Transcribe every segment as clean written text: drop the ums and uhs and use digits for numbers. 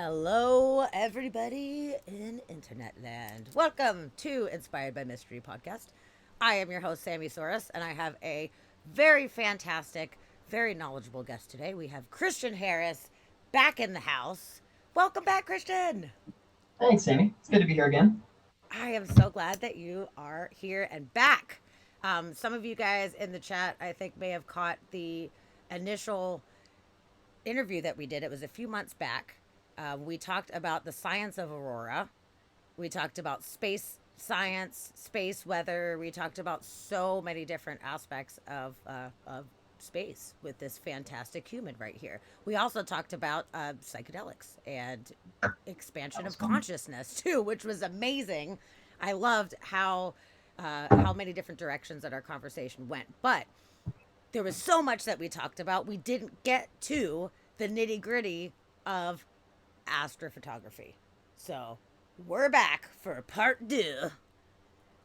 Hello, everybody in Internet Land. Welcome to Inspired by Mystery podcast. I am your host, Sammy Soros, and I have a very fantastic, very knowledgeable guest today. We have Christian Harris back in the house. Welcome back, Christian. Thanks, Sammy. It's good to be here again. I am so glad that you are here and back. Some of you guys in the chat, I think, may have caught the initial interview that we did. It was a few months back. We talked about the science of aurora. We talked about space science, space weather. We talked about so many different aspects of space with this fantastic human right here. We also talked about psychedelics and That expansion was of fun. consciousness too, which was amazing. I loved how many different directions that our conversation went. But there was so much that we talked about. We didn't get to the nitty gritty of astrophotography. So we're back for part two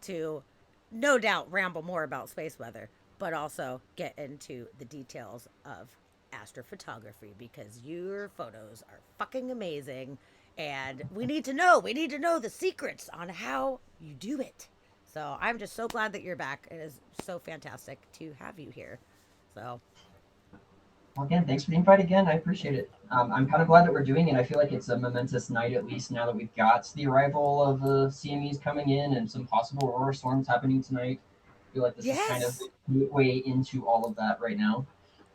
to no doubt ramble more about space weather, but also get into the details of astrophotography because your photos are fucking amazing and we need to know the secrets on how you do it. So I'm just so glad that you're back. It is so fantastic to have you here. So Well, again, thanks for the invite again. I appreciate it. I'm kind of glad that we're doing it. I feel like it's a momentous night, at least now that we've got the arrival of the CMEs coming in and some possible aurora storms happening tonight. I feel like this is kind of yes, the way into all of that right now.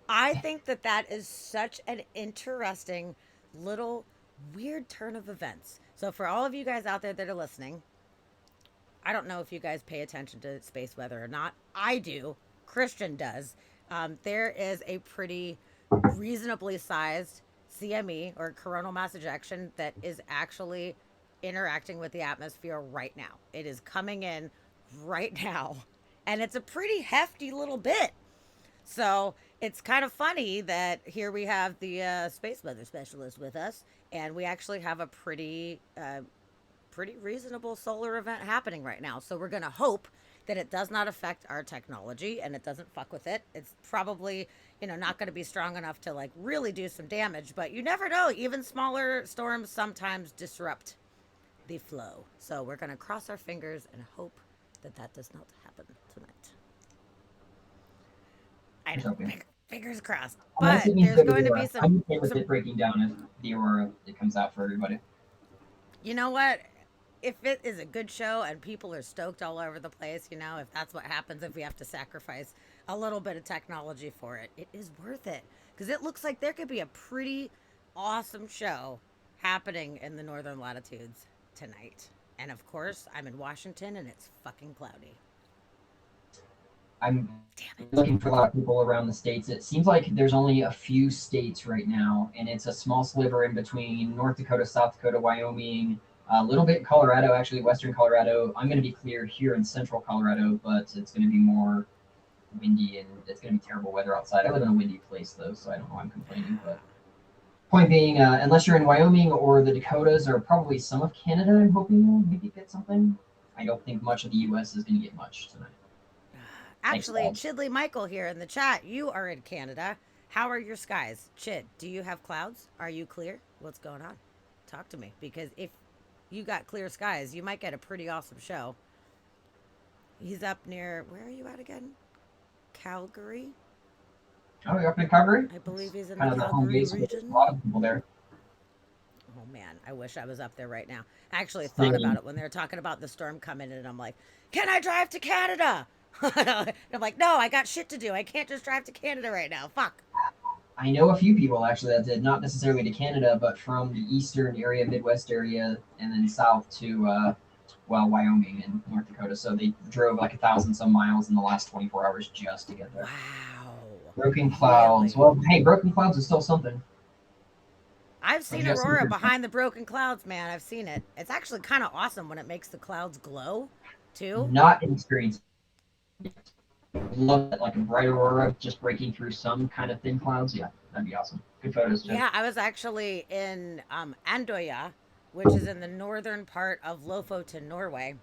I think that that is such an interesting little weird turn of events. So, for all of you guys out there that are listening, I don't know if you guys pay attention to space weather or not. I do. Christian does. There is a pretty reasonably sized CME or coronal mass ejection that is actually interacting with the atmosphere right now. It is coming in right now. And it's a pretty hefty little bit. So it's kind of funny that here we have the space weather specialist with us, and we actually have a pretty reasonable solar event happening right now. So we're gonna hope that it does not affect our technology and it doesn't fuck with it. It's probably not going to be strong enough to like really do some damage, but you never know. Even smaller storms sometimes disrupt the flow. So we're going to cross our fingers and hope that that does not happen tonight. I Here's know. hoping. Fingers crossed. Unless But it means there's good going to be aurora. some I'm okay with some it breaking down if the aurora it comes out for everybody. you know what? If it is a good show and people are stoked all over the place, if that's what happens, if we have to sacrifice a little bit of technology for it, it is worth it. Because it looks like there could be a pretty awesome show happening in the northern latitudes tonight. And of course, I'm in Washington and it's fucking cloudy. I'm Damn it. looking for a lot of people around the states. It seems like there's only a few states right now, and it's a small sliver in between North Dakota, South Dakota, Wyoming, a little bit in Colorado, actually, Western Colorado. I'm going to be clear here in Central Colorado, but it's going to be more windy and it's going to be terrible weather outside. I live in a windy place, though, so I don't know why I'm complaining. But point being, unless you're in Wyoming or the Dakotas or probably some of Canada, I'm hoping you'll maybe get something. I don't think much of the U.S. is going to get much tonight. Thanks, Actually, Bob. Chidley Michael here in the chat. You are in Canada. How are your skies? Chid, do you have clouds? Are you clear? What's going on? Talk to me. Because if you got clear skies, you might get a pretty awesome show. He's up near, where are you at again? Calgary? Oh, you're up in Calgary? I believe It's he's in the kind of the home Calgary base where there's a region. lot of people there. Oh man, I wish I was up there right now. I actually thought about Same. it when they were talking about the storm coming in, and I'm like, can I drive to Canada? And I'm like, no, I got shit to do. I can't just drive to Canada right now. Fuck. I know a few people actually that did, not necessarily to Canada, but from the eastern area, Midwest area, and then south to, well, Wyoming and North Dakota. So they drove like 1,000 some miles in the last 24 hours just to get there. Wow. Broken clouds. Really? Well, hey, broken clouds is still something. I've Don't seen you have some Aurora good stuff? behind the broken clouds, man. I've seen it. It's actually kind of awesome when it makes the clouds glow, too. Not an experience. Love that, like a bright aurora just breaking through some kind of thin clouds. Yeah, that'd be awesome. Good photos too. Yeah, I was actually in Andoya, which is in the northern part of Lofoten, Norway.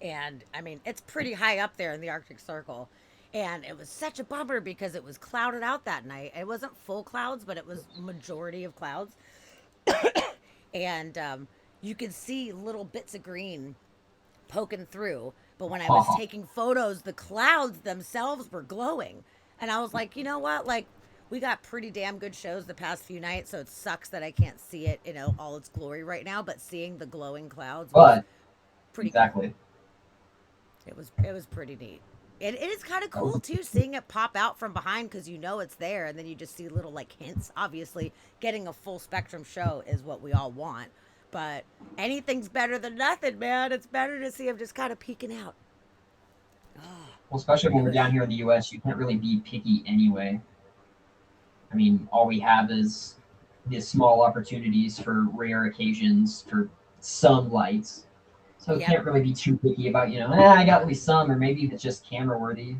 And I mean, it's pretty high up there in the Arctic Circle. And it was such a bummer because it was clouded out that night. It wasn't full clouds, but it was majority of clouds. and you could see little bits of green poking through. But when I was Haha. taking photos, the clouds themselves were glowing. And I was like, you know what? Like, we got pretty damn good shows the past few nights, so it sucks that I can't see it, all its glory right now. But seeing the glowing clouds was But pretty cool. exactly. It was pretty neat. It is kind of That was cool too, seeing it pop out from behind because it's there, and then you just see little like hints. Obviously, getting a full spectrum show is what we all want, but anything's better than nothing, man. It's better to see them just kind of peeking out. Oh, well, especially I when we're down wish. here in the U.S., you can't really be picky anyway. I mean, all we have is these small opportunities for rare occasions for some lights. So it Yep. can't really be too picky about, I got at least some, or maybe if it's just camera worthy.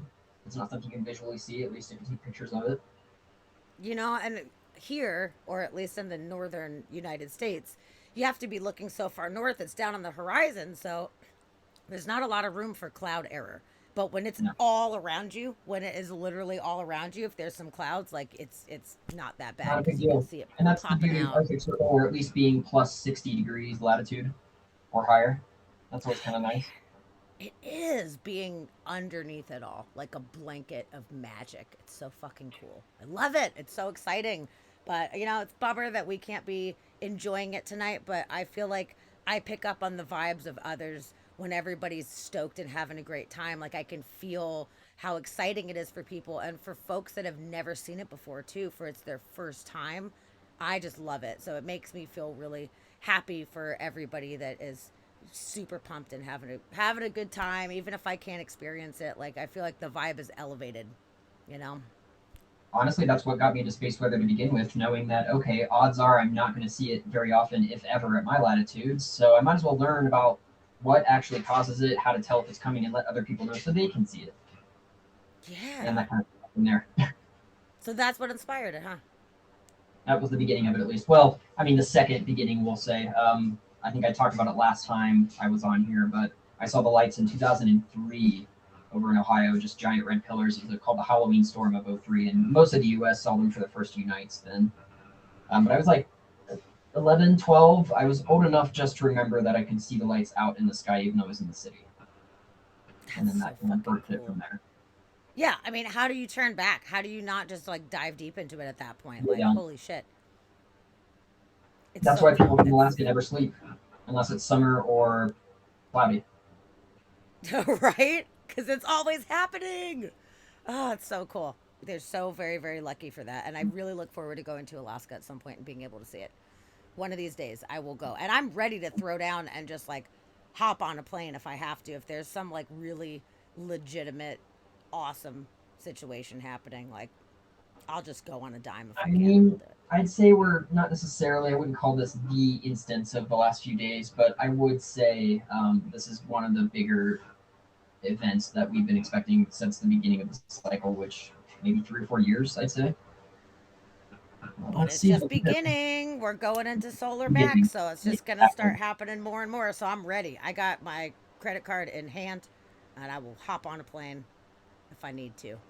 It's not something you can visually see, at least if you take pictures of it. And here, or at least in the northern United States, you have to be looking so far north, it's down on the horizon, so there's not a lot of room for cloud error. But when it's No, all around you, when it is literally all around you, if there's some clouds, like it's not that bad not a big because you can deal. see it And that's the popping beauty of out. Arctic Circle, or at least being plus 60 degrees latitude or higher. That's always kind of nice. It is being underneath it all, like a blanket of magic. It's so fucking cool. I love it. It's so exciting. But, it's bummer that we can't be enjoying it tonight. But I feel like I pick up on the vibes of others when everybody's stoked and having a great time. Like, I can feel how exciting it is for people and for folks that have never seen it before, too, for it's their first time. I just love it. So it makes me feel really happy for everybody that is super pumped and having a good time, even if I can't experience it. Like I feel like the vibe is elevated, you know. Honestly, that's what got me into space weather to begin with, knowing that, okay, odds are I'm not going to see it very often, if ever, at my latitudes. So I might as well learn about what actually causes it, how to tell if it's coming, and let other people know so they can see it. And Yeah. that kind of stuff in there. So that's what inspired it, huh? That was the beginning of it, at least. Well, I mean, the second beginning, we'll say. I think I talked about it last time I was on here, but I saw the lights in 2003 over in Ohio, just giant red pillars. It was called the Halloween Storm of '03, and most of the U.S. saw them for the first few nights then. But I was like 11, 12. I was old enough just to remember that I could see the lights out in the sky even though I was in the city. And That's then so that kind of fucking birthed it cool. from there. Yeah, I mean, how do you turn back? How do you not just like dive deep into it at that point? Go Like, down. holy shit. It's That's so why people cool. from It's Alaska never sleep unless it's summer or cloudy. right? Cuz it's always happening. Oh, it's so cool. They're so very very lucky for that. And I really look forward to going to Alaska at some point and being able to see it. One of these days I will go. And I'm ready to throw down and just like hop on a plane if I have to. If there's some like really legitimate, awesome situation happening, like I'll just go on a dime if I I can. I'll mean, do it. I'd say we're not necessarily, I wouldn't call this the instance of the last few days, but I would say this is one of the bigger events that we've been expecting since the beginning of the cycle, which maybe 3 or 4 years, I'd say. But Let's it's see. just beginning. We're going into solar back, Beginning. so it's Yeah, just gonna exactly. start happening more and more. So I'm ready. I got my credit card in hand, and I will hop on a plane if I need to.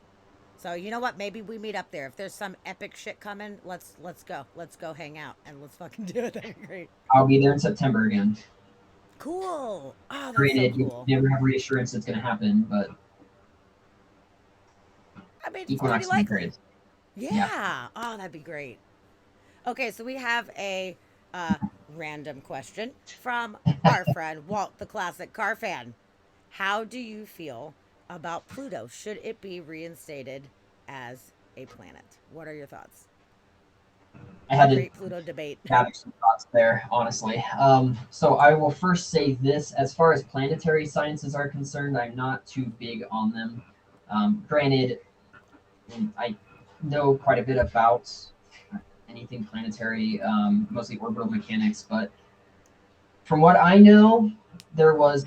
So you know what? Maybe we meet up there. If there's some epic shit coming, let's go. Let's go hang out and let's fucking do it. That'd be great. I'll be there in September again. Cool. Oh, that's so Granted, you cool. never have reassurance it's going to happen, but I mean, it's pretty equinox time likely. periods. Yeah. Yeah. Oh, that'd be great. Okay, so we have a uh, random question from our friend Walt, the classic car fan. How do you feel about Pluto? Should it be reinstated as a planet? What are your thoughts? I had to Great Pluto debate. gather some thoughts there, honestly. So I will first say this: as far as planetary sciences are concerned, I'm not too big on them. Granted, I know quite a bit about anything planetary, mostly orbital mechanics, but from what I know, there was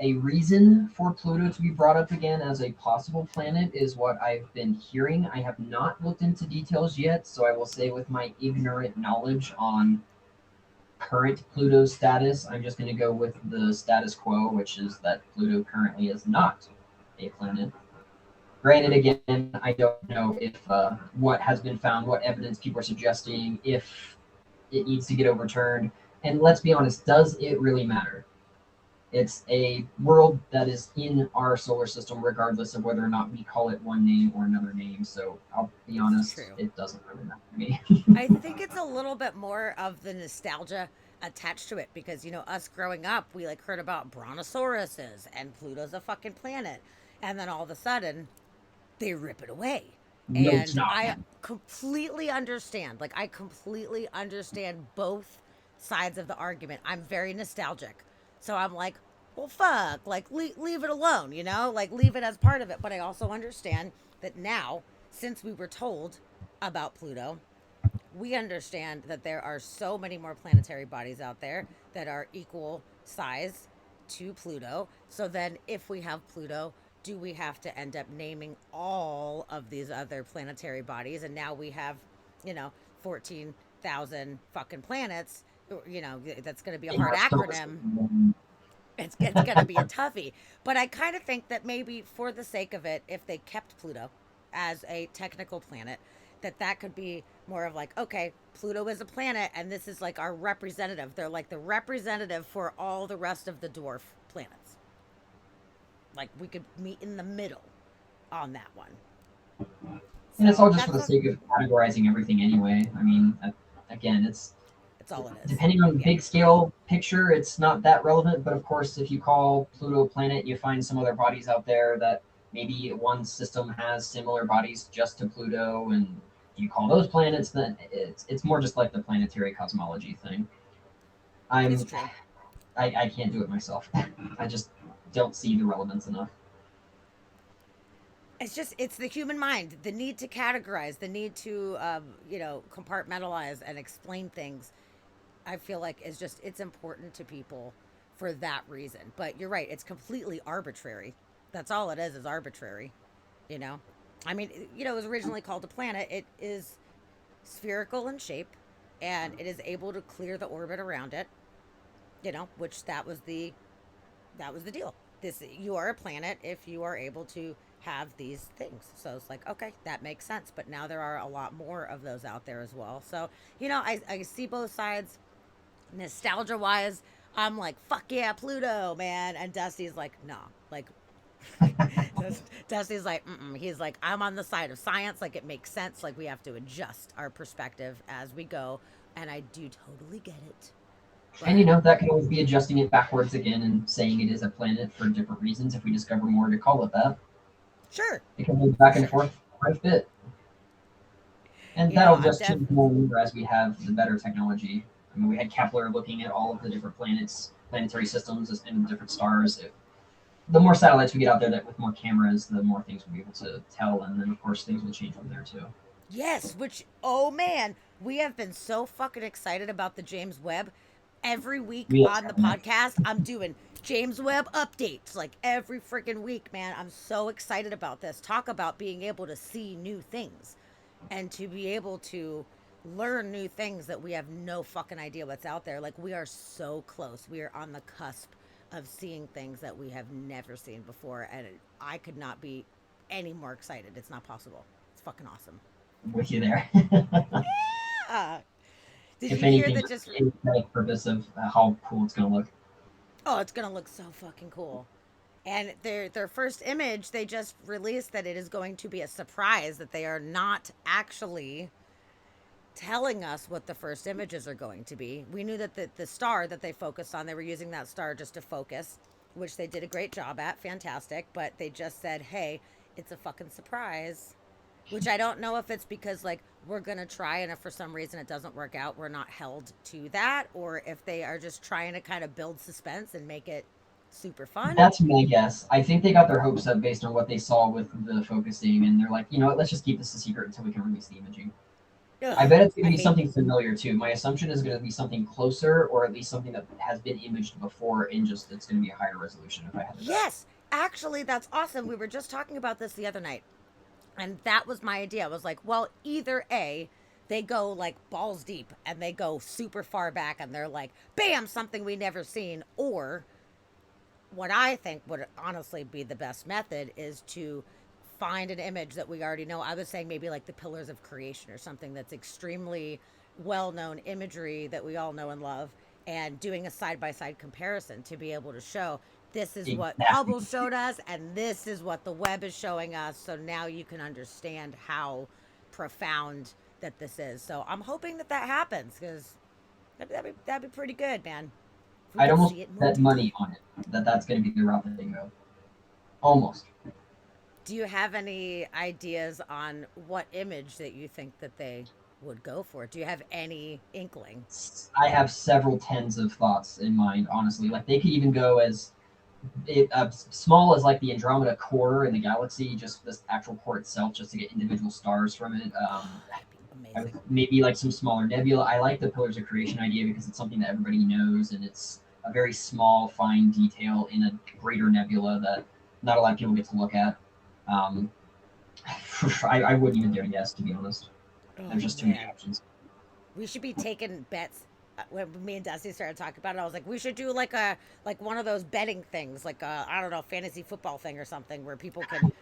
a reason for Pluto to be brought up again as a possible planet, is what I've been hearing. I have not looked into details yet, so I will say, with my ignorant knowledge on current Pluto status, I'm just going to go with the status quo, which is that Pluto currently is not a planet. Granted, again, I don't know if what has been found, what evidence people are suggesting, if it needs to get overturned. And let's be honest, does it really matter? It's a world that is in our solar system, regardless of whether or not we call it one name or another name. So I'll be It's honest, true. it doesn't really matter to me. I think it's a little bit more of the nostalgia attached to it because, us growing up, we like heard about brontosauruses and Pluto's a fucking planet. And then all of a sudden, they rip it away. No, it's And not. I completely understand. Like, I completely understand both sides of the argument. I'm very nostalgic. So I'm like, well, fuck. Like, leave it alone, Like, leave it as part of it. But I also understand that now, since we were told about Pluto, we understand that there are so many more planetary bodies out there that are equal size to Pluto. So then, if we have Pluto, do we have to end up naming all of these other planetary bodies? And now we have, 14,000 fucking planets. That's going to be a hard acronym. It's going to be a toughie. But I kind of think that maybe for the sake of it, if they kept Pluto as a technical planet, that could be more of like, okay, Pluto is a planet and this is like our representative. They're like the representative for all the rest of the dwarf planets. Like we could meet in the middle on that one. And it's So all just for that's the sake of categorizing everything anyway. I mean, again, it's all it is. depending on Yeah. big scale picture, it's not that relevant. But of course, if you call Pluto a planet, you find some other bodies out there that maybe one system has similar bodies just to Pluto, and you call those planets. Then it's more just like the planetary cosmology thing. It's I'm true. I can't do it myself. I just don't see the relevance enough. It's the human mind, the need to categorize, the need to compartmentalize and explain things. I feel like it's important to people for that reason. But you're right, it's completely arbitrary. That's all it is arbitrary, you know. I mean, it was originally called a planet. It is spherical in shape and it is able to clear the orbit around it, which that was the deal. This You are a planet if you are able to have these things. So it's like, okay, that makes sense. But now there are a lot more of those out there as well. So, I see both sides. Nostalgia wise, I'm like, fuck yeah, Pluto, man. And Dusty's like, nah. Like, Dusty's like, mm-mm. He's like, I'm on the side of science. Like, it makes sense. Like, we have to adjust our perspective as we go. And I do totally get it. And But that can always be adjusting it backwards again and saying it is a planet for different reasons if we discover more to call it that. sure, It can move for back and sure. forth quite a bit. And that'll I'm just def. change more and more as we have the better technology. I mean, we had Kepler looking at all of the different planets, planetary systems, and different stars. The more satellites we get out there that with more cameras, the more things we'll be able to tell. And then, of course, things will change from there, too. Yes, which, oh man, we have been so fucking excited about the James Webb. Every week Yes. on the podcast, I'm doing James Webb updates like every freaking week, man. I'm so excited about this. Talk about being able to see new things and to be able to learn new things that we have no fucking idea what's out there. Like, we are so close. We are on the cusp of seeing things that we have never seen before. And I could not be any more excited. It's not possible. It's fucking awesome. I'm with you there. Yeah. Did If you hear anything, that just just the aesthetic purpose of how cool it's going to look. Oh, it's going to look so fucking cool. And their first image, they just released that it is going to be a surprise, that they are not actually telling us what the first images are going to be. We knew that the star that they focused on, they were using that star just to focus, which they did a great job at, fantastic, but they just said, "Hey, it's a fucking surprise." Which I don't know if it's because like we're gonna try and if for some reason it doesn't work out, we're not held to that, or if they are just trying to kind of build suspense and make it super fun. That's my guess. I think they got their hopes up based on what they saw with the focusing, and they're like, you know what, let's just keep this a secret until we can release the imaging. I Ugh, bet it's going I to be hate. something familiar too. My assumption is going to be something closer, or at least something that has been imaged before, and just it's going to be a higher resolution. If I had to bet. Yes, actually, that's awesome. We were just talking about this the other night, and that was my idea. I was like, well, either A, they go like balls deep and they go super far back and they're like, bam, something we never seen, or what I think would honestly be the best method is to find an image that we already know. I was saying maybe like the Pillars of Creation or something that's extremely well known imagery that we all know and love. and doing a side by side comparison to be able to show this is what Exactly. Hubble showed us and this is what the web is showing us. So now you can understand how profound that this is. So I'm hoping that that happens because that'd be pretty good, man. If we I'd could almost see it in more bet detail. money on it that that's going to be the route that they go. Almost. Do you have any ideas on what image that you think that they would go for? Do you have any inkling? I have several tens of thoughts in mind, honestly. Like they could even go as small as like the Andromeda core in the galaxy, just this actual core itself, just to get individual stars from it. Oh, that'd be amazing. Maybe like some smaller nebula. I like the pillars of creation idea because it's something that everybody knows, and it's a very small, fine detail in a greater nebula that not a lot of people get to look at. Um, I wouldn't even dare guess, to be honest. Oh There's just too many man, options. we should be taking bets. When me and Dusty started talking about it, I was like, we should do like one of those betting things, like I don't know, fantasy football thing or something, where people can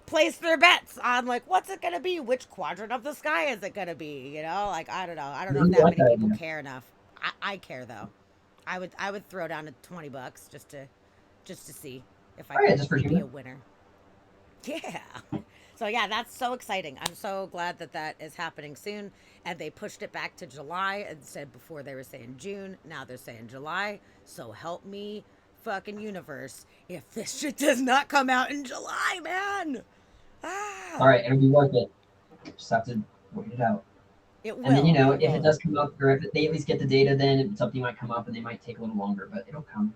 place their bets on like what's it gonna be, which quadrant of the sky is it gonna be, you know? Like I don't know if Really that like many that people idea. care enough. I care though. I would throw down a $20 just to see if I All right, could just for be humor. a winner. Yeah. So yeah, that's so exciting. I'm so glad that that is happening soon. And they pushed it back to July instead. Before they were saying June. Now they're saying July. So help me, fucking universe, if this shit does not come out in July, man. All Ah, right, it'll be worth it. Just have to wait it out. it And then, will. It if it will. does come up, or if they at least get the data, then something might come up and they might take a little longer, but it'll come.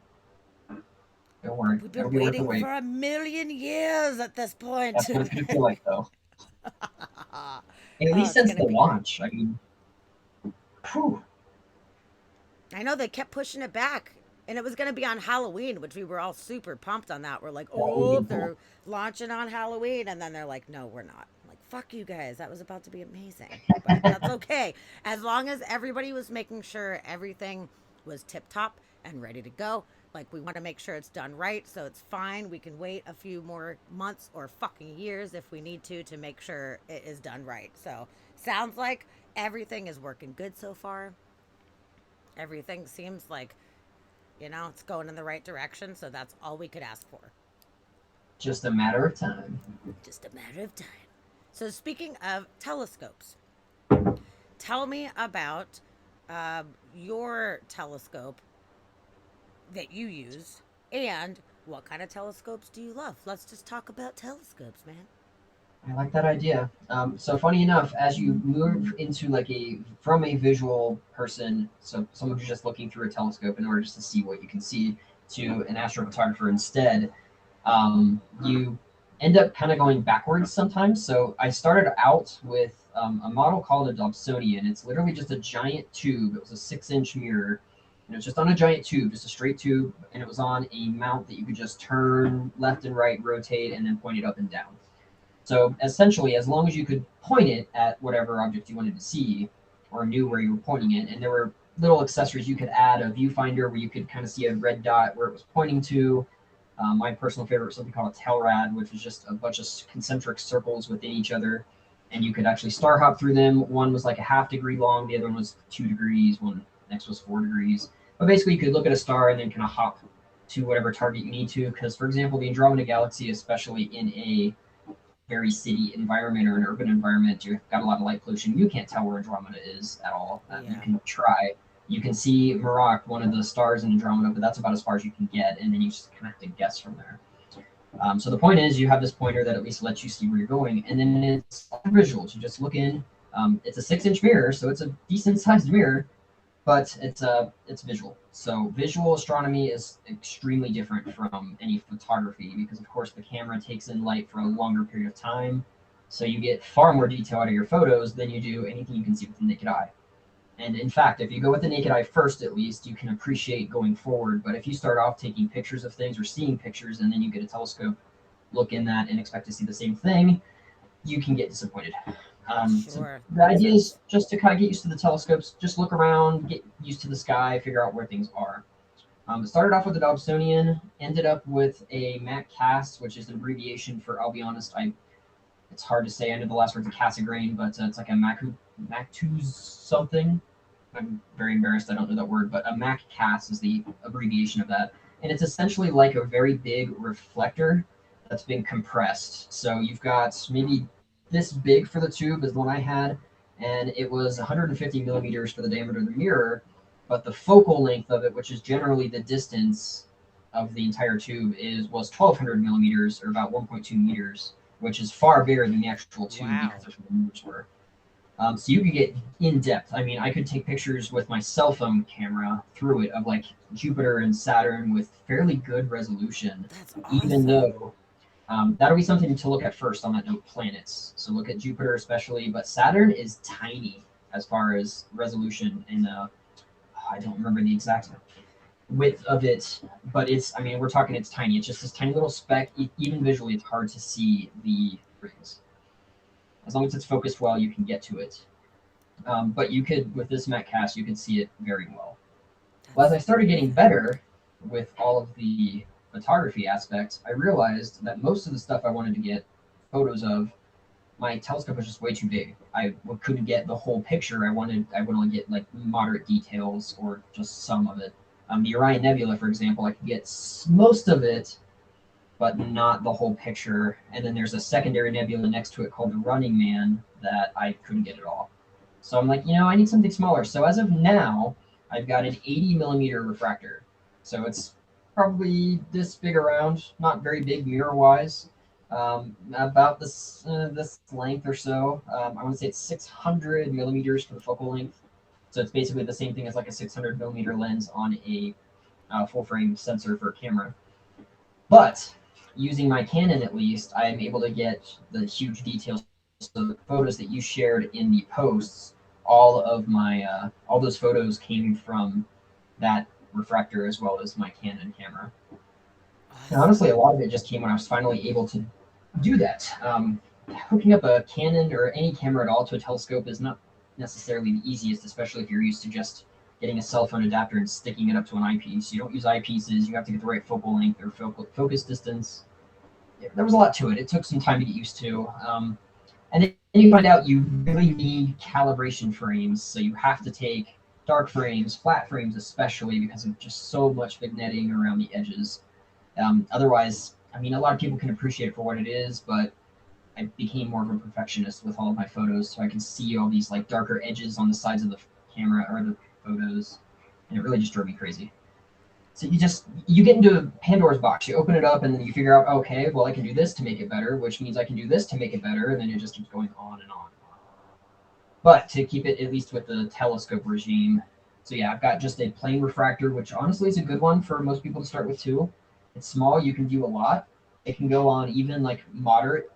Don't worry. But we've It'll been be worth the waiting wait. for a million years at this point. That's what it's going to feel like, though. Oh, At least it's since gonna the be great. launch. I mean, whew. I know they kept pushing it back. And it was going to be on Halloween, which we were all super pumped on that. We're like, That would have oh, been cool. they're launching on Halloween. And then they're like, no, we're not. I'm like, fuck you guys. That was about to be amazing. But that's okay. As long as everybody was making sure everything was tip top and ready to go. Like, we want to make sure it's done right. So it's fine. We can wait a few more months or fucking years if we need to make sure it is done right. So sounds like everything is working good so far. Everything seems like it's going in the right direction. So that's all we could ask for. Just a matter of time. Just a matter of time. So, speaking of telescopes, tell me about your telescope that you use and what kind of telescopes do you love? Let's just talk about telescopes, man. I like that idea. So funny enough, as you move into like from a visual person, so someone who's just looking through a telescope in order just to see what you can see, to an astrophotographer instead, you end up kind of going backwards sometimes. So I started out with a model called a Dobsonian. It's literally just a giant tube. It was a 6-inch mirror. And it was just on a giant tube, just a straight tube, and it was on a mount that you could just turn left and right, rotate, and then point it up and down. So essentially, as long as you could point it at whatever object you wanted to see, or knew where you were pointing it, and there were little accessories you could add, a viewfinder where you could kind of see a red dot where it was pointing to. My personal favorite was something called a telrad, which is just a bunch of concentric circles within each other, and you could actually star hop through them. One was like a half degree long, the other one was 2 degrees, one next was 4 degrees. But basically, you could look at a star and then kind of hop to whatever target you need to. Because, for example, the Andromeda Galaxy, especially in a very city environment or an urban environment, you've got a lot of light pollution. You can't tell where Andromeda is at all. You Yeah. can try. You can see Merak, one of the stars in Andromeda, but that's about as far as you can get, and then you just kind of have to guess from there. So the point is, you have this pointer that at least lets you see where you're going, and then it's all visuals. You just look in. It's a 6-inch mirror, so it's a decent sized mirror, but it's visual. So visual astronomy is extremely different from any photography because of course the camera takes in light for a longer period of time. So you get far more detail out of your photos than you do anything you can see with the naked eye. And in fact, if you go with the naked eye first, at least you can appreciate going forward. But if you start off taking pictures of things or seeing pictures and then you get a telescope, look in that and expect to see the same thing, you can get disappointed. So Sure. the Makes idea is sense. just to kind of get used to the telescopes, just look around, get used to the sky, figure out where things are. It started off with the Dobsonian, ended up with a Mac cast, which is an abbreviation for, I'll be honest, it's hard to say. I know the last word's a Cassegrain, but it's like a Mactus something. I'm very embarrassed I don't know that word, but a Mac cast is the abbreviation of that. And it's essentially like a very big reflector that's been compressed. So you've got maybe this big for the tube is the one I had, and it was 150 millimeters for the diameter of the mirror, but the focal length of it, which is generally the distance of the entire tube, was 1,200 millimeters or about 1.2 meters, which is far bigger than the actual tube because Wow. of what the mirrors were. So you could get in depth. I mean, I could take pictures with my cell phone camera through it of like Jupiter and Saturn with fairly good resolution, That's even awesome. though that'll be something to look at first on that note, planets. So look at Jupiter especially, but Saturn is tiny as far as resolution. And I don't remember the exact width of it, but I mean, we're talking it's tiny. It's just this tiny little speck. Even visually, it's hard to see the rings. As long as it's focused well, you can get to it. But you could, with this Metcast, you could see it very well. Well, as That's I started getting amazing. better with all of the photography aspects, I realized that most of the stuff I wanted to get photos of, my telescope was just way too big. I couldn't get the whole picture. I would only get like moderate details or just some of it. The Orion Nebula, for example, I could get most of it, but not the whole picture. And then there's a secondary nebula next to it called the Running Man that I couldn't get at all. So I'm like, I need something smaller. So as of now, I've got an 80 millimeter refractor. So it's probably this big around, not very big mirror wise, about this length or so. I want to say it's 600 millimeters for the focal length. So it's basically the same thing as like a 600 millimeter lens on a full frame sensor for a camera. But using my Canon at least, I am able to get the huge details. So the photos that you shared in the posts, all those photos came from that refractor as well as my Canon camera. And honestly, a Awesome. lot of it just came when I was finally able to do that. Hooking up a Canon or any camera at all to a telescope is not necessarily the easiest, especially if you're used to just getting a cell phone adapter and sticking it up to an eyepiece. You don't use eyepieces. You have to get the right focal length or focus distance. There was a lot to it. It took some time to get used to. And then you find out you really need calibration frames. So you have to take dark frames, flat frames especially, because of just so much vignetting around the edges. Otherwise, I mean, a lot of people can appreciate it for what it is, but I became more of a perfectionist with all of my photos, so I can see all these like darker edges on the sides of the camera or the photos, and it really just drove me crazy. So you get into Pandora's box. You open it up, and then you figure out, okay, well, I can do this to make it better, which means I can do this to make it better, and then it just keeps going on and on. But to keep it at least with the telescope regime, so yeah, I've got just a plain refractor, which honestly is a good one for most people to start with too. It's small, you can view a lot. It can go on even like moderate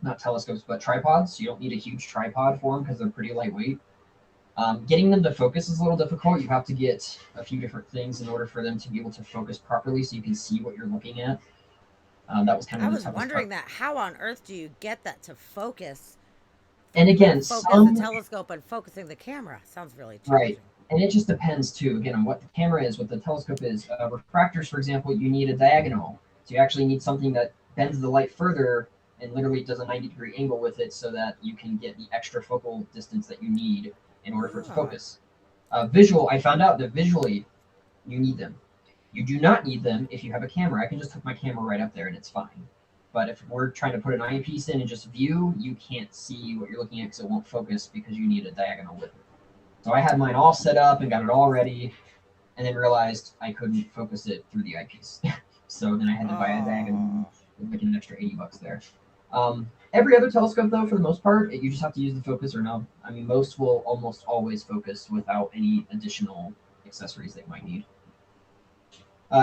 not telescopes, but tripods. So you don't need a huge tripod for them because they're pretty lightweight. Getting them to focus is a little difficult. You have to get a few different things in order for them to be able to focus properly so you can see what you're looking at. That was kind I of the was toughest part. wondering that. How on earth do you get that to focus? And Like again, focus the some telescope and focusing the camera. Sounds really right. challenging. And it just depends too, again, on what the camera is, what the telescope is. Refractors, for example, you need a diagonal. So you actually need something that bends the light further and literally does a 90-degree angle with it so that you can get the extra focal distance that you need in order for it to Oh, focus. I found out that visually you need them. You do not need them if you have a camera. I can just hook my camera right up there and it's fine. But if we're trying to put an eyepiece in and just view, you can't see what you're looking at because it won't focus because you need a diagonal with it. So I had mine all set up and got it all ready, and then realized I couldn't focus it through the eyepiece. So then I had to buy a diagonal, oh, like an extra $80 there. Every other telescope, though, for the most part, you just have to use the focus or no. I mean, most will almost always focus without any additional accessories they might need.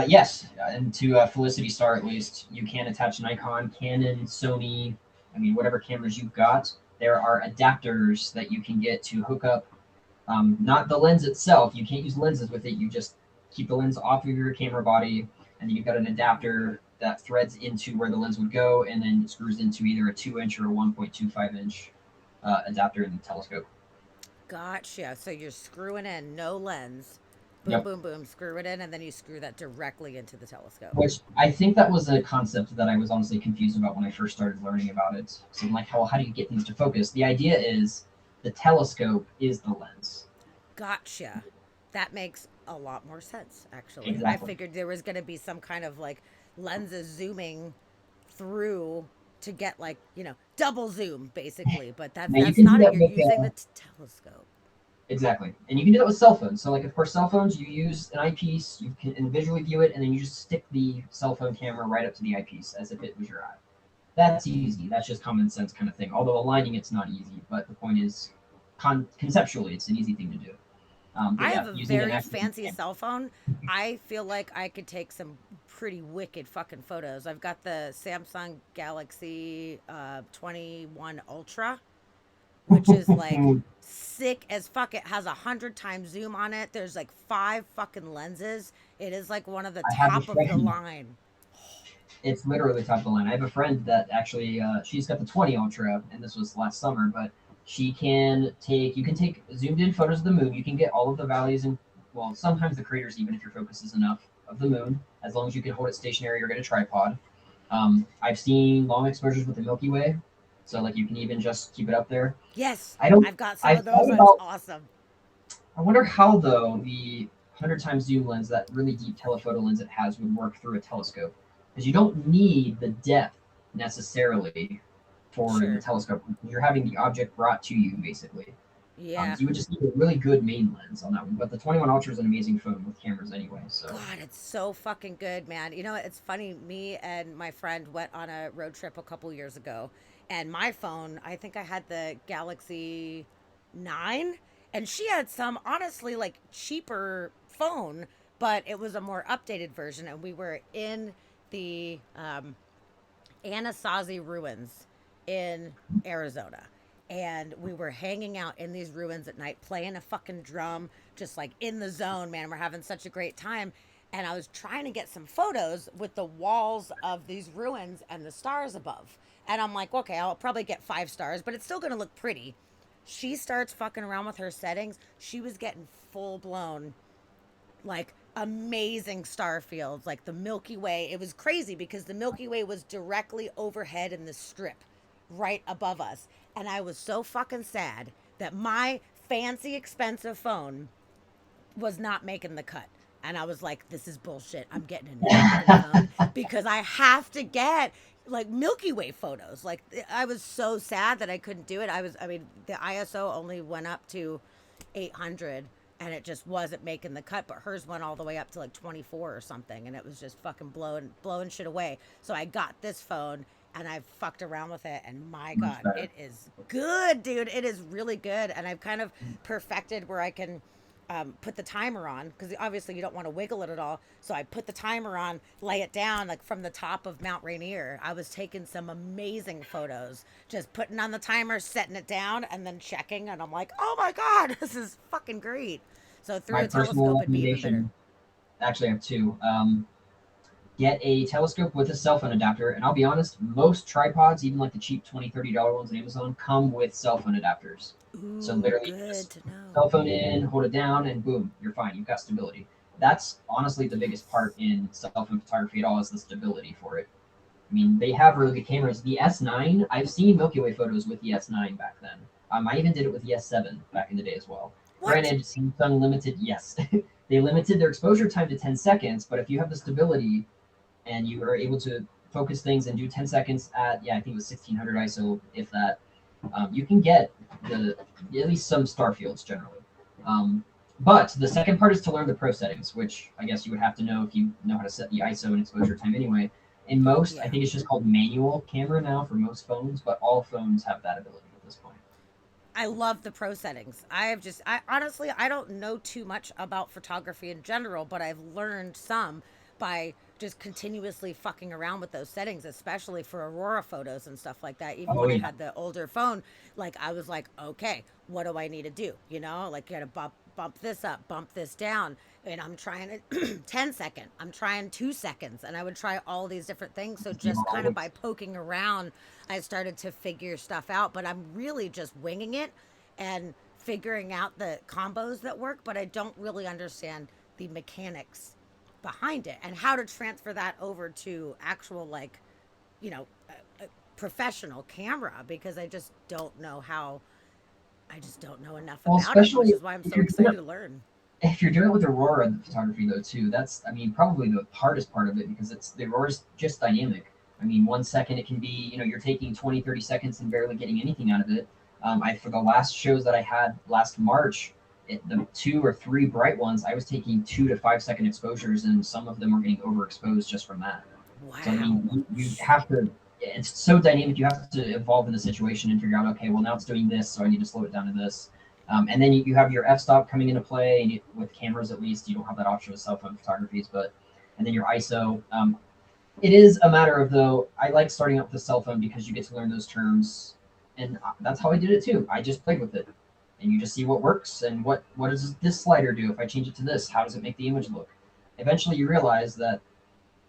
Yes, and to Felicity Star at least, you can attach Nikon, Canon, Sony. I mean, whatever cameras you've got, there are adapters that you can get to hook up. Not the lens itself. You can't use lenses with it. You just keep the lens off of your camera body, and then you've got an adapter that threads into where the lens would go, and then screws into either a 2-inch or a 1.25-inch adapter in the telescope. gotcha. So you're screwing in no lens. Boom, Yep. boom, boom. Screw it in, and then you screw that directly into the telescope. Which I think that was a concept that I was honestly confused about when I first started learning about it. So I'm like, how do you get things to focus? The idea is the the telescope is the lens. Gotcha. That makes a lot more sense, actually. I Exactly. figured there was going to be some kind of like lenses zooming through to get like, double zoom basically, but that's Now you that's can do not it. that You're with using the telescope. exactly, and you can do that with cell phones. So like, of course, cell phones, you use an eyepiece, you can visually view it, and then you just stick the cell phone camera right up to the eyepiece as if it was your eye. That's easy. That's just common sense kind of thing. Although aligning it's not easy, but the point is, conceptually, it's an easy thing to do. But I yeah, have a using an very actual fancy camera. cell phone. I feel like I could take some pretty wicked fucking photos. I've got the Samsung Galaxy 21 Ultra, which is like sick as fuck. It has 100 times zoom on it. There's like 5 fucking lenses. It is like one of the I have a top of the friend. line. It's literally top of the line. I have a friend that actually she's got the 20 Ultra, and this was last summer, but she can take you can take zoomed in photos of the moon. You can get all of the values and well, sometimes the craters even if your focus is enough of the moon, as long as you can hold it stationary or get a tripod. I've seen long exposures with the Milky Way, so like you can even just keep it up there. Yes, I don't. I've got some I've of those. thought That's about. awesome. I wonder how though the 100 times zoom lens, that really deep telephoto lens it has, would work through a telescope, because you don't need the depth necessarily for the Sure. telescope. You're having the object brought to you basically. Yeah. So you would just need a really good main lens on that one. But the 21 Ultra is an amazing phone with cameras anyway. So God, it's so fucking good, man. You know what? It's funny. Me and my friend went on a road trip a couple years ago, and my phone, I think I had the Galaxy 9, and she had some honestly like cheaper phone, but it was a more updated version. And we were in the Anasazi ruins in Arizona. And we were hanging out in these ruins at night, playing a fucking drum, just like in the zone, man. We're having such a great time. And I was trying to get some photos with the walls of these ruins and the stars above. And I'm like, okay, I'll probably get 5 stars, but it's still going to look pretty. She starts fucking around with her settings. She was getting full blown like amazing star fields, like the Milky Way. It was crazy because the Milky Way was directly overhead in the strip right above us. And I was so fucking sad that my fancy expensive phone was not making the cut. And I was like, this is bullshit. I'm getting a new fucking phone because I have to get like Milky Way photos. Like I was so sad that I couldn't do it. I mean, the ISO only went up to 800 and it just wasn't making the cut, but hers went all the way up to like 24 or something and it was just fucking blowing shit away. So I got this phone and I've fucked around with it and my much god, better. it is good, dude. It is really good and I've kind of perfected where I can put the timer on because obviously you don't want to wiggle it at all. So I put the timer on, lay it down like from the top of Mount Rainier. I was taking some amazing photos, just putting on the timer, setting it down, and then checking. And I'm like, oh my God, this is fucking great. So through my a personal telescope, it'd be even better. recommendation, actually, I have two. Get a telescope with a cell phone adapter. And I'll be honest, most tripods, even like the cheap $20, $30 ones on Amazon, come with cell phone adapters. So Ooh, literally good just to know. cell phone in, hold it down, and boom, you're fine. You've got stability. That's honestly the biggest part Yes. in cell phone photography at all is the stability for it. I mean, they have really good cameras. The S9, I've seen Milky Way photos with the S9 back then. I even did it with the S7 back in the day as well. What? Granted, Samsung limited, yes, they limited their exposure time to 10 seconds, but if you have the stability and you are able to focus things and do 10 seconds at, yeah, I think it was 1600 ISO, if that, you can get the at least some star fields generally. But the second part is to learn the pro settings, which I guess you would have to know if you know how to set the ISO and exposure time anyway. In most, I Yeah. think it's just called manual camera now for most phones, but all phones have that ability at this point. I love the pro settings. I honestly, I don't know too much about photography in general, but I've learned some by just continuously fucking around with those settings, especially for Aurora photos and stuff like that. Even Oh when I yeah, had the older phone, like I was like, okay, what do I need to do? Like you got to bump this up, bump this down. And I'm trying to 10 second, I'm trying 2 seconds, and I would try all these different things. So you just kind of by always poking around, I started to figure stuff out, but I'm really just winging it and figuring out the combos that work, but I don't really understand the mechanics behind it and how to transfer that over to actual, like, you know, professional camera because I just don't know how. I just don't know enough Well, about it, which especially is why I'm if so you're doing excited it, to learn. if you're doing it with aurora photography though too, that's, I mean, probably the hardest part of it, because it's the aurora's just dynamic. I mean, 1 second it can be, you're taking 20, 30 seconds and barely getting anything out of it. I For the last shows that I had last March, the 2 or 3 bright ones, I was taking 2 to 5 second exposures, and some of them were getting overexposed just from that. So I mean, Wow. you have to. It's so dynamic. You have to evolve in the situation and figure out, okay, well now it's doing this, so I need to slow it down to this. And then you have your f-stop coming into play, and with cameras at least, you don't have that option with cell phone photographies, but and then your ISO. It is a matter of, though, I like starting out with the cell phone because you get to learn those terms, and that's how I did it too. I just played with it, and you just see what works and what does this slider do if I change it to this? How does it make the image look? Eventually, you realize that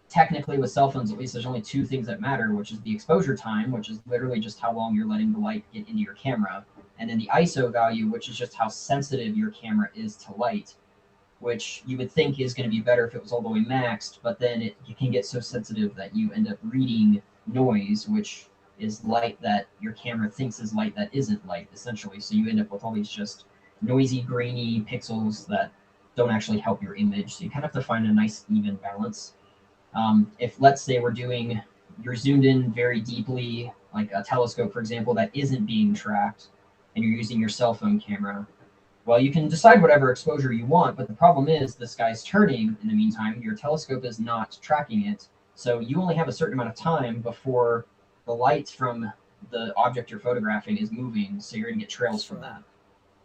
technically with cell phones at least there's only two things that matter, which is the exposure time, which is literally just how long you're letting the light get into your camera, and then the ISO value, which is just how sensitive your camera is to light, which you would think is going to be better if it was all the way maxed, but then you can get so sensitive that you end up reading noise, which is light that your camera thinks is light that isn't light, essentially. So you end up with all these just noisy, grainy pixels that don't actually help your image. So you kind of have to find a nice, even balance. If, let's say, you're zoomed in very deeply, like a telescope, for example, that isn't being tracked, and you're using your cell phone camera, well, you can decide whatever exposure you want, but the problem is the sky's turning in the meantime. Your telescope is not tracking it. So you only have a certain amount of time before the light from the object you're photographing is moving. So you're going to get trails from Sure. that.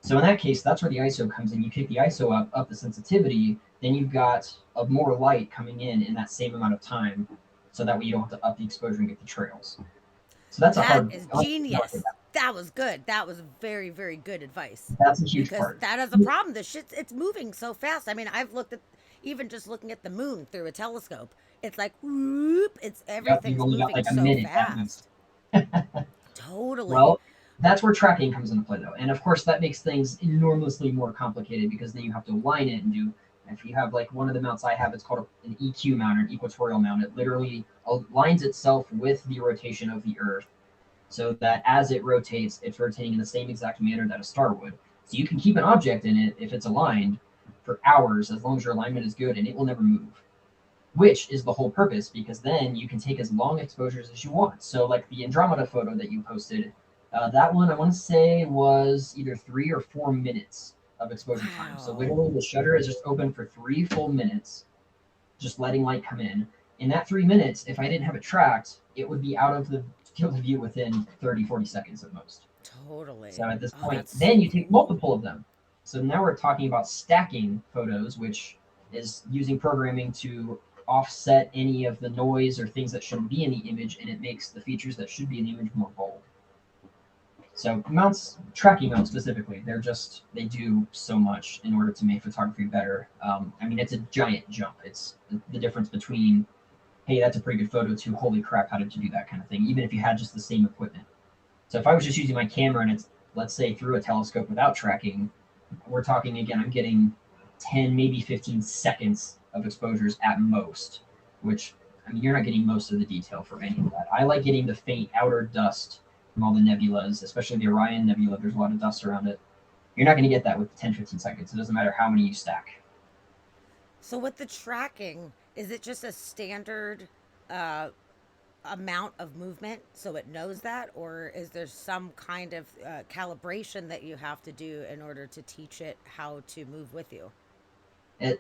So in that case, that's where the ISO comes in. You kick the ISO up the sensitivity, then you've got a more light coming in that same amount of time. So that way you don't have to up the exposure and get the trails. So that's a That hard, is I like to know genius. That was good. That was very, very good advice. that's a huge Because part. that is a problem. The shit, it's moving so fast. I mean, I've looked at, even just looking at the moon through a telescope, it's like, whoop, it's Yep, you've everything's only got moving like a so minute at least. fast. Totally. Well, that's where tracking comes into play, though. And of course, that makes things enormously more complicated because then you have to align it and do. If you have like one of the mounts I have, it's called an EQ mount or an equatorial mount. It literally aligns itself with the rotation of the Earth so that as it rotates, it's rotating in the same exact manner that a star would. So you can keep an object in it if it's aligned for hours as long as your alignment is good and it will never move, which is the whole purpose because then you can take as long exposures as you want. So, like the Andromeda photo that you posted, that one I want to say was either 3 or 4 minutes of exposure time. So, Wow. literally, the shutter is just open for 3 full minutes, just letting light come in. In that 3 minutes, if I didn't have it tracked, it would be out of the field of view within 30, 40 seconds at most. So Totally. at this Oh, point, that's then so you take cool. multiple of them. So now we're talking about stacking photos, which is using programming to offset any of the noise or things that shouldn't be in the image, and it makes the features that should be in the image more bold. So mounts, tracking mounts specifically, they do so much in order to make photography better. I mean, it's a giant jump. It's the difference between, hey, that's a pretty good photo, to holy crap, how did you do that kind of thing, even if you had just the same equipment. So if I was just using my camera and it's, let's say, through a telescope without tracking, we're talking again, I'm getting 10, maybe 15 seconds of exposures at most, which, I mean, you're not getting most of the detail for any of that. I like getting the faint outer dust from all the nebulas, especially the Orion Nebula. There's a lot of dust around it. You're not going to get that with 10, 15 seconds. It doesn't matter how many you stack. So, with the tracking, is it just a standard uh, amount of movement so it knows that? Or is there some kind of calibration that you have to do in order to teach it how to move with you?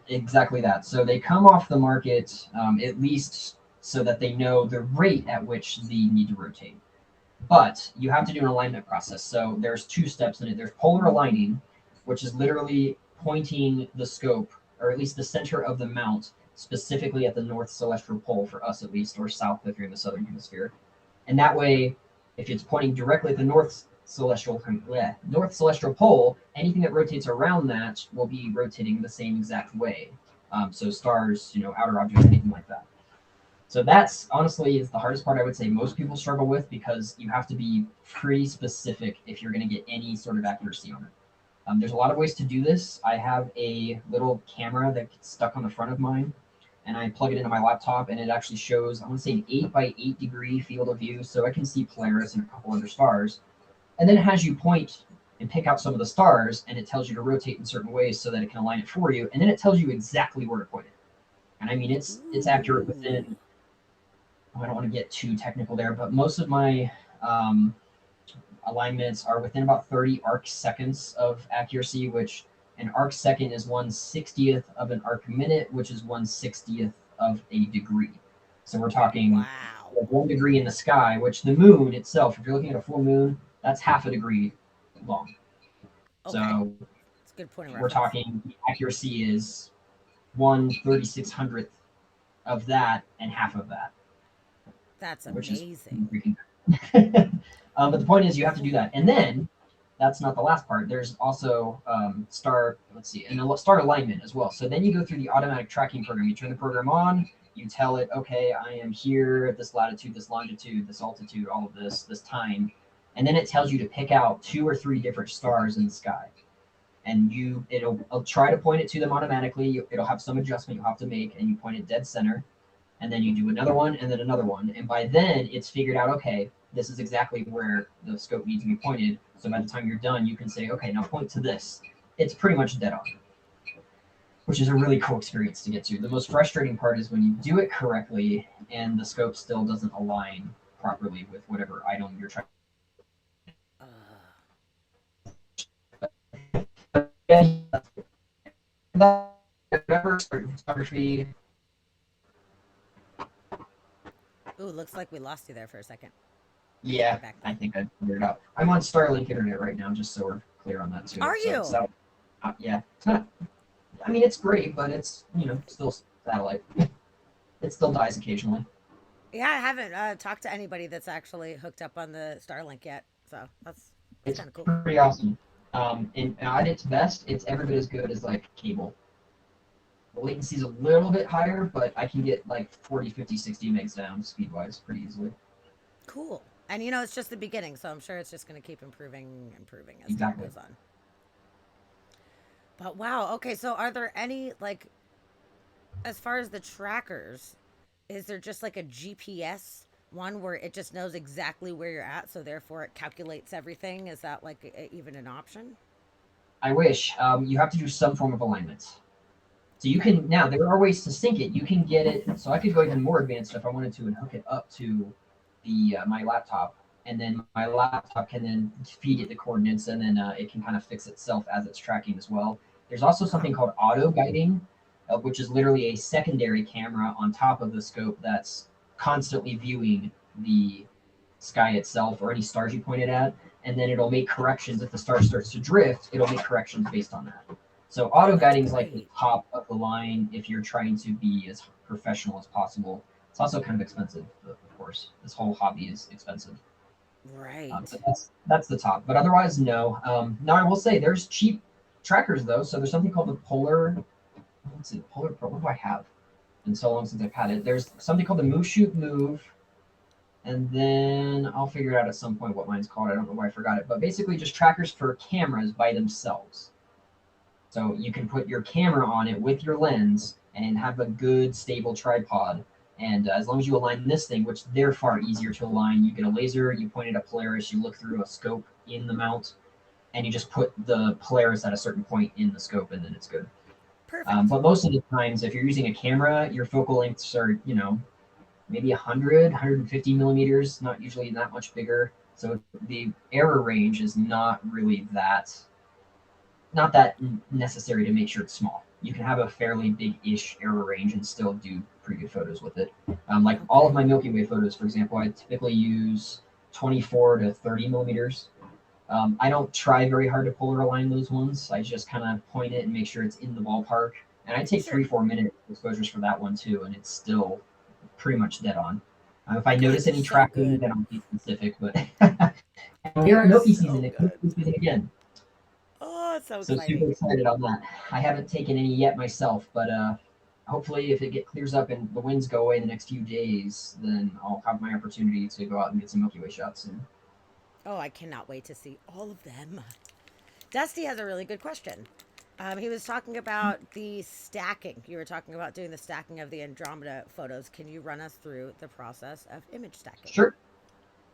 Exactly that. So they come off the market at least so that they know the rate at which they need to rotate. But you have to do an alignment process. So there's 2 steps in it. There's polar aligning, which is literally pointing the scope, or at least the center of the mount, specifically at the north celestial pole for us at least, or south if you're in the southern hemisphere. And that way, if it's pointing directly at the north celestial pole, anything that rotates around that will be rotating the same exact way. So stars, outer objects, anything like that. So that's honestly is the hardest part I would say most people struggle with because you have to be pretty specific if you're going to get any sort of accuracy on it. There's a lot of ways to do this. I have a little camera that gets stuck on the front of mine, and I plug it into my laptop, and it actually shows, I want to say, an 8 by 8 degree field of view, so I can see Polaris and a couple other stars. And then it has you point and pick out some of the stars, and it tells you to rotate in certain ways so that it can align it for you, and then it tells you exactly where to point it. And I mean, it's accurate Ooh. within. Oh, I don't want to get too technical there, but most of my um, alignments are within about 30 arc seconds of accuracy, which an arc second is 1/60th of an arc minute, which is 1/60th of a degree. So we're talking Wow. 1 degree in the sky, which the moon itself, if you're looking at a full moon, that's half a degree long. Okay. So It's a good point of we're reference. talking the accuracy is 1/3600th of that and half of that, That's which is amazing. freaking but the point is, you have to do that, and then that's not the last part. There's also star. Let's see, and a star alignment as well. So then you go through the automatic tracking program. You turn the program on. You tell it, okay, I am here at this latitude, this longitude, this altitude, all of this time, and then it tells you to pick out 2 or 3 different stars in the sky. And it'll try to point it to them automatically. It'll have some adjustment you'll have to make, and you point it dead center, and then you do another one and then another one, and by then it's figured out, okay, this is exactly where the scope needs to be pointed. So by the time you're done, you can say, okay, now point to this. It's pretty much dead on, which is a really cool experience to get to. The most frustrating part is when you do it correctly and the scope still doesn't align properly with whatever item you're trying. Uh, Yeah, photography. ooh, looks like we lost you there for a second. You're Yeah, back I though. think I figured it out. I'm on Starlink internet right now, just so we're clear on that too. Are So you? yeah, it's not. I mean, it's great, but it's still satellite. It still dies occasionally. Yeah, I haven't talked to anybody that's actually hooked up on the Starlink yet. So that's It's kind of cool. pretty awesome. And at its best, it's every bit as good as like cable. The latency is a little bit higher, but I can get like 40, 50, 60 megs down speed wise pretty easily. Cool. And it's just the beginning, so I'm sure it's just going to keep improving as time Exactly. goes on. But wow, okay, so are there any like as far as the trackers, is there just like a GPS one where it just knows exactly where you're at, so therefore it calculates everything? Is that like even an option? I wish you have to do some form of alignment. So you Okay. can now there are ways to sync it. You can get it. So I could go even more advanced if I wanted to and hook it up to the my laptop, and then my laptop can then feed it the coordinates, and then it can kind of fix itself as it's tracking as well. There's also Huh. something called auto guiding, which is literally a secondary camera on top of the scope that's constantly viewing the sky itself or any stars you pointed at, and then it'll make corrections if the star starts to drift. It'll make corrections based on that. So Oh, auto that's guiding is like the great. top of the line if you're trying to be as professional as possible. It's also kind of expensive, of course. This whole hobby is expensive, Right. but that's the top. But otherwise, no. Now I will say there's cheap trackers though. So there's something called the Polar. Let's see, Polar Pro. What do I have? Been so long since I've had it. There's something called the Move Shoot Move, and then I'll figure it out at some point what mine's called. I don't know why I forgot it, but basically just trackers for cameras by themselves. So you can put your camera on it with your lens and have a good stable tripod. And as long as you align this thing, which they're far easier to align, you get a laser, you point it at Polaris, you look through a scope in the mount, and you just put the Polaris at a certain point in the scope, and then it's good. Perfect. But most of the times, if you're using a camera, your focal lengths are, maybe 100, 150 millimeters, not usually that much bigger. So the error range is not that necessary to make sure it's small. You can have a fairly big-ish error range and still do pretty good photos with it. Like all of Okay. my Milky Way photos, for example, I typically use 24 to 30 millimeters. I don't try very hard to polar align those ones. I just kind of point it and make sure it's in the ballpark. And I take Sure. 3-4 minute exposures for that one too, and it's still pretty much dead on. If I God, notice you're any so tracking, good. then I'll be specific. But we are You're Noki so season. It's good. Noki season again. Oh, it's so So super exciting. excited on that. I haven't taken any yet myself, but hopefully if it clears up and the winds go away in the next few days, then I'll have my opportunity to go out and get some Milky Way shots soon. Oh, I cannot wait to see all of them. Dusty has a really good question. He was talking about the stacking. You were talking about doing the stacking of the Andromeda photos. Can you run us through the process of image stacking? Sure.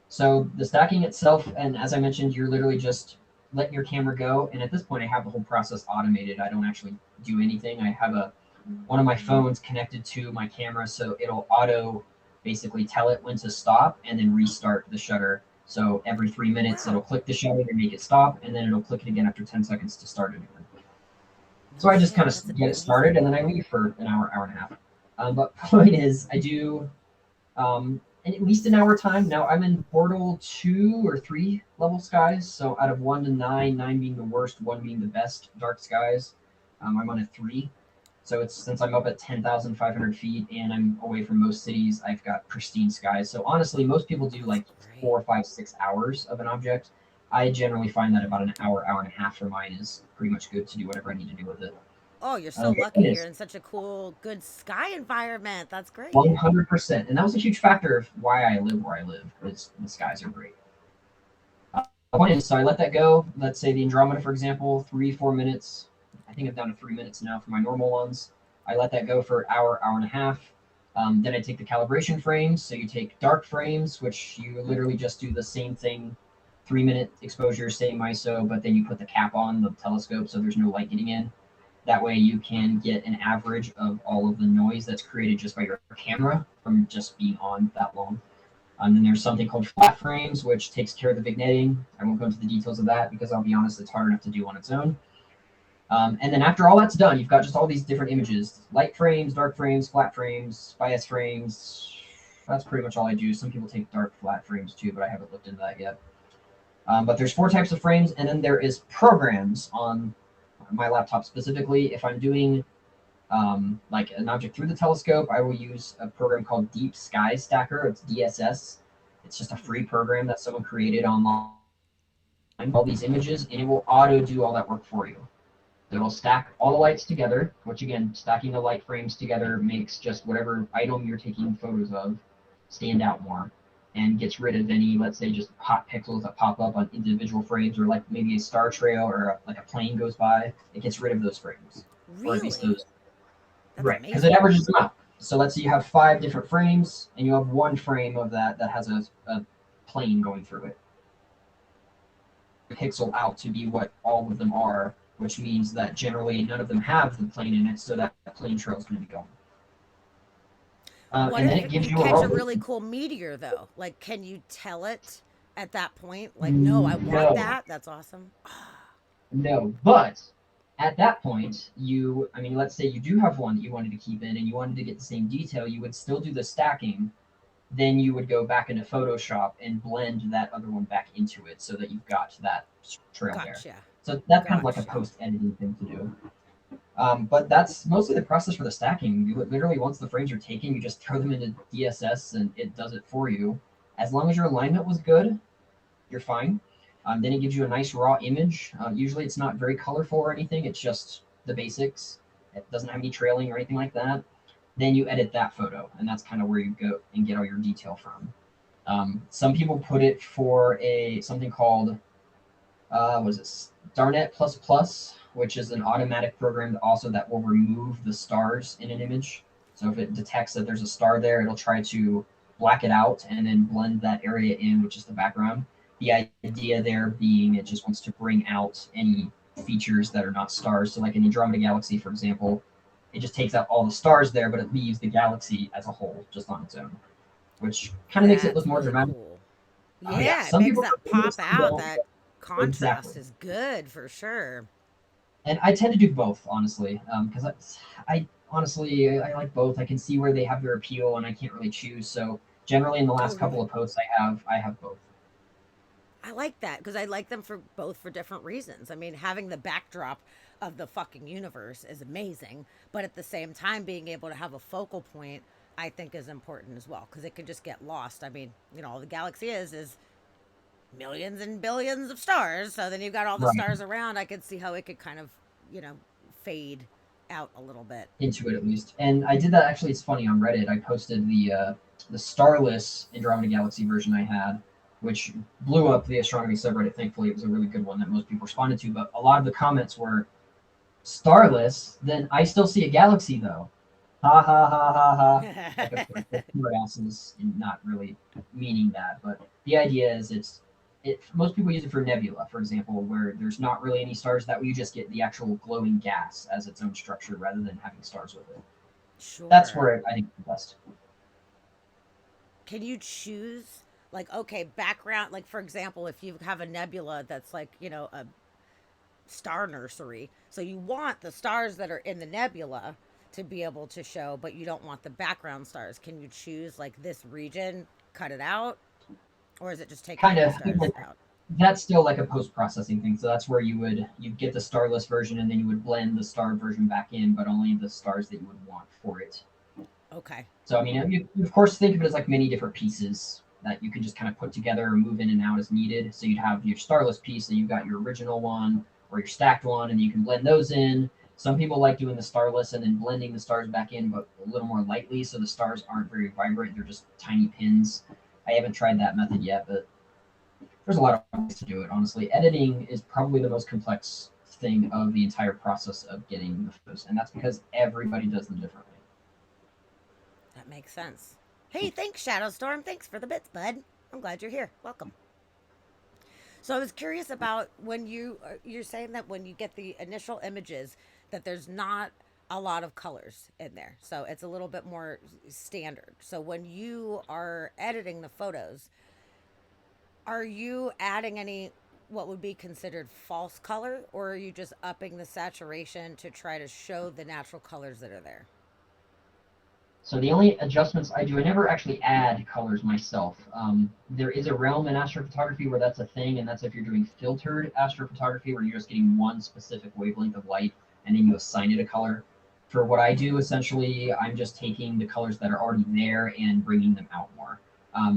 So the stacking itself, and as I mentioned, you're literally just let your camera go. And at this point, I have the whole process automated. I don't actually do anything. I have a one of my phones connected to my camera, so it'll auto basically tell it when to stop and then restart the shutter. So every 3 minutes, it'll Wow. click the shutter and make it stop, and then it'll click it again after 10 seconds to start it again. So No I just kind shit. of That's get it started, amazing. and then I leave for an hour, hour and a half. But point is, I do at least an hour time. Now I'm in portal 2 or 3 level skies. So out of 1 to 9, 9 being the worst, 1 being the best dark skies, I'm on a 3. So it's since I'm up at 10,500 feet and I'm away from most cities, I've got pristine skies. So honestly, most people do That's like great. 4, 5, 6 hours of an object. I generally find that about an hour, hour and a half for mine is pretty much good to do whatever I need to do with it. Oh, you're so But lucky. it You're is in such a cool, good sky environment. That's great. 100%, and that was a huge factor of why I live where I live. Is the skies are great. The point is, so I let that go. Let's say the Andromeda, for example, 3, 4 minutes. I think I'm down to 3 minutes now for my normal ones. I let that go for an hour, hour and a half. Then I take the calibration frames. So you take dark frames, which you literally just do the same thing, 3 minute exposure, same ISO, but then you put the cap on the telescope so there's no light getting in. That way you can get an average of all of the noise that's created just by your camera from just being on that long. And then there's something called flat frames, which takes care of the vignetting. I won't go into the details of that because I'll be honest, it's hard enough to do on its own. And then after all that's done, you've got just all these different images: light frames, dark frames, flat frames, bias frames. That's pretty much all I do. Some people take dark flat frames too, but I haven't looked into that yet. But there's 4 types of frames, and then there is programs on my laptop specifically. If I'm doing like an object through the telescope, I will use a program called Deep Sky Stacker. It's DSS. It's just a free program that someone created online. All these images, and it will auto do all that work for you. It'll stack all the lights together, which again, stacking the light frames together makes just whatever item you're taking photos of stand out more and gets rid of any, let's say, just hot pixels that pop up on individual frames or like maybe a star trail or like a plane goes by. It gets rid of those frames, or at least Really? those. That's Right, because it amazing. averages them out. So let's say you have 5 different frames and you have one frame of that has a plane going through it. Pixel out to be what all of them are, which means that generally none of them have the plane in it, so that plane trail is going to be going. What And then if it gives you you a catch a roll. really cool meteor, though? Like, can you tell it at that point? Like, no, I want No, that. That's awesome. no, but at that point, I mean, let's say you do have one that you wanted to keep in and you wanted to get the same detail, you would still do the stacking. Then you would go back into Photoshop and blend that other one back into it so that you've got that trail there. Gotcha. So that's kind of like a Gotcha. post editing thing to do. But that's mostly the process for the stacking. You literally, once the frames are taken, you just throw them into DSS and it does it for you. As long as your alignment was good, you're fine. Then it gives you a nice raw image. Usually it's not very colorful or anything, it's just the basics. It doesn't have any trailing or anything like that. Then you edit that photo, and that's kind of where you go and get all your detail from. Some people put it for a something called what is it, Starnet Plus Plus, which is an automatic program that will remove the stars in an image. So if it detects that there's a star there, it'll try to black it out and then blend that area in, which is the background. The idea there being it just wants to bring out any features that are not stars. So like in Andromeda Galaxy, for example, it just takes out all the stars there, but it leaves the galaxy as a whole just on its own, which kind of makes it look That's more really dramatic. cool. Oh yeah, Yeah, it some makes people that prefer pop this, some out. don't. That Exactly. contrast is good for sure. And I tend to do both, honestly, because I honestly I like both. I can see where they have their appeal, and I can't really choose. So generally, in the last couple Totally. of posts I have both. I like that because I like them for both for different reasons. I mean, having the backdrop of the fucking universe is amazing, but at the same time, being able to have a focal point, I think, is important as well because it could just get lost. I mean, all the galaxy is millions and billions of stars. So then you've got all the Right, stars around. I could see how it could kind of, you know, fade out a little bit. into it at least. And I did that actually. It's funny on Reddit. I posted the starless Andromeda Galaxy version I had, which blew up the astronomy subreddit. Thankfully, it was a really good one that most people responded to. But a lot of the comments were starless. Then I still see a galaxy though. Ha ha ha ha ha. Like of course, that's two asses, and not really meaning that, but the idea is it's most people use it for nebula, for example, where there's not really any stars. That way, you just get the actual glowing gas as its own structure rather than having stars with it. That's Sure. where I think it's best. Can you choose, like, okay, background, like, for example, if you have a nebula that's like, a star nursery, so you want the stars that are in the nebula to be able to show, but you don't want the background stars. Can you choose, like, this region, cut it out, or is it just take Kind all the of. stars out? That's still like a post processing thing. So that's where you get the starless version, and then you would blend the star version back in, but only the stars that you would want for it. Okay. So I mean, you of course think of it as like many different pieces that you can just kind of put together or move in and out as needed. So you'd have your starless piece, and you've got your original one or your stacked one, and you can blend those in. Some people like doing the starless and then blending the stars back in, but a little more lightly, so the stars aren't very vibrant. They're just tiny pins. I haven't tried that method yet, but there's a lot of ways to do it. Honestly, editing is probably the most complex thing of the entire process of getting the photos, and that's because everybody does them differently. That makes sense. Hey, thanks, Shadowstorm. Thanks for the bits, bud. I'm glad you're here. Welcome. So I was curious about when you're saying that when you get the initial images that there's not a lot of colors in there. So it's a little bit more standard. So when you are editing the photos, are you adding any what would be considered false color, or are you just upping the saturation to try to show the natural colors that are there? So the only adjustments I do, I never actually add colors myself. There is a realm in astrophotography where that's a thing, and that's if you're doing filtered astrophotography, where you're just getting one specific wavelength of light and then you assign it a color. For what I do, essentially, I'm just taking the colors that are already there and bringing them out more.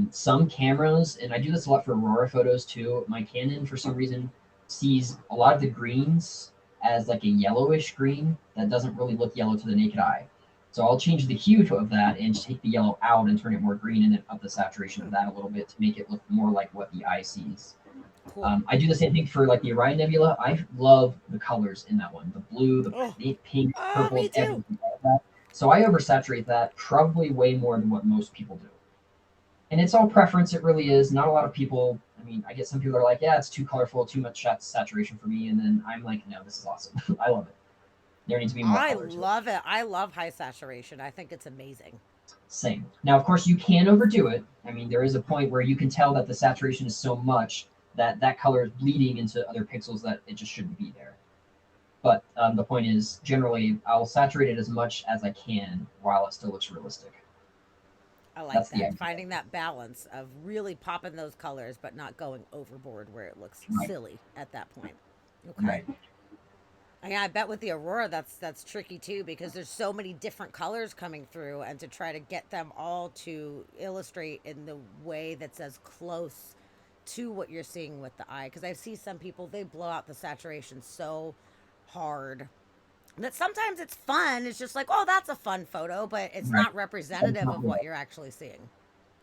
Some cameras, and I do this a lot for Aurora photos too. My Canon, for some reason, sees a lot of the greens as like a yellowish green that doesn't really look yellow to the naked eye. So I'll change the hue of that and just take the yellow out and turn it more green and then up the saturation of Hmm, that a little bit to make it look more like what the eye sees. cool. I do the same thing for like the Orion Nebula. I love the colors in that one, the blue, the Oh, pinks, me purples, too. everything, all of that. So I oversaturate that probably way more than what most people do. And it's all preference. It really is. Not a lot of people. I mean, I get some people that are like, yeah, it's too colorful, too much saturation for me, and then I'm like, no, this is awesome. I love it. There needs to be more I color to it. love it. I love high saturation. I think it's amazing. Same. Now, of course, you can overdo it. I mean, there is a point where you can tell that the saturation is so much that that color is bleeding into other pixels that it just shouldn't be there. But the point is, generally, I'll saturate it as much as I can while it still looks realistic. I like That's the that. idea. Finding that balance of really popping those colors, but not going overboard where it looks Right. silly at that point. Okay. Right. Yeah, I bet with the Aurora that's tricky too because there's so many different colors coming through and to try to get them all to illustrate in the way that's as close to what you're seeing with the eye because I see some people they blow out the saturation so hard that sometimes it's fun. It's just like, "Oh, that's a fun photo," but it's Right. not But it's representative not of real. what you're actually seeing.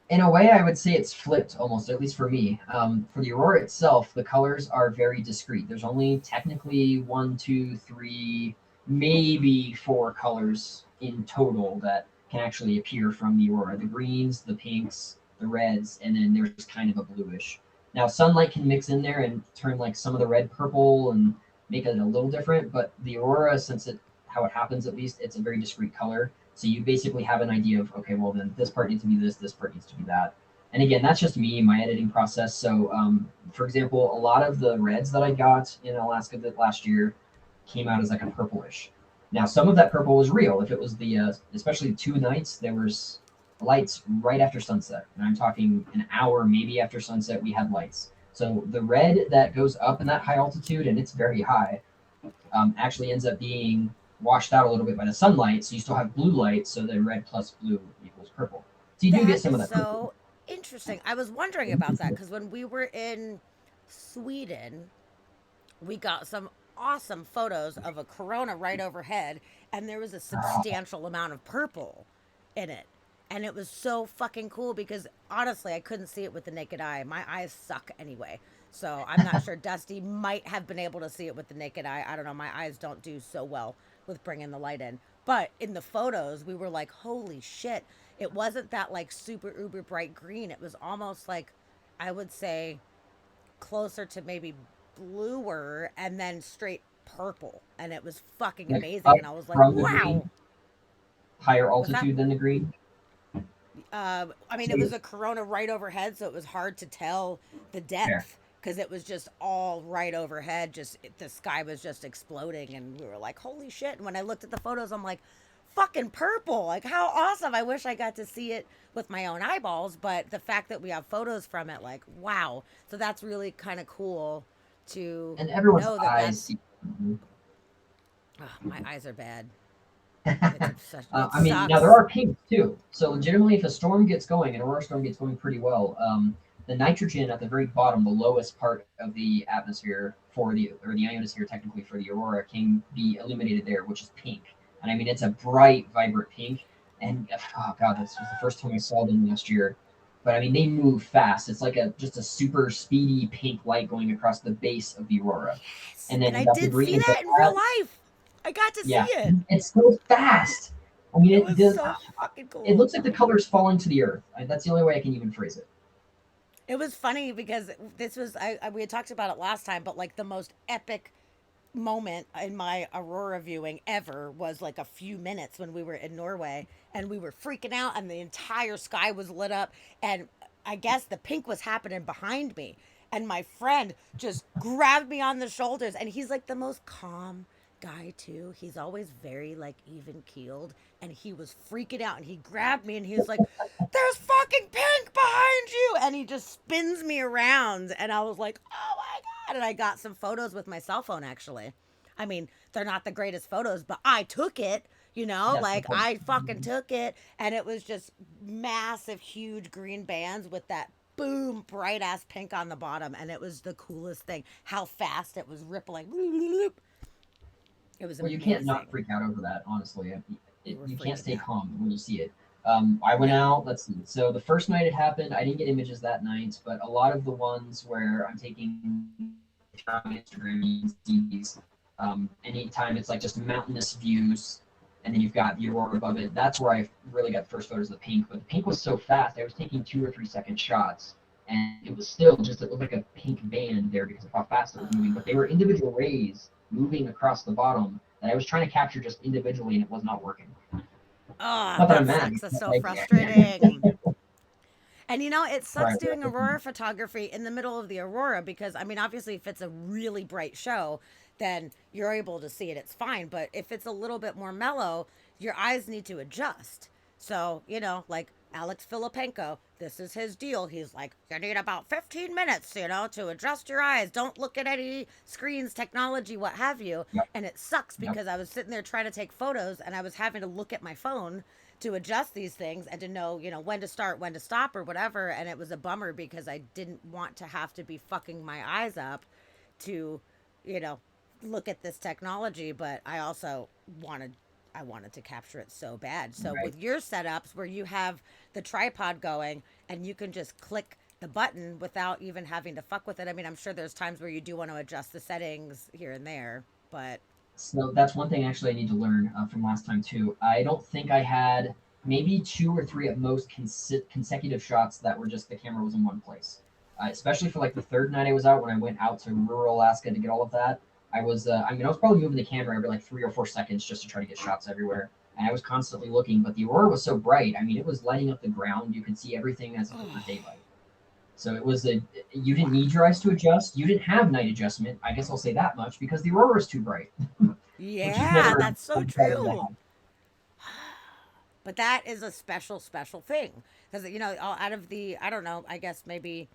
In a way, I would say it's flipped almost, at least for me. For the Aurora itself, the colors are very discrete. There's only technically one, two, three, maybe four colors in total that can actually appear from the Aurora: the greens, the pinks, the reds, and then there's kind of a bluish. Now, sunlight can mix in there and turn like some of the red purple and make it a little different, but the Aurora, since it how it happens at least, it's a very discrete color, so you basically have an idea of, okay, well then this part needs to be this part needs to be that. And again, that's just me, my editing process. So, for example, a lot of the reds that I got in Alaska that last year came out as like a purplish. Now, some of that purple was real. If it was especially 2 nights, there was lights right after sunset, and I'm talking an hour maybe after sunset, we had lights. So the red that goes up in that high altitude, and it's very high, actually ends up being washed out a little bit by the sunlight. So you still have blue light. So then red plus blue equals purple. So you do get That some is of that purple. so interesting. I was wondering about that because when we were in Sweden, we got some awesome photos of a corona right overhead, and there was a substantial amount of purple in it. And it was so fucking cool because honestly, I couldn't see it with the naked eye. My eyes suck anyway. So I'm not sure Dusty might have been able to see it with the naked eye. I don't know. My eyes don't do so well with bringing the light in. But in the photos, we were like, holy shit. It wasn't that like super uber bright green. It was almost like, I would say, closer to maybe bluer and then straight purple, and it was fucking Like amazing. up And I was like, from the wow. green, higher What's that? altitude than the green. I mean, So it was a corona right overhead, so it was hard to tell the fair. depth because it was just all right overhead. The sky was just exploding, and we were like, "Holy shit!" And when I looked at the photos, I'm like, "Fucking purple! Like how awesome! I wish I got to see it with my own eyeballs." But the fact that we have photos from it, like, wow! So that's really kind of cool to And everyone's know that eyes that's. see. Oh, my eyes are bad. It's I obsession. It mean, now there sucks. are pinks too. So legitimately, if a storm gets going, an aurora storm gets going pretty well, the nitrogen at the very bottom, the lowest part of the atmosphere for the or the ionosphere, technically for the aurora, can be illuminated there, which is pink. And I mean, it's a bright, vibrant pink. And oh god, this was the first time I saw them last year. But I mean, they move fast. It's like a just a super speedy pink light going across the base of the aurora. Yes, And then and you I got the did see green and that in real that. life. I got to see Yeah, it. it's so fast. I mean, It it was does. so fucking It cool. looks like the colors falling to the earth. That's the only way I can even phrase it. It was funny because this was we had talked about it last time, but like the most epic moment in my aurora viewing ever was like a few minutes when we were in Norway and we were freaking out and the entire sky was lit up and I guess the pink was happening behind me and my friend just grabbed me on the shoulders and he's like the most calm guy too. He's always very like even keeled and he was freaking out and he grabbed me and he was like there's fucking pink behind you and he just spins me around and I was like oh my god and I got some photos with my cell phone actually. I mean they're not the greatest photos but I took it, you know, That's the like point. I fucking took it and it was just massive huge green bands with that boom bright ass pink on the bottom and it was the coolest thing how fast it was rippling. It was Well, you can't not amazing. freak out over that. Honestly, We were you can't freaking stay out. calm when you see it. I went No. out. Let's see. So the first night it happened, I didn't get images that night, but a lot of the ones where I'm taking on Instagram, you can see these. Anytime it's like just mountainous views, and then you've got the aurora above it. That's where I really got the first photos of the pink. But the pink was so fast, I was taking 2 or 3 second shots, and it was still just it looked like a pink band there because of how fast it was moving. But they were individual rays moving across the bottom that I was trying to capture just individually, and it was not working. Oh, Not that I'm that mad, sucks. That's but so like, frustrating. And you know, it sucks right, doing aurora photography in the middle of the aurora because, I mean, obviously, if it's a really bright show, then you're able to see it. It's fine. But if it's a little bit more mellow, your eyes need to adjust. So, you know, like Alex Filipenko, this is his deal. He's like, you need about 15 minutes, you know, to adjust your eyes. Don't look at any screens, technology, what have you. yep, And it sucks yep. because I was sitting there trying to take photos and I was having to look at my phone to adjust these things and to know, you know, when to start, when to stop, or whatever. And it was a bummer because I didn't want to have to be fucking my eyes up to, you know, look at this technology. But I wanted to capture it so bad. So Right. with your setups where you have the tripod going and you can just click the button without even having to fuck with it. I mean, I'm sure there's times where you do want to adjust the settings here and there, but So that's one thing actually I need to learn from last time too. I don't think I had maybe 2 or 3 at most consecutive shots that were just the camera was in one place. Especially for like the third night I was out when I went out to rural Alaska to get all of that. I mean I was probably moving the camera every like 3 or 4 seconds just to try to get shots everywhere. And I was constantly looking, but the aurora was so bright. I mean it was lighting up the ground. You could see everything as if it were oh, daylight. So it was a you didn't need your wow. eyes to adjust. You didn't have night adjustment. I guess I'll say that much because the aurora was too bright, which is Yeah, never that's so better to true. have. But that is a special, special thing because you know, out of the, I don't know, I guess maybe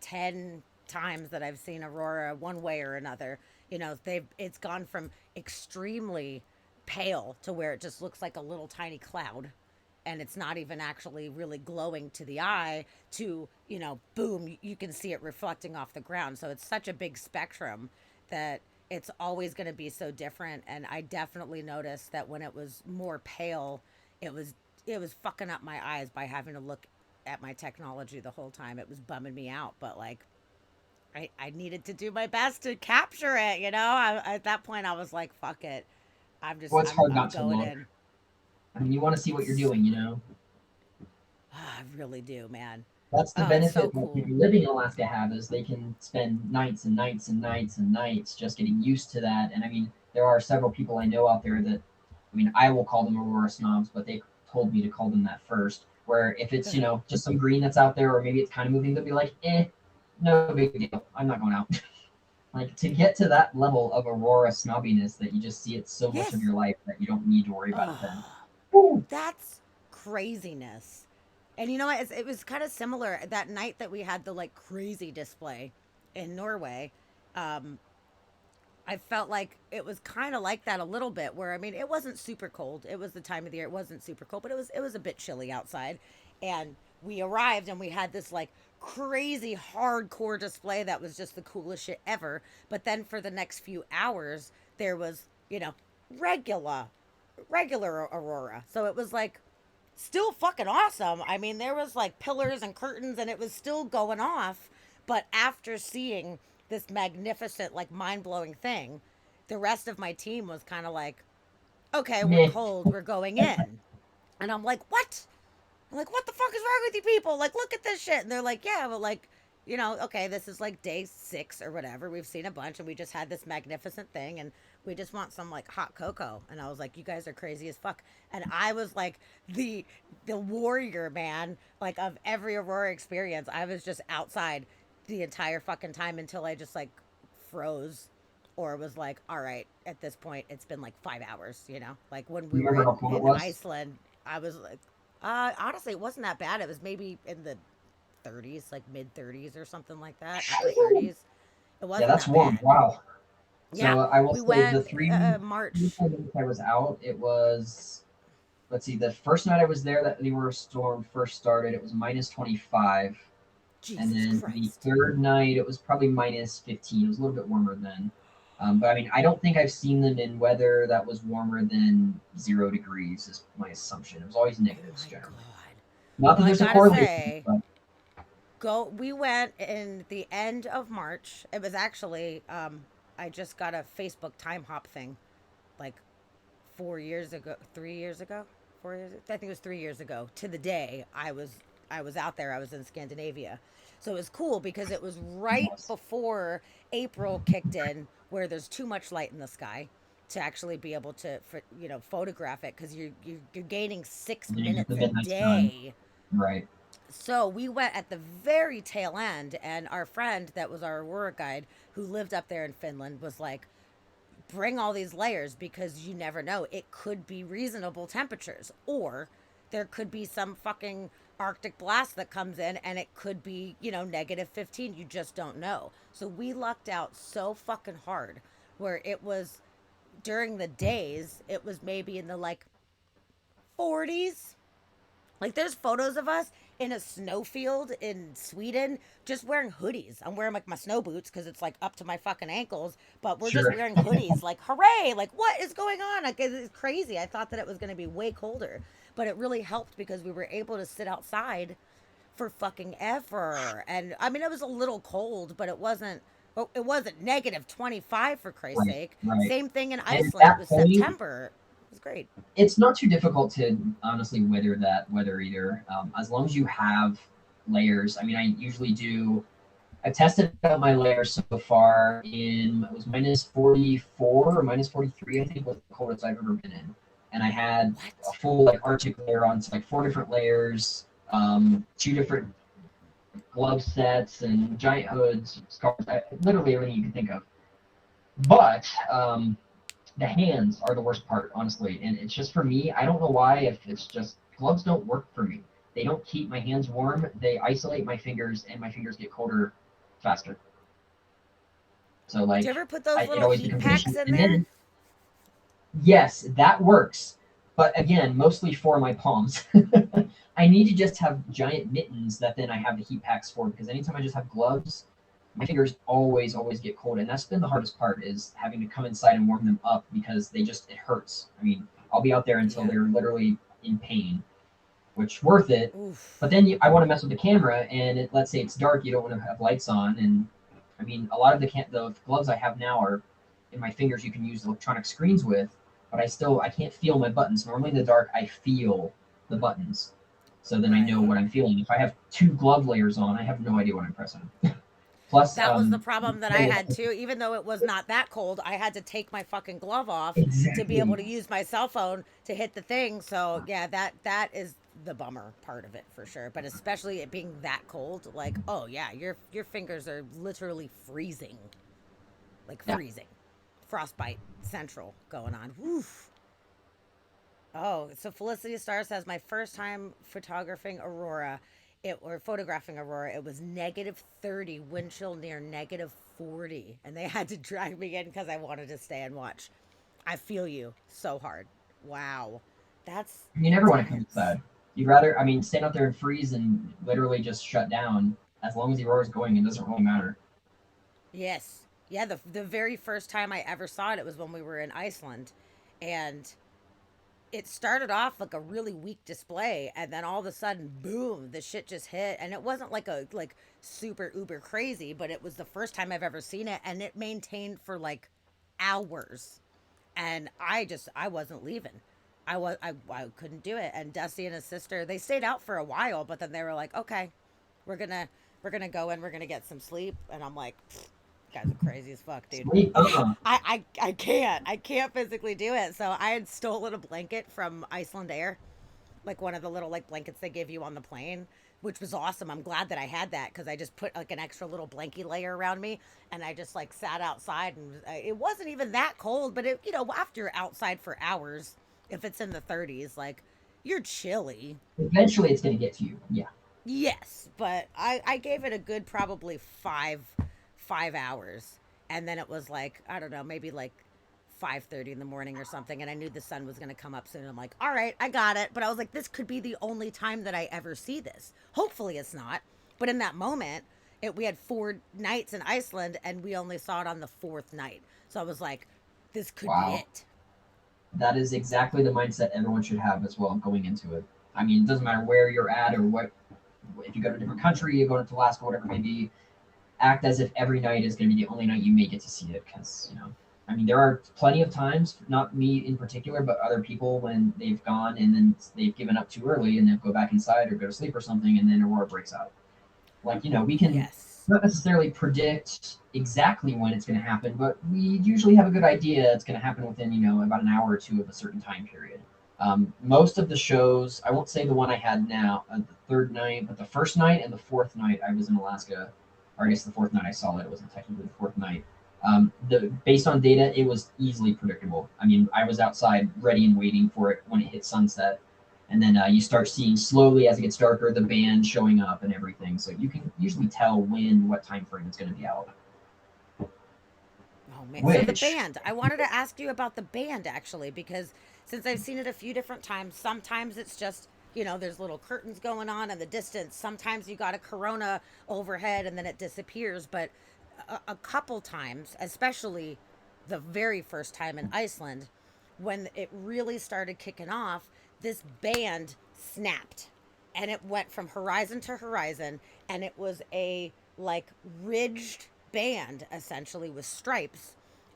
10 times that I've seen Aurora one way or another, you know, it's gone from extremely pale to where it just looks like a little tiny cloud and it's not even actually really glowing to the eye to, you know, boom, you can see it reflecting off the ground. So it's such a big spectrum that it's always going to be so different. And I definitely noticed that when it was more pale, it was it was fucking up my eyes by having to look at my technology the whole time. It was bumming me out, but like I needed to do my best to capture it, you know? At that point I was like, fuck it. Well, it's hard I'm not to going look. in. I mean, you want to see what you're It's doing. I really do, man. That's the Oh, it's so benefit that cool. people living in Alaska have is they can spend nights and nights and nights and nights just getting used to that. And I mean, there are several people I know out there that, I mean, I will call them aurora snobs, but they told me to call them that first. Where if it's, just some green that's out there, or maybe it's kind of moving, they'll be like, no big deal. I'm not going out. Like to get to that level of aurora snobbiness that you just see it so much of Yes. your life that you don't need to worry about it then. Oh, Woo. that's craziness. And you know what? It was kind of similar that night that we had the like crazy display in Norway. Um, I felt like it was kind of like that a little bit where I mean it wasn't super cold. It was the time of the year. It wasn't super cold, but it was a bit chilly outside. And we arrived and we had this like crazy hardcore display that was just the coolest shit ever. But then for the next few hours there was, regular regular aurora. So it was like still fucking awesome. I mean, there was like pillars and curtains and it was still going off. But after seeing this magnificent, like mind blowing thing, the rest of my team was kind of like, okay, we're Meh. cold, we're going in. And I'm like, what? I'm like, what the fuck is wrong with you people? Like, look at this shit. And they're like, yeah, well, like, okay, this is like day 6 or whatever. We've seen a bunch and we just had this magnificent thing and we just want some like hot cocoa. And I was like, you guys are crazy as fuck. And I was like the warrior man, like of every Aurora experience. I was just outside the entire fucking time until I just like froze or was like, all right, at this point it's been like 5 hours, like when we You were remember how in cold it in was? Iceland. I was like, honestly, it wasn't that bad. It was maybe in the 30s, like mid 30s or something like that, upper 30s. It Yeah, wasn't that's that warm. bad. Wow. Yeah, So I will we say went the three, March. 4 minutes I was out, it was, let's see, the first night I was there that the Aurora storm first started, it was minus 25. And Jesus then the Christ. third night, it was probably minus 15. It was a little bit warmer then. But I mean, I don't think I've seen them in weather that was warmer than 0 degrees, is my assumption. It was always Oh negatives my generally. God. Not Well, that I there's a gotta correlation, say, but we went in the end of March. It was actually, I just got a Facebook time hop thing like 4 years ago, 3 years ago, 4 years. I think it was 3 years ago to the day I was out there. I was in Scandinavia, so it was cool because it was right yes. before April kicked in, where there's too much light in the sky to actually be able to, photograph it because you're gaining six Getting at the minutes a midnight sun. day. Right. So we went at the very tail end, and our friend that was our Aurora guide who lived up there in Finland was like, bring all these layers because you never know. It could be reasonable temperatures, or there could be some fucking Arctic blast that comes in and it could be, negative 15. You just don't know. So we lucked out so fucking hard where it was during the days, it was maybe in the like 40s. Like there's photos of us in a snowfield in Sweden just wearing hoodies. I'm wearing like my snow boots because it's like up to my fucking ankles, but we're just Sure. wearing hoodies. Like hooray! Like what is going on? Like it's crazy. I thought that it was going to be way colder, but it really helped because we were able to sit outside for fucking ever. And I mean, it was a little cold, but it wasn't. Oh, it wasn't negative 25 for Christ's Right. sake. Right. Same thing in And at Iceland. It that was point, September. It was great. it's not too difficult to honestly weather that weather either. As long as you have layers. I mean, I usually do. I've tested out my layers so far in it was minus 44 or minus 43, I think was the coldest I've ever been in. And I had a What? full like Arctic layer on, so like 4 different layers, 2 different glove sets and giant hoods, scarves, literally everything you can think of. But the hands are the worst part, honestly. And it's just for me, I don't know why, if it's just gloves don't work for me. They don't keep my hands warm. They isolate my fingers, and my fingers get colder faster. So Do you like, ever put those it little always heat becomes an packs issue. in And there? then yes, that works. But again, mostly for my palms. I need to just have giant mittens that then I have the heat packs for because anytime I just have gloves, my fingers always get cold. And that's been the hardest part is having to come inside and warm them up because it hurts. I mean, I'll be out there until Yeah. they're literally in pain, which worth it. But Oof. then I want to mess with the camera, and let's say it's dark, you don't want to have lights on, and I mean, a lot of the gloves I have now are in my fingers. You can use electronic screens with, but I can't feel my buttons. Normally in the dark, I feel the buttons. So then I know Right. what I'm feeling. If I have two glove layers on, I have no idea what I'm pressing. Plus, That was the problem that I had too. Even though it was not that cold, I had to take my fucking glove off to be able exactly. to use my cell phone to hit the thing. So yeah, that is the bummer part of it for sure. But especially it being that cold, like, oh yeah, your fingers are literally freezing. Like Yeah. freezing. Frostbite central going on. Woof. Oh, so Felicity Star says my first time photographing aurora, photographing aurora, it was -30, wind chill near -40, and they had to drag me in because I wanted to stay and watch. I feel you so hard. Wow, that's You never want to come intense. inside. You'd rather, I mean, stand out there and freeze and literally just shut down. As long as the aurora's going, it doesn't really matter. Yes, yeah. The very first time I ever saw it, it was when we were in Iceland, and it started off like a really weak display, and then all of a sudden boom, the shit just hit, and it wasn't like a like super uber crazy, but it was the first time I've ever seen it, and it maintained for like hours, and I wasn't leaving. I couldn't do it, and Dusty and his sister, they stayed out for a while, but then they were like, okay, we're gonna go in, we're gonna get some sleep, and I'm like, you guys are crazy as fuck, dude. Sleep, I can't physically do it. So I had stolen a blanket from Iceland Air, like one of the little like blankets they give you on the plane, which was awesome. I'm glad that I had that because I just put like an extra little blankie layer around me, and I just like sat outside, and it wasn't even that cold, but it, after you're outside for hours, if it's in the 30s, like you're chilly. eventually it's going to get to you. Yeah. Yes, but I gave it a good probably 5 hours, and then it was like, I don't know, maybe like 5:30 in the morning or something, and I knew the sun was going to come up soon. I'm like, all right, I got it. But I was like, this could be the only time that I ever see this. Hopefully it's not. But in that moment, we had 4 nights in Iceland, and we only saw it on the fourth night. So I was like, this could be Wow. it. That is exactly the mindset everyone should have as well going into it. I mean, it doesn't matter where you're at or what, if you go to a different country, you go to Alaska, whatever it may be, act as if every night is going to be the only night you may get to see it. Because, I mean, there are plenty of times, not me in particular, but other people when they've gone and then they've given up too early and they'll go back inside or go to sleep or something and then Aurora breaks out. Like, we can Yes. not necessarily predict exactly when it's going to happen, but we usually have a good idea it's going to happen within, about an hour or two of a certain time period. Most of the shows, I won't say the one I had now, the third night, but the first night and the fourth night I was in Alaska, or I guess the fourth night I saw it, it wasn't technically the fourth night. Based on data, it was easily predictable. I mean, I was outside ready and waiting for it when it hit sunset, and then you start seeing slowly as it gets darker the band showing up and everything. So you can usually tell what time frame it's going to be out. Oh man. So the Which band. I wanted to ask you about the band actually because since I've seen it a few different times, sometimes it's just, there's little curtains going on in the distance. Sometimes you got a corona overhead and then it disappears, but a couple times, especially the very first time in Iceland when it really started kicking off, this band snapped and it went from horizon to horizon, and it was a like ridged band essentially with stripes,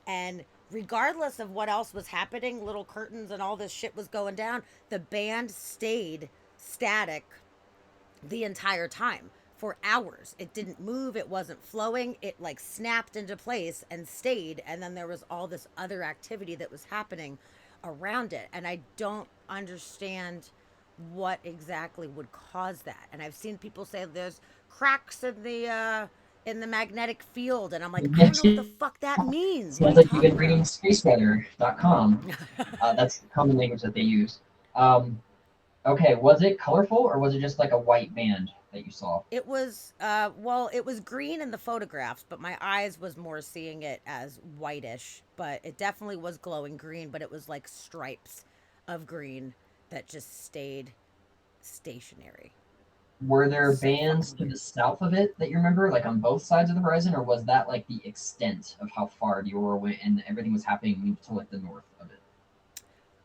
and regardless of what else was happening, little curtains and all this shit was going down, the band stayed static the entire time for hours. It didn't move, it wasn't flowing, it like snapped into place and stayed, and then there was all this other activity that was happening around it, and I don't understand what exactly would cause that. And I've seen people say there's cracks in the magnetic field, and I'm like, I don't know what the fuck that means. What are sounds you like you've been talking reading about? spaceweather.com. That's the common language that they use. Okay, was it colorful or was it just like a white band that you saw? It was it was green in the photographs, but my eyes was more seeing it as whitish, but it definitely was glowing green, but it was like stripes of green that just stayed stationary. Were there So bands fucking to the weird. south of it that you remember, like on both sides of the horizon, or was that like the extent of how far the aurora went and everything was happening to like the north of it?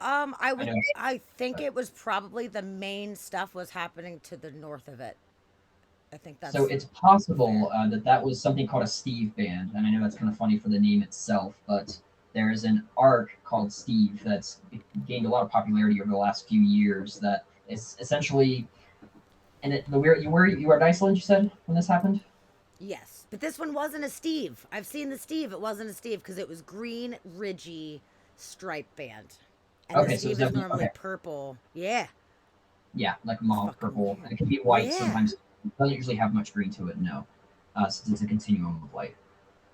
I know, I think but it was probably the main stuff was happening to the north of it. I think so that's it's possible fair. that was something called a Steve band, and I know that's kind of funny for the name itself, but there's an arc called Steve that's gained a lot of popularity over the last few years. That is essentially And you were at Iceland, you said, when this happened? Yes, but this one wasn't a Steve. I've seen the Steve. It wasn't a Steve because it was green, ridgy stripe band, and the Okay, so it was Steve is definitely normally okay. purple. Yeah, Yeah, like it's mauve fucking purple, weird. and it can be white Yeah. sometimes. It doesn't usually have much green to it, no, since it's a continuum of light.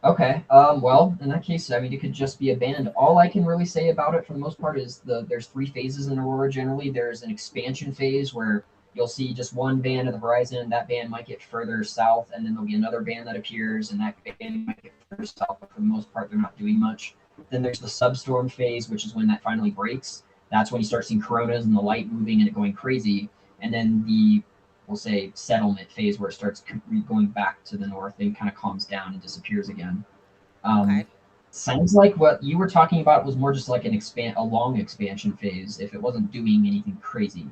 Okay. Well, in that case, I mean, it could just be a band. All I can really say about it, for the most part, is there's three phases in aurora. Generally, there's an expansion phase where you'll see just one band at the horizon. That band might get further south, and then there'll be another band that appears, and that band might get further south. But for the most part, they're not doing much. Then there's the substorm phase, which is when that finally breaks. That's when you start seeing coronas and the light moving and it going crazy. And then the, we'll say, settlement phase, where it starts going back to the north and kind of calms down and disappears again. Um, Okay. Sounds like what you were talking about was more just like a long expansion phase. If it wasn't doing anything crazy,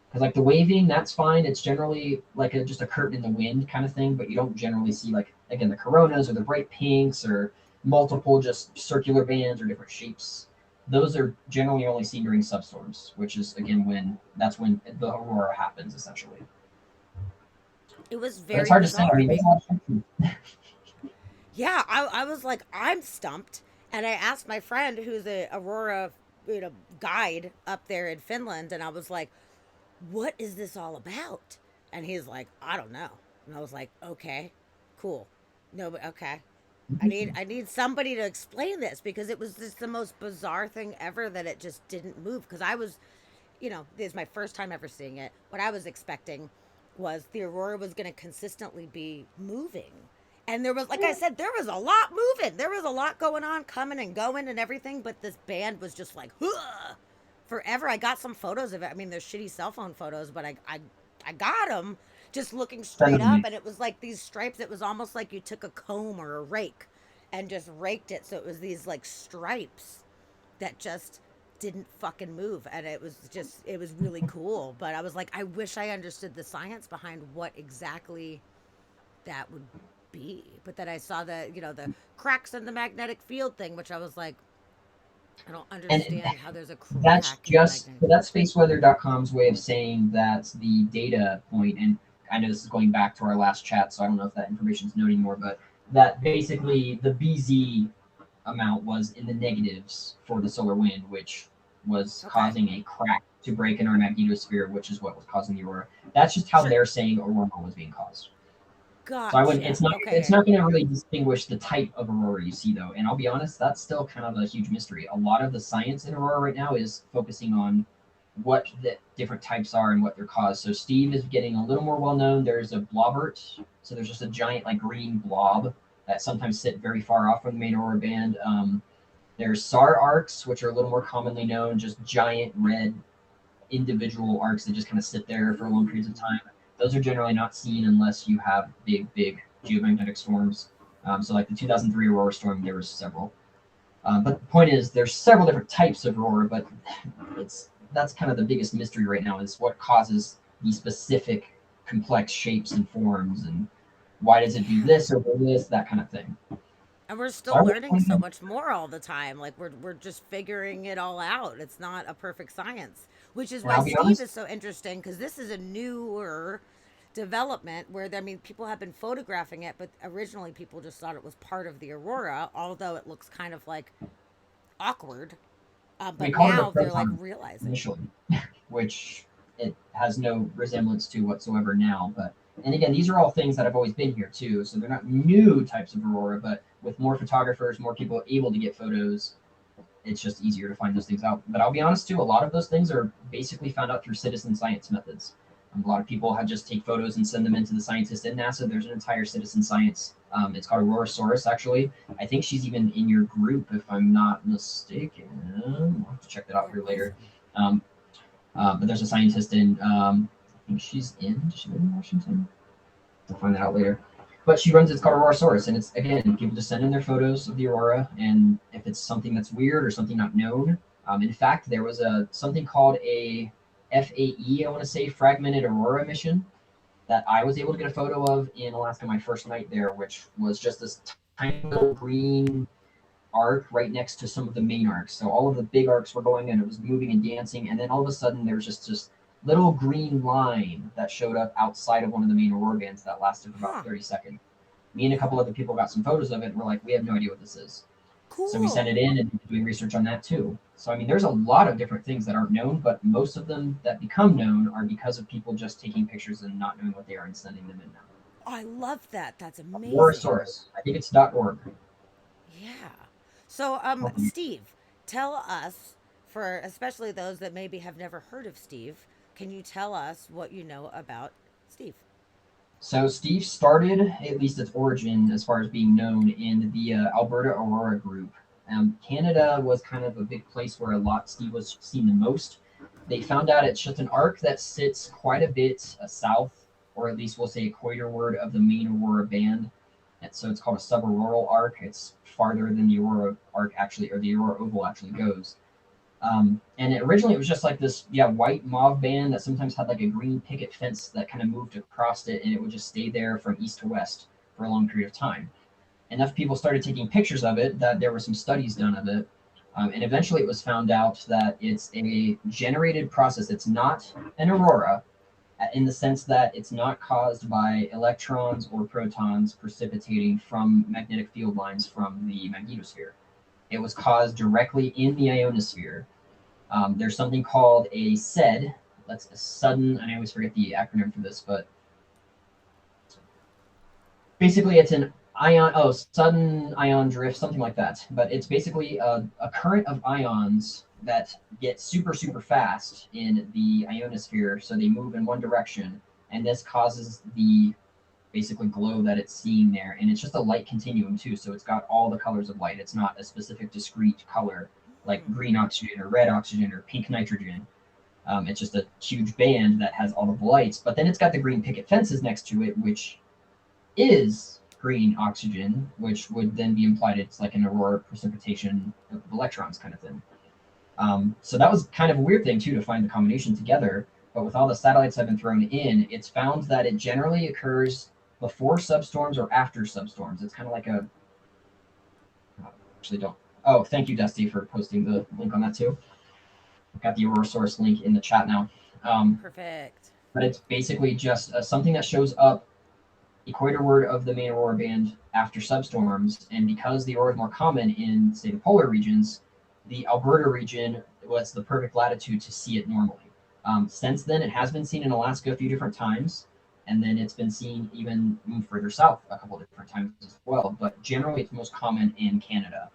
because like the waving, that's fine. It's generally like just a curtain in the wind kind of thing, but you don't generally see, like, again, the coronas or the bright pinks or multiple just circular bands or different shapes. Those are generally only seen during substorms, which is again when that's when the aurora happens essentially. It was But it's very hard to say. I bizarre. mean, there's a lot of things. Yeah, I was like, I'm stumped. And I asked my friend who's a Aurora, guide up there in Finland, and I was like, what is this all about? And he's like, I don't know. And I was like, okay, cool. No, but okay. I need somebody to explain this because it was just the most bizarre thing ever that it just didn't move. Because I was, this is my first time ever seeing it. What I was expecting was the aurora was going to consistently be moving. And there was, like I said, there was a lot moving. There was a lot going on, coming and going and everything. But this band was just like, huh, forever. I got some photos of it. I mean, there's shitty cell phone photos, but I got them just looking Send straight them to up. me. And it was like these stripes. It was almost like you took a comb or a rake and just raked it. So it was these like stripes that just didn't fucking move, and it was really cool. But I was like, I wish I understood the science behind what exactly that would be. But then I saw the cracks in the magnetic field thing, which I was like, I don't And understand how there's a that's crack in the just magnetic so field. that's spaceweather.com's way of saying that the data point, and I know this is going back to our last chat, so I don't know if that information is known anymore, but that basically the BZ amount was in the negatives for the solar wind, which was Okay. causing a crack to break in our magnetosphere, which is what was causing the aurora. That's just how Sure. they're saying aurora was being caused. So I wouldn't. Gotcha. It's not. It's Okay. not going to really distinguish the type of aurora you see, though. And I'll be honest, that's still kind of a huge mystery. A lot of the science in aurora right now is focusing on what the different types are and what their cause. So Steve is getting a little more well known. There's a blobert. So there's just a giant like green blob that sometimes sit very far off from the main aurora band. There's SAR arcs, which are a little more commonly known, just giant red individual arcs that just kind of sit there for long periods of Ooh. time. Those are generally not seen unless you have big geomagnetic storms. So, like the 2003 aurora storm, there was several. But the point is, there's several different types of aurora, but that's kind of the biggest mystery right now is what causes these specific complex shapes and forms, and why does it do Yeah. this over this, that kind of thing. And we're So still I learning so would, much more all the time. Like we're just figuring it all out. It's not a perfect science, which is and why I'll be Steve honest, is so interesting because this is a newer development where I mean people have been photographing it, but originally people just thought it was part of the aurora, although it looks kind of like awkward. we But called it a now they're like proton realizing. initially, which it has no resemblance to whatsoever now. But and again, these are all things that have always been here too, so they're not new types of aurora. But with more photographers, more people able to get photos, it's just easier to find those things out. But I'll be honest too, a lot of those things are basically found out through citizen science methods. A lot of people have just take photos and send them into the scientists in NASA. There's an entire citizen science. It's called Aurorasaurus, actually. I think she's even in your group, if I'm not mistaken. I'll have to check that out Oh, here later. awesome. Um, but there's a scientist in, I think she's in, does she live in Washington? I'll find that out later. But she runs, it's called Aurorasaurus, and it's, again, people just send in their photos of the aurora, and if it's something that's weird or something not known, in fact, there was something called a FAE, I want to say, fragmented aurora mission that I was able to get a photo of in Alaska my first night there, which was just this tiny little green arc right next to some of the main arcs. So all of the big arcs were going and it was moving and dancing, and then all of a sudden there was just little green line that showed up outside of one of the main aurora bands that lasted for about Huh. 30 seconds. Me and a couple other people got some photos of it, and we're like, we have no idea what this is. So we sent Cool. it in and doing research on that too. So I mean, there's a lot of different things that aren't known, but most of them that become known are because of people just taking pictures and not knowing what they are and sending them in now. I love that. That's amazing. Aurorasaurus, I think it's .org. Yeah. So, Steve, tell us, for especially those that maybe have never heard of Steve, can you tell us what you know about Steve? So Steve started, at least its origin as far as being known, in the Alberta Aurora group. Canada was kind of a big place where a lot Steve was seen the most. They found out it's just an arc that sits quite a bit south, or at least we'll say equatorward of the main Aurora band. And so it's called a subarauroral arc. It's farther than the Aurora arc actually, or the Aurora oval actually goes. Originally it was just like this, yeah, white mauve band that sometimes had like a green picket fence that kind of moved across it, and it would just stay there from east to west for a long period of time. Enough people started taking pictures of it that there were some studies done of it, and eventually it was found out that it's a generated process. It's not an aurora in the sense that it's not caused by electrons or protons precipitating from magnetic field lines from the magnetosphere. It was caused directly in the ionosphere. There's something called a SED. That's a sudden, and I always forget the acronym for this, but basically it's an sudden ion drift, something like that. But it's basically a current of ions that get super, super fast in the ionosphere. So they move in one direction, and this causes the basically glow that it's seeing there. And it's just a light continuum too. So it's got all the colors of light. It's not a specific discrete color like Hmm. green oxygen or red oxygen or pink nitrogen. It's just a huge band that has all the lights, but then it's got the green picket fences next to it, which is green oxygen, which would then be implied it's like an aurora precipitation of electrons kind of thing. So that was kind of a weird thing too to find the combination together. But with all the satellites that have been thrown in, it's found that it generally occurs before substorms or after substorms. It's kind of like a actually don't. Oh, thank you, Dusty, for posting the link on that too. I've got the Aurora source link in the chat now. Um, Perfect. but it's basically just something that shows up equatorward of the main aurora band after substorms. And because the aurora is more common in, say, the polar regions, the Alberta region was the perfect latitude to see it normally. Since then, it has been seen in Alaska a few different times, and then it's been seen even further south a couple of different times as well. But generally, it's most common in Canada.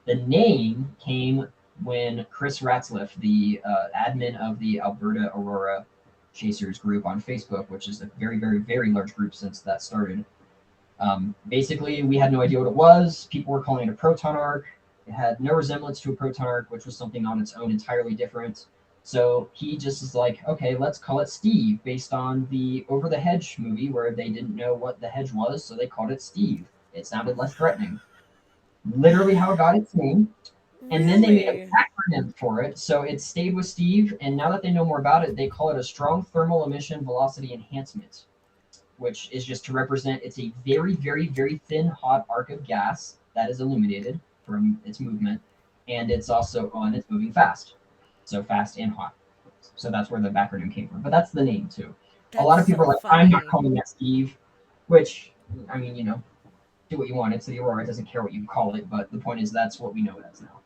The name came when Chris Ratzliff, the admin of the Alberta Aurora Chasers group on Facebook, which is a very, very, very large group since that started. Basically, we had no idea what it was. People were calling it a proton arc. It had no resemblance to a proton arc, which was something on its own entirely different. So he just is like, okay, let's call it Steve, based on the Over the Hedge movie where they didn't know what the hedge was, so they called it Steve. It sounded less threatening. Literally how it got its name. And then they made an Really? acronym for it, so it stayed with Steve. And now that they know more about it, they call it a strong thermal emission velocity enhancement, which is just to represent it's a very, very, very thin, hot arc of gas that is illuminated from its movement, and it's also on it's moving fast, so fast and hot. So that's where the acronym came from. But that's the name too. A That's lot of people so are like, I'm not funny. calling that Steve, which I mean, do what you want. It's the Aurora. It doesn't care what you call it. But the point is, that's what we know it as now.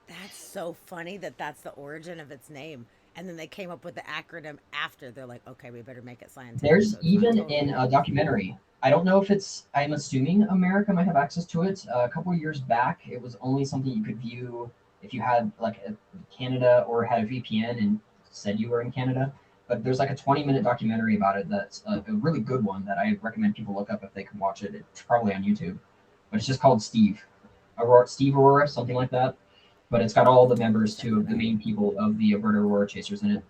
That's so funny that that's the origin of its name. And then they came up with the acronym after. They're like, okay, we better make it scientific There's so it's not even totally in a wrong. documentary. I don't know if it's. I'm assuming America might have access to it. A couple of years back, it was only something you could view if you had like a Canada or had a VPN and said you were in Canada. But there's like a 20-minute documentary about it that's a really good one that I recommend people look up if they can watch it. It's probably on YouTube, but it's just called Steve Aurora, Steve Aurora, something like that. But it's got all the Totally members check too, that the out. main people of the Alberta Aurora Chasers in it.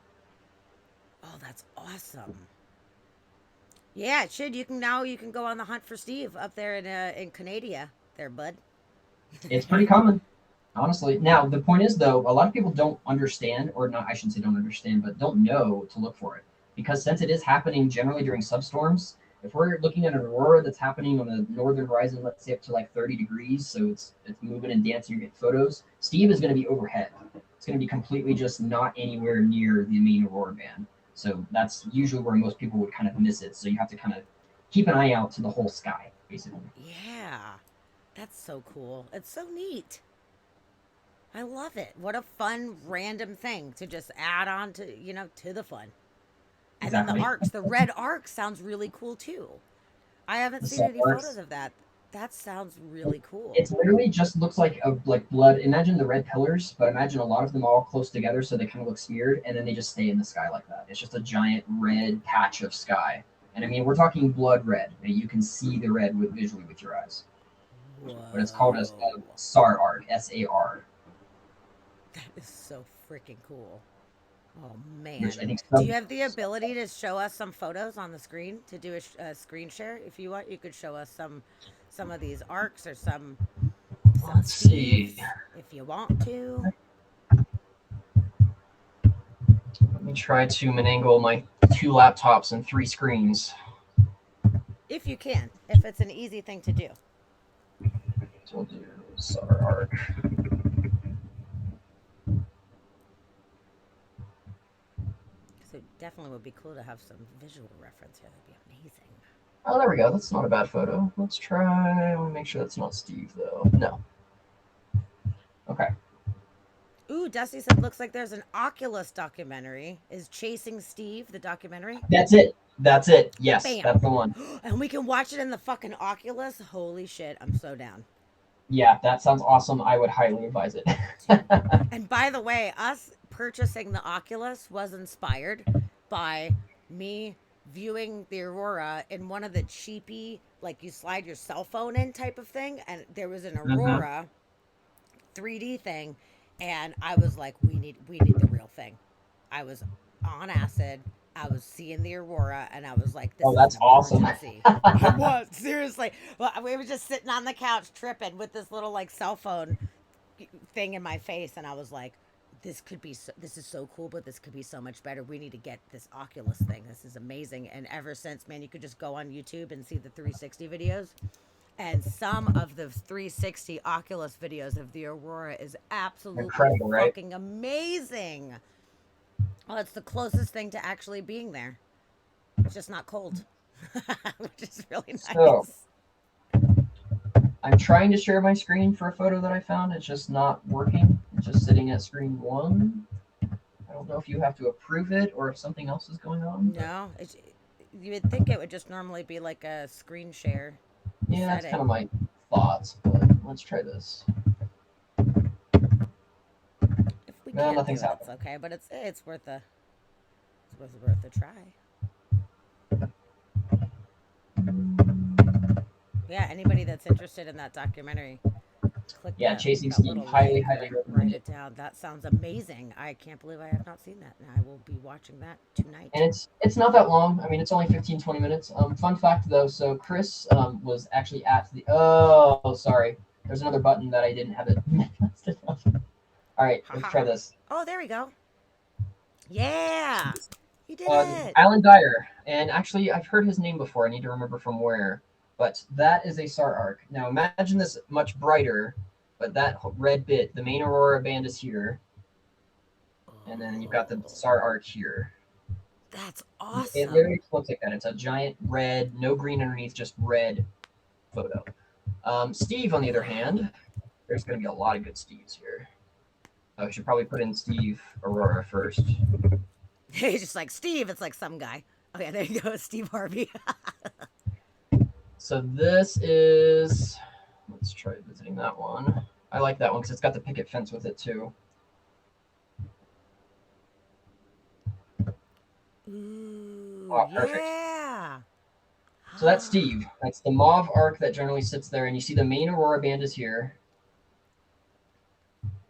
Oh, that's awesome. Yeah, it should. You can go on the hunt for Steve up there in Canada, there, bud. It's pretty common. Honestly, now the point is though, a lot of people don't understand, or not, I shouldn't say don't understand, but don't know to look for it. Because since it is happening generally during substorms, if we're looking at an aurora that's happening on the northern horizon, let's say up to like 30 degrees, so it's moving and dancing, you're getting photos, Steve is going to be overhead. it's going to be completely just not anywhere near the main aurora band. So that's usually where most people would kind of miss it. So you have to kind of keep an eye out to the whole sky, basically. Yeah. That's so cool. It's so neat. I love it. What a fun random thing to just add on to, to the fun. And then the Exactly. arcs, the red arc sounds really cool too. I haven't The seen sun any photos works. of that. That sounds really cool. It's literally just looks like blood. Imagine the red pillars, but imagine a lot of them all close together, so they kind of look smeared, and then they just stay in the sky like that. It's just a giant red patch of sky, and I mean we're talking blood red. You can see the red visually with your eyes, but it's called a Whoa. SAR arc, SAR, That is so freaking cool. Oh which I man. think Do some. you have the ability to show us some photos on the screen to do a screen share? If you want, you could show us some of these arcs or some Let's see. Steves if you want to. Let me try to manangle my two laptops and three screens. If you can, if it's an easy thing to do. So we'll do SAR arc. So it definitely would be cool to have some visual reference here. That'd be amazing. Oh, there we go. That's not a bad photo. Let's try. I want to make sure that's not Steve, though. No. Okay. Ooh, Dusty said looks like there's an Oculus documentary. Is Chasing Steve the documentary? That's it. That's it. Yes, Bam. that's the one. And we can watch it in the fucking Oculus. Holy shit, I'm so down. Yeah, that sounds awesome. I would highly advise it. Dude. And by the way, us purchasing the Oculus was inspired by me viewing the aurora in one of the cheapy, like you slide your cell phone in type of thing. And there was an Mhm. aurora 3D thing. And I was like, we need the real thing. I was on acid. I was seeing the aurora, and I was like, Oh, "This is that's an awesome. emergency." I was seriously. Well, we were just sitting on the couch tripping with this little like cell phone thing in my face, and I was like, this is so cool, but this could be so much better. We need to get this Oculus thing. This is amazing." And ever since, man, you could just go on YouTube and see the 360 videos. And some of the 360 Oculus videos of the Aurora is absolutely Incredible, right? fucking amazing. Well, it's the closest thing to actually being there. It's just not cold, which is really So nice. I'm trying to share my screen for a photo that I found. It's just not working. It's just sitting at screen one. I don't know if you have to approve it or if something else is going on. But No, you would think it would just normally be like a screen share yeah, that's kind of setting. my thoughts. But let's try this. If we No, can't do nothing's it, it's happening. okay. But it's worth a try. Yeah, anybody that's interested in that documentary, click Yeah, that Chasing that Steve. little Highly, link highly or write recommend it. it down. That sounds amazing. I can't believe I have not seen that, and I will be watching that tonight. And it's not that long. I mean, it's only 15, 20 minutes. Fun fact though, so Chris was actually at the. Oh, sorry. There's another button that I didn't have it. All right, let's try Haha. this. Oh, there we go. Yeah, you did it. Alan Dyer, and actually I've heard his name before. I need to remember from where, but that is a SAR arc. Now imagine this much brighter, but that red bit, the main aurora band is here, and then you've got the Oh, SAR arc here. that's It literally awesome. looks like that. It's a giant red, no green underneath, just red photo. Steve, on the other Wow. hand, there's going to be a lot of good Steves here. I should probably put in Steve Aurora first. He's just like Steve. It's like some guy. Oh yeah, there you go, Steve Harvey. So this is, let's try visiting that one. I like that one because it's got the picket fence with it too. Ooh, Oh, perfect. yeah. So that's Steve. That's the mauve arc that generally sits there, and you see the main Aurora band is here.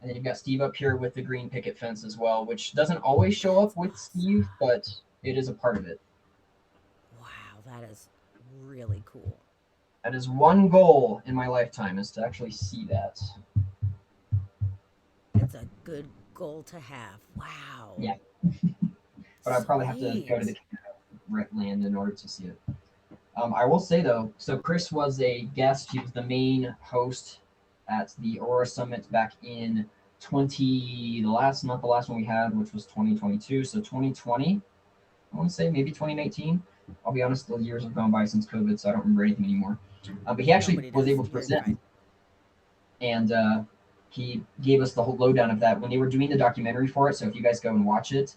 And then you've got Steve up here with the green picket fence as well, which doesn't always show That's up with Steve, awesome. but it is a part of it. Wow, that is really cool. That is one goal in my lifetime is to actually see that. It's a good goal to have. Wow. Yeah, but I probably have to go to the Sweet. land in order to see it. I will say though, so Chris was a guest. He was the main host at the Aurora Summit back in the last, not the last one we had, which was 2022. So 2020, I want to say maybe 2019. I'll be honest, the years have gone by since COVID, so I don't remember anything anymore. But he actually Nobody was does. able to You're present, fine. and he gave us the whole lowdown of that when they were doing the documentary for it. So if you guys go and watch it,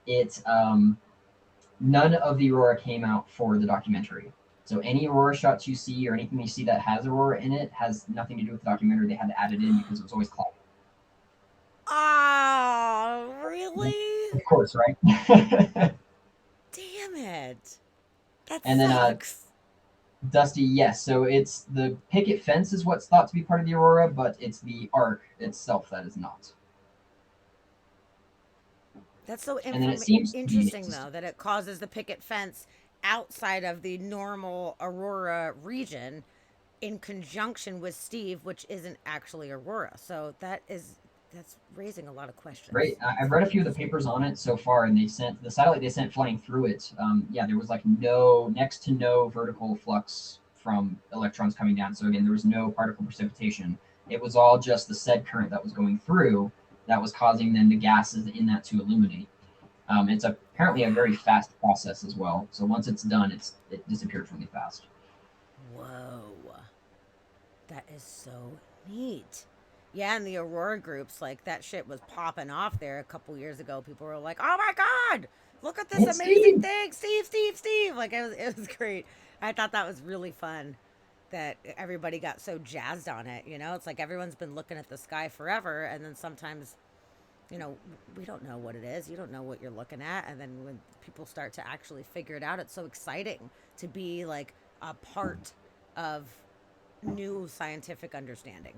it's none of the aurora came out for the documentary. So any aurora shots you see or anything you see that has aurora in it has nothing to do with the documentary. They had to add it in because it was always cloudy. Oh, Of really? course, right? Damn it. That And then sucks. Dusty, yes. So it's the picket fence is what's thought to be part of the aurora, but it's the arc itself that is not. That's so And then it seems to be interesting, just though, that it causes the picket fence outside of the normal Aurora region in conjunction with Steve, which isn't actually Aurora. So that's raising a lot of right. questions. I've It's read a very few of the interesting. papers on it so far, and they sent the satellite they sent flying through it. Yeah, there was like no next to no vertical flux from electrons coming down. So again, there was no particle precipitation. It was all just the said current that was going through that was causing then the gases in that to illuminate. It's apparently a very Wow. fast process as well. So once it's done, it disappears really fast. Whoa. That is so neat. Yeah, and the Aurora groups, like that shit was popping off there a couple years ago. People were like, "Oh my god, look at this It's amazing Steve. thing, Steve, Steve, Steve!" Like it was great. I thought that was really fun that everybody got so jazzed on it. You know, it's like everyone's been looking at the sky forever, and then sometimes, you know, we don't know what it is. You don't know what you're looking at, and then when people start to actually figure it out, it's so exciting to be like a part of new scientific understanding.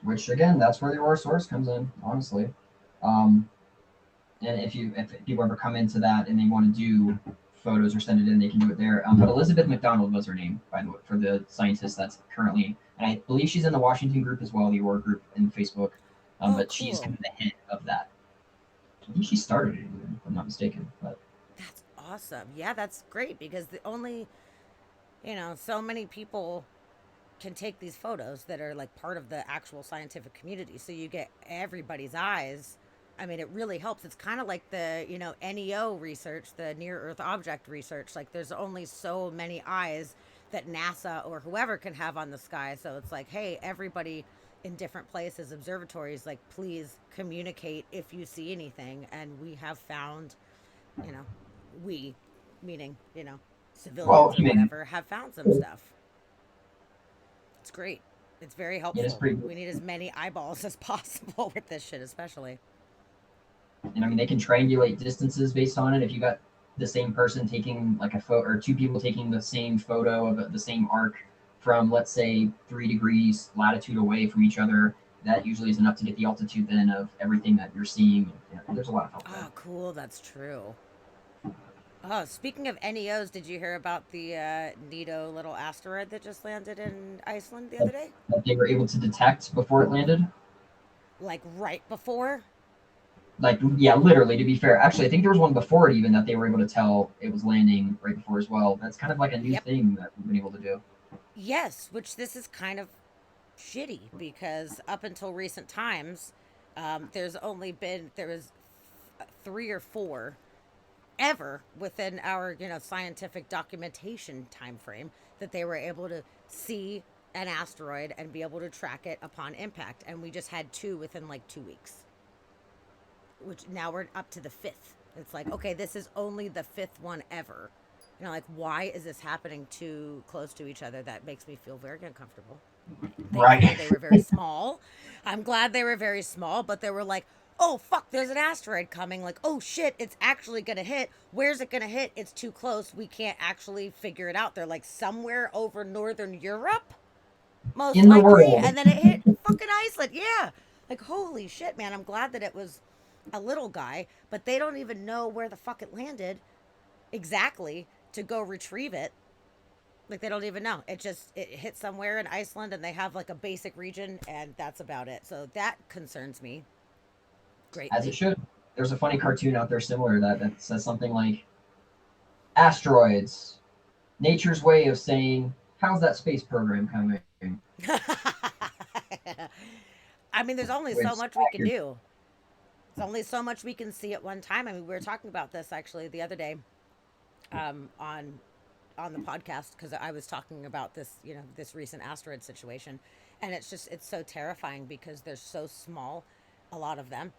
Which again, that's where the aurora source comes in. Honestly, um, and if people ever come into that and they want to do photos or send it in, they can do it there. But Elizabeth McDonald was her name, by the way, for the scientist that's currently, and I believe she's in the Washington group as well, the Aurora group in Facebook. Oh, But she's kind cool. of the head of that. I think she started it, even, if I'm not mistaken. But That's awesome. Yeah, that's great because the only, so many people can take these photos that are like part of the actual scientific community. So you get everybody's eyes. I mean, it really helps. It's kind of like the, NEO research, the near Earth object research. Like, there's only so many eyes that NASA or whoever can have on the sky. So it's like, hey, everybody in different places, observatories, like, please communicate if you see anything. And we have found, you know, we, meaning, well, civilians or human, whatever, have found some stuff. It's great. It's very it is helpful. pretty good. We need as many eyeballs as possible with this shit, especially. And I mean, they can triangulate distances based on it. If you got the same person taking like a photo, or two people taking the same photo of the same arc from, let's say, 3 degrees latitude away from each other, that usually is enough to get the altitude then of everything that you're seeing. Yeah, there's a lot of help there. Oh, cool. That's true. Oh, speaking of NEOs, did you hear about the Nito little asteroid that just landed in Iceland the other That, day? that they were able to detect before it landed. Like right before? Like, yeah, literally, to be fair. Actually, I think there was one before it even that they were able to tell it was landing right before as well. That's kind of like a new Yep. thing that we've been able to do. Yes, which this is kind of shitty because up until recent times, there was three or four ever within our scientific documentation time frame that they were able to see an asteroid and be able to track it upon impact, and we just had two within like 2 weeks, which now we're up to the fifth. It's like, okay, this is only the fifth one ever. Like, why is this happening too close to each other? That makes me feel very uncomfortable. Thankfully, Right. they were very small. I'm glad they were very small, but they were like, oh, fuck, there's an asteroid coming. Like, oh, shit, it's actually going to hit. Where's it going to hit? It's too close. We can't actually figure it out. They're like somewhere over Northern Europe, most In the likely. world. And then it hit fucking Iceland. Yeah. Like, holy shit, man. I'm glad that it was a little guy, but they don't even know where the fuck it landed exactly to go retrieve it. Like, they don't even know. It hit somewhere in Iceland, and they have like a basic region, and that's about it. So that concerns me As it greatly. should. There's a funny cartoon out there similar to that says something like asteroids, nature's way of saying, how's that space program coming? I I mean, there's only so Which much we can do. There's only so much we can see at one time. I mean, we were talking about this actually the other day, um, on on the podcast, because I was talking about this, this recent asteroid situation, and it's so terrifying because they're so small, a lot of them,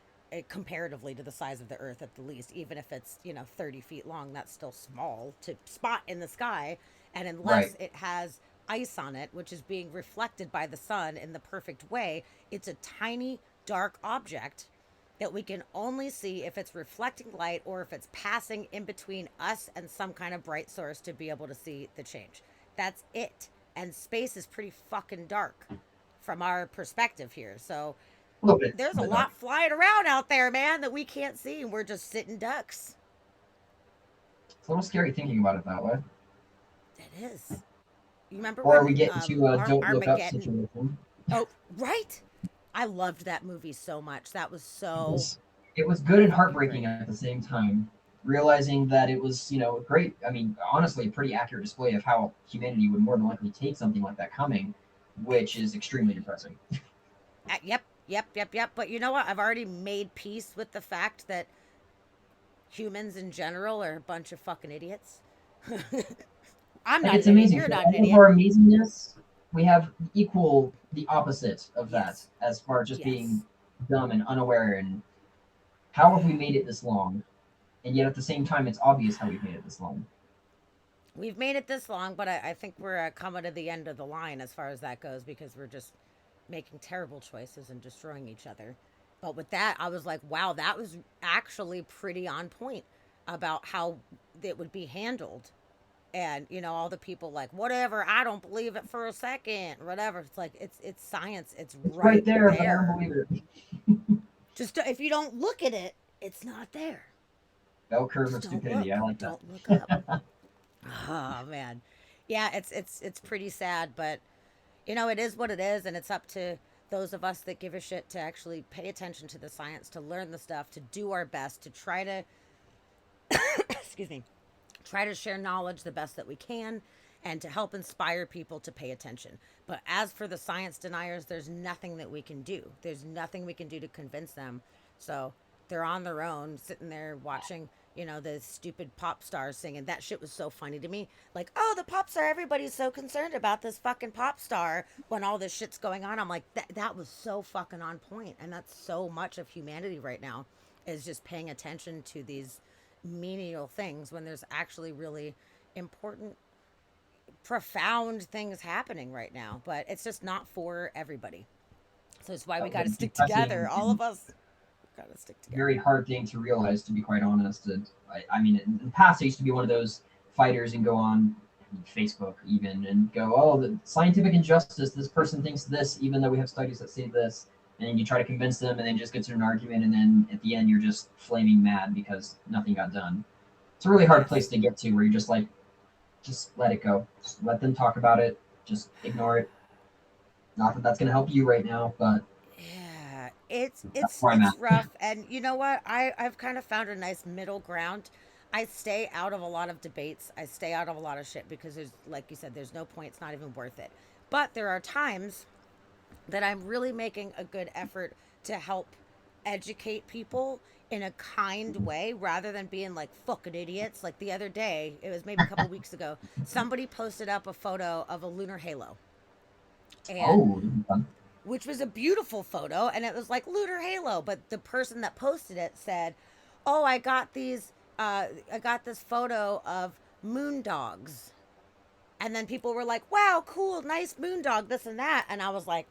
comparatively to the size of the Earth at the least. Even if it's 30 feet long, that's still small to spot in the sky, and right, unless it has ice on it, which is being reflected by the sun in the perfect way, it's a tiny dark object that we can only see if it's reflecting light or if it's passing in between us and some kind of bright source to be able to see the change. That's it. And space is pretty fucking dark from our perspective here. So a little bit, there's a a bit dark. lot flying around out there, man, that we can't see, and we're just sitting ducks. It's a little scary thinking about it that way. It is. You remember Or we when get into a don't look up Armageddon? situation. Oh, right. I loved that movie so much. That was It so was, it was good and fucking heartbreaking great. at the same time. Realizing that it was, a great, I mean, honestly, a pretty accurate display of how humanity would more than likely take something like that coming, which is extremely depressing. Yep, yep, yep, yep. But you know what? I've already made peace with the fact that humans in general are a bunch of fucking idiots. I'm Like not it's an idiot. amazing You're for not an all of idiot. our amazingness, we have equal the opposite of that Yes, as far as just being yes. dumb and unaware and how have we made it this long? And yet at the same time it's obvious how we've made it this long. We've made it this long, but I think we're coming to the end of the line as far as that goes, because we're just making terrible choices and destroying each other. But with that, I was like, wow, that was actually pretty on point about how it would be handled. And all the people like, whatever, I don't believe it for a second, whatever. It's like, it's science, it's It's right right there, but I don't there. believe it. Just if you don't look at it, it's not there. Bell curve Just of don't stupidity. I look, like that. don't look up. Oh man. Yeah, it's pretty sad, but it is what it is, and it's up to those of us that give a shit to actually pay attention to the science, to learn the stuff, to do our best, to try to excuse me, try to share knowledge the best that we can, and to help inspire people to pay attention. But as for the science deniers, there's nothing that we can do. There's nothing we can do to convince them. So they're on their own, sitting there watching, the stupid pop stars singing. That shit was so funny to me. Like, oh, the pop star, everybody's so concerned about this fucking pop star when all this shit's going on. I'm like, that was so fucking on point. And that's so much of humanity right now, is just paying attention to these menial things when there's actually really important, profound things happening right now. But it's just not for everybody. So it's why we got to stick together. Depressing All and of us got to stick very together. hard thing to realize, to be quite honest. I mean, in the past, I used to be one of those fighters and go on Facebook even and go, oh, the scientific injustice, this person thinks this, even though we have studies that say this. And you try to convince them, and then just get to an argument, and then at the end, you're just flaming mad because nothing got done. It's a really hard place Yes. to get to where you're just like, just let it go. Just let them talk about it. Just ignore it. Not that that's going to help you right now, but Yeah, it's that's it's where I'm it's at. rough, and you know what? I've kind of found a nice middle ground. I stay out of a lot of debates. I stay out of a lot of shit because there's, like you said, there's no point. It's not even worth it. But there are times that I'm really making a good effort to help educate people in a kind way, rather than being like fucking idiots. Like the other day, it was maybe a couple weeks ago, somebody posted up a photo of a lunar halo, and Oh, this is fun. which was a beautiful photo, and it was like lunar halo, but the person that posted it said, "Oh, I got this photo of moon dogs." And then people were like, "Wow, cool, nice moon dog, this and that." And I was like,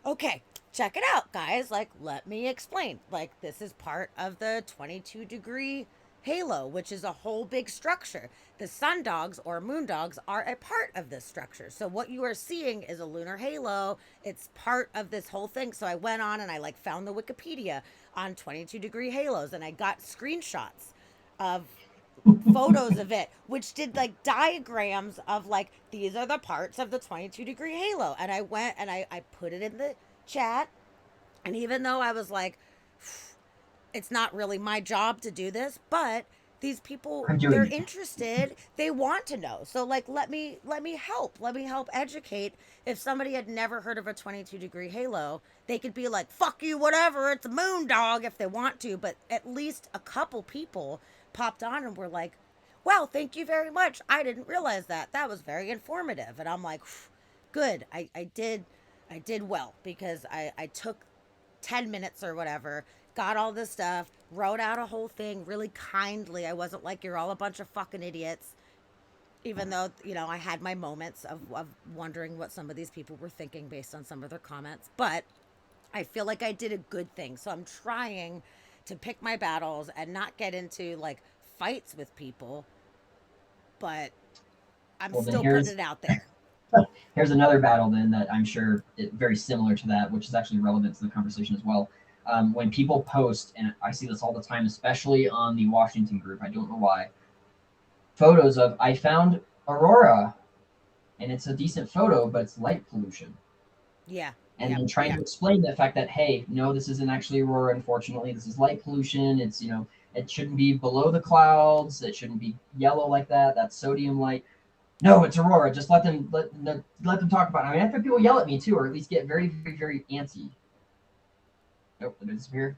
"Okay, check it out, guys. Like, let me explain. Like, this is part of the 22-degree halo, which is a whole big structure. The sun dogs or moon dogs are a part of this structure. So what you are seeing is a lunar halo. It's part of this whole thing." So I went on and I like found the Wikipedia on 22-degree halos, and I got screenshots of photos of it, which did like diagrams of like, these are the parts of the 22-degree halo. And I went and I put it in the chat. And even though I was like, it's not really my job to do this, but these people, I'm doing they're it. interested, they want to know. So like let me help educate. If somebody had never heard of a 22-degree halo, they could be like, fuck you, whatever, it's a moon dog, if they want to. But at least a couple people popped on and were like, wow, thank you very much, I didn't realize that was very informative. And I'm like, good, I did well, because I took 10 minutes or whatever, got all this stuff, wrote out a whole thing really kindly. I wasn't like, you're all a bunch of fucking idiots, even though, I had my moments of wondering what some of these people were thinking based on some of their comments. But I feel like I did a good thing. So I'm trying to pick my battles and not get into like fights with people, but I'm Well, then still putting it out there. here's another battle then that I'm sure very similar to that, which is actually relevant to the conversation as well. When people post, and I see this all the time, especially on the Washington group, I don't know why, photos of I found aurora, and it's a decent photo, but it's light pollution. Yeah. And Yep. then trying Yep. to explain the fact that, hey, no, this isn't actually aurora. Unfortunately, this is light pollution. It's, it shouldn't be below the clouds. It shouldn't be yellow like that. That's sodium light. No, it's aurora. Just let them talk about it. I mean, after people yell at me too, or at least get very, very, very antsy. Nope, did it disappear?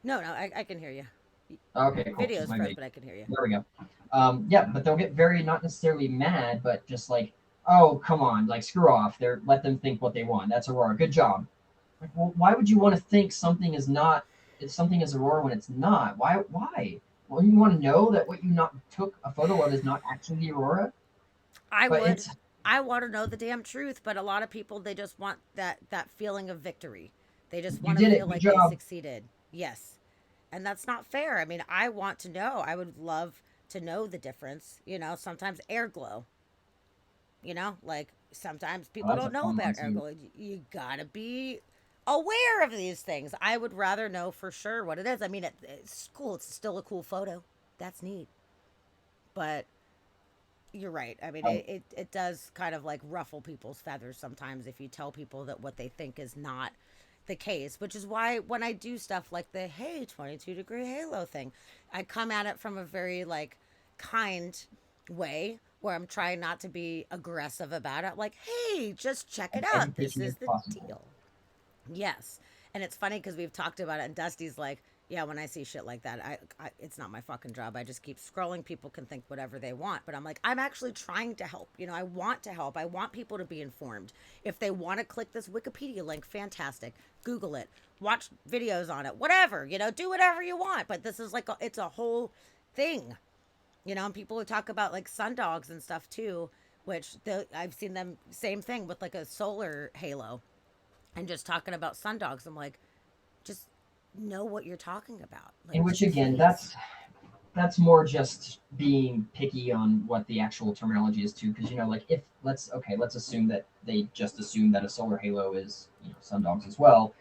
No, no, I can hear you. Okay, cool. She's Videos my froze, mate. but I can hear you. There we go. Yeah, but they'll get very, not necessarily mad, but just like, oh, come on, like screw off. They're let them think what they want. That's aurora. Good job. Like, well, why would you want to think something is not, if something is aurora when it's not? Why? Why? Well, you want to know that what you not took a photo of is not actually the aurora. I But would. it's I want to know the damn truth, but a lot of people, they just want that feeling of victory. They just you want to did feel it. Good like they job. succeeded. Yes. And that's not fair. I mean, I want to know. I would love to know the difference. Sometimes air glow, like sometimes Oh, people that's a don't know fun one about air too. glow. You got to be aware of these things. I would rather know for sure what it is. I mean, it's cool. It's still a cool photo. That's neat. But you're right. I mean, Oh, it does kind of like ruffle people's feathers sometimes if you tell people that what they think is not the case, which is why when I do stuff like the hey 22-degree halo thing, I come at it from a very like kind way where I'm trying not to be aggressive about it. Like, hey, just check it as out. This educational is as the possible. deal. Yes. And it's funny because we've talked about it, and Dusty's like, yeah, when I see shit like that, it's not my fucking job. I just keep scrolling. People can think whatever they want. But I'm like, I'm actually trying to help. I want to help. I want people to be informed. If they want to click this Wikipedia link, fantastic. Google it, watch videos on it, whatever, do whatever you want. But this is like, it's a whole thing, and people who talk about like sundogs and stuff too, which I've seen them, same thing with like a solar halo and just talking about sundogs. I'm like, just know what you're talking about. Like, In which just again, please. that's more just being picky on what the actual terminology is too, because like if let's assume that they just assume that a solar halo is sundogs as well.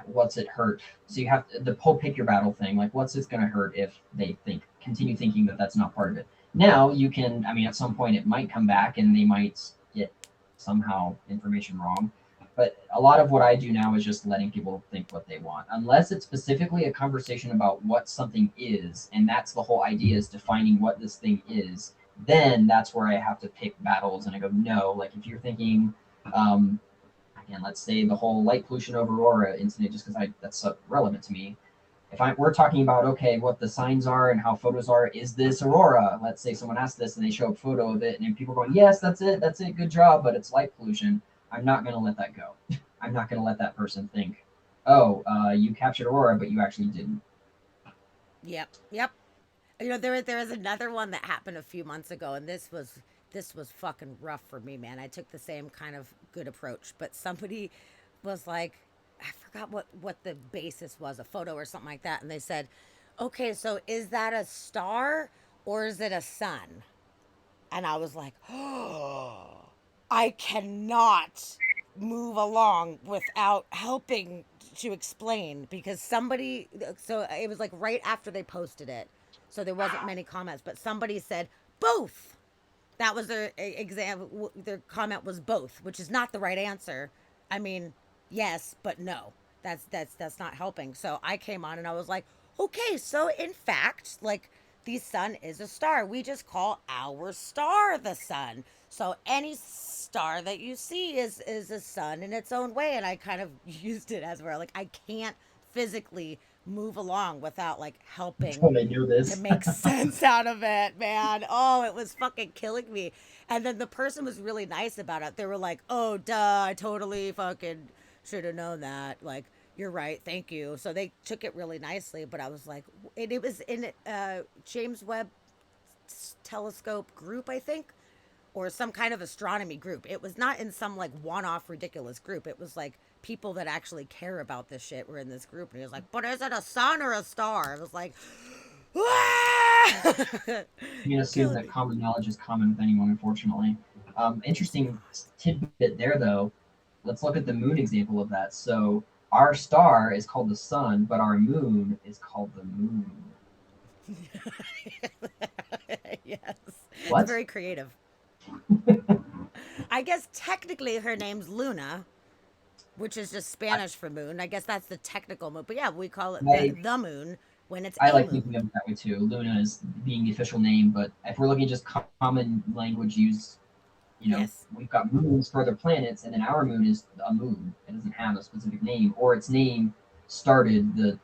What's it hurt? So you have the whole pick your battle thing. Like, what's it going to hurt if they continue thinking that that's not part of it? Now you can. I mean, at some point it might come back and they might get somehow information wrong. But a lot of what I do now is just letting people think what they want, unless it's specifically a conversation about what something is, and that's the whole idea is defining what this thing is. Then that's where I have to pick battles, and I go, no. Like if you're thinking, um, again, let's say the whole light pollution over aurora incident, just because I that's so relevant to me. If we're talking about okay, what the signs are and how photos are, is this aurora? Let's say someone asks this and they show a photo of it, and people are going, yes, that's it, good job, but it's light pollution. I'm not going to let that go. I'm not going to let that person think, oh, you captured aurora, but you actually didn't. Yep. Yep. There is another one that happened a few months ago, and this was fucking rough for me, man. I took the same kind of good approach, but somebody was like, I forgot what the basis was, a photo or something like that, and they said, okay, so is that a star or is it a sun? And I was like, oh, I cannot move along without helping to explain, because somebody, so it was like right after they posted it. So there wasn't many comments, but somebody said both. That was their exam. Their comment was both, which is not the right answer. I mean, yes, but no. That's not helping. So I came on and I was like, Okay, so in fact, like the sun is a star. We just call our star the sun. So any star that you see is a sun in its own way. And I kind of used it as where like I can't physically move along without like helping When I knew to this. make sense out of it, man. Oh, it was fucking killing me. And then the person was really nice about it. They were like, "Oh, duh, I totally fucking should have known that." Like, you're right, thank you. So they took it really nicely, but I was like, it was in James Webb Telescope group, I think, or some kind of astronomy group. It was not in some like one-off ridiculous group. It was like people that actually care about this shit were in this group, and he was like, "But is it a sun or a star?" I was like, "Ah!" You can assume Killing that me. common knowledge is common with anyone, unfortunately. It's Interesting not. tidbit there, though. Let's look at the moon example of that. So, our star is called the sun, but our moon is called the moon. Yes, it's What? very creative. I guess technically her name's Luna, which is just I, Spanish for moon. I guess that's the technical moon. But yeah, we call it I, the moon when it's I a like thinking moon. of it that way too. Luna is being the official name, but if we're looking at just common language use, Yes. we've got moons for other planets, and then our moon is a moon. It doesn't have a specific name, or its name started the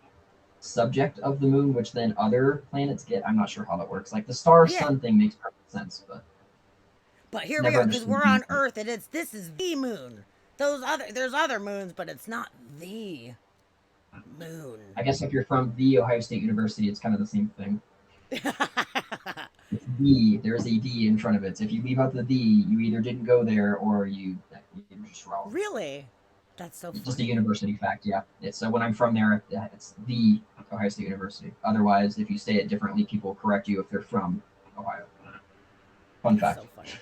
subject of the moon, which then other planets get. I'm not sure how that works. Like the star Yeah. sun thing makes perfect sense, but But here we never are because understood we're the name on of it. Earth and it's this is the moon. Those other there's other moons, but it's not the moon. I guess if you're from the Ohio State University, it's kind of the same thing. It's the, there's a D in front of it. So if you leave out the D, you either didn't go there or you're just wrong. Really? That's so It's just a funny. university fact, yeah. It's, so when I'm from there, it's the Ohio State University. Otherwise, if you say it differently, people correct you if they're from Ohio. Fun That's fact. so funny.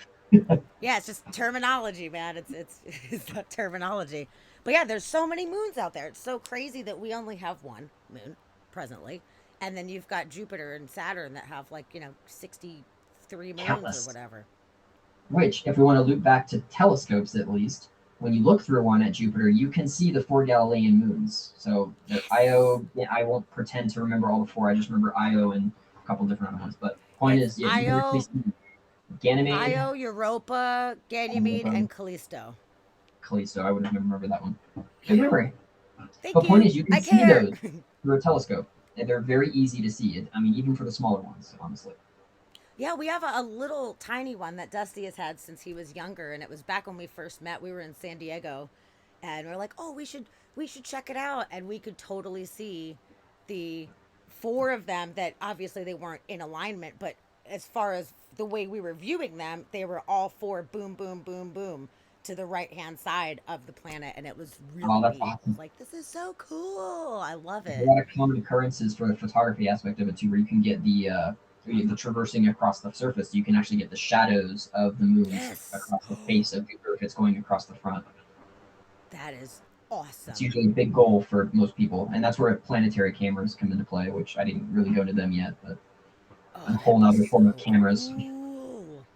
Yeah, it's just terminology, man. It's it's not terminology. But yeah, there's so many moons out there. It's so crazy that we only have one moon presently. And then you've got Jupiter and Saturn that have like, 63 moons or Countless. whatever. Which, if we want to loop back to telescopes at least, when you look through one at Jupiter, you can see the four Galilean moons. So the Yes. Io, yeah, I won't pretend to remember all the four. I just remember Io and a couple different other ones. But point It's is, yeah, you can really Io, see Ganymede, Io, Europa, Ganymede, Europa, and Callisto. Callisto. I would have remembered that one. Good Yep. memory. Thank But point you. is, you can I see care. those through a telescope. And they're very easy to see. I mean, even for the smaller ones, honestly. Yeah, we have a little tiny one that Dusty has had since he was younger, and it was back when we first met. We were in San Diego, and we're like, "Oh, we should check it out," and we could totally see the four of them that obviously they weren't in alignment, but as far as the way we were viewing them, they were all four boom, boom, boom, boom to the right hand side of the planet, and it was Oh, really that's neat. I was awesome. like, "This is so cool! I love There's a it." lot of common occurrences for the photography aspect of it too, where you can get the traversing across the surface. You can actually get the shadows of the moons Yes, across the face of Jupiter if it's going across the front. that is It's awesome. usually a big goal for most people, and that's where planetary cameras come into play. Which I didn't really go to them yet, but a Oh, whole that'd be nother form of so cameras. cool.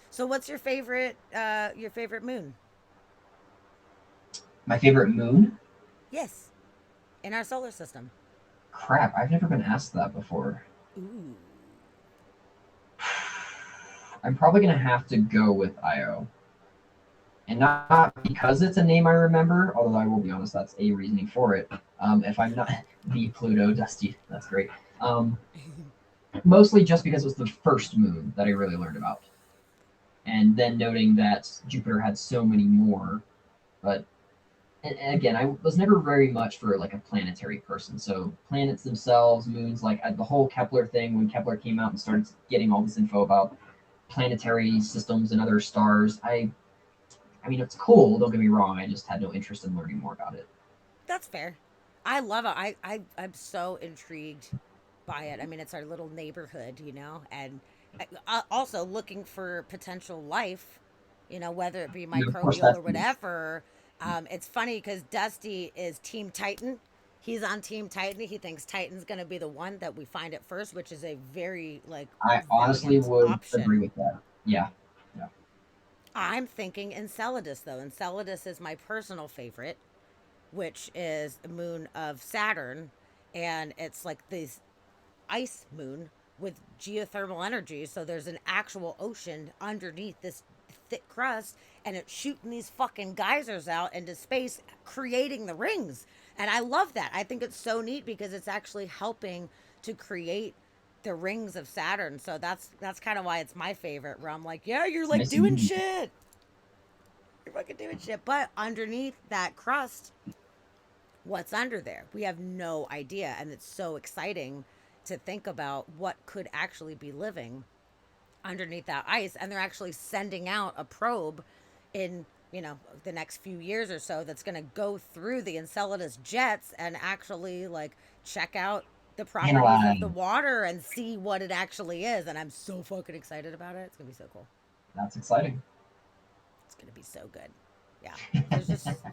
So what's your favorite moon? My favorite moon? Yes, in our solar system. Crap, I've never been asked that before. Ooh. I'm probably gonna have to go with Io. And not because it's a name I remember, although I will be honest, that's a reasoning for it. If I'm not the Pluto Dusty, that's great. Um, Mostly just because it was the first moon that I really learned about, and then noting that Jupiter had so many more. But and again, I was never very much for like a planetary person. So planets themselves, moons, like the whole Kepler thing when Kepler came out and started getting all this info about planetary systems and other stars. I mean, it's cool. Don't get me wrong. I just had no interest in learning more about it. That's fair. I love it. I'm so intrigued by it. I mean, it's our little neighborhood, and also looking for potential life, whether it be And of course, microbial that's or huge. whatever. It's funny because Dusty is Team Titan. He's on Team Titan. He thinks Titan's going to be the one that we find at first, which is a very like I honestly valiant would agree option. with that. Yeah, yeah. I'm thinking Enceladus though. Enceladus is my personal favorite, which is the moon of Saturn, and it's like these. ice moon with geothermal energy. So there's an actual ocean underneath this thick crust, and it's shooting these fucking geysers out into space, creating the rings. And I love that. I think it's so neat because it's actually helping to create the rings of Saturn. So that's kind of why it's my favorite. Where I'm like, yeah, you're It's like nice doing and neat. shit. You're fucking doing shit. But underneath that crust, what's under there? We have no idea, and it's so exciting to think about what could actually be living underneath that ice. And they're actually sending out a probe in the next few years or so that's going to go through the Enceladus jets and actually like check out the properties of the Analyze. water and see what it actually is. And I'm so fucking excited about it. It's going to be so cool. That's exciting. It's going to be so good. Yeah.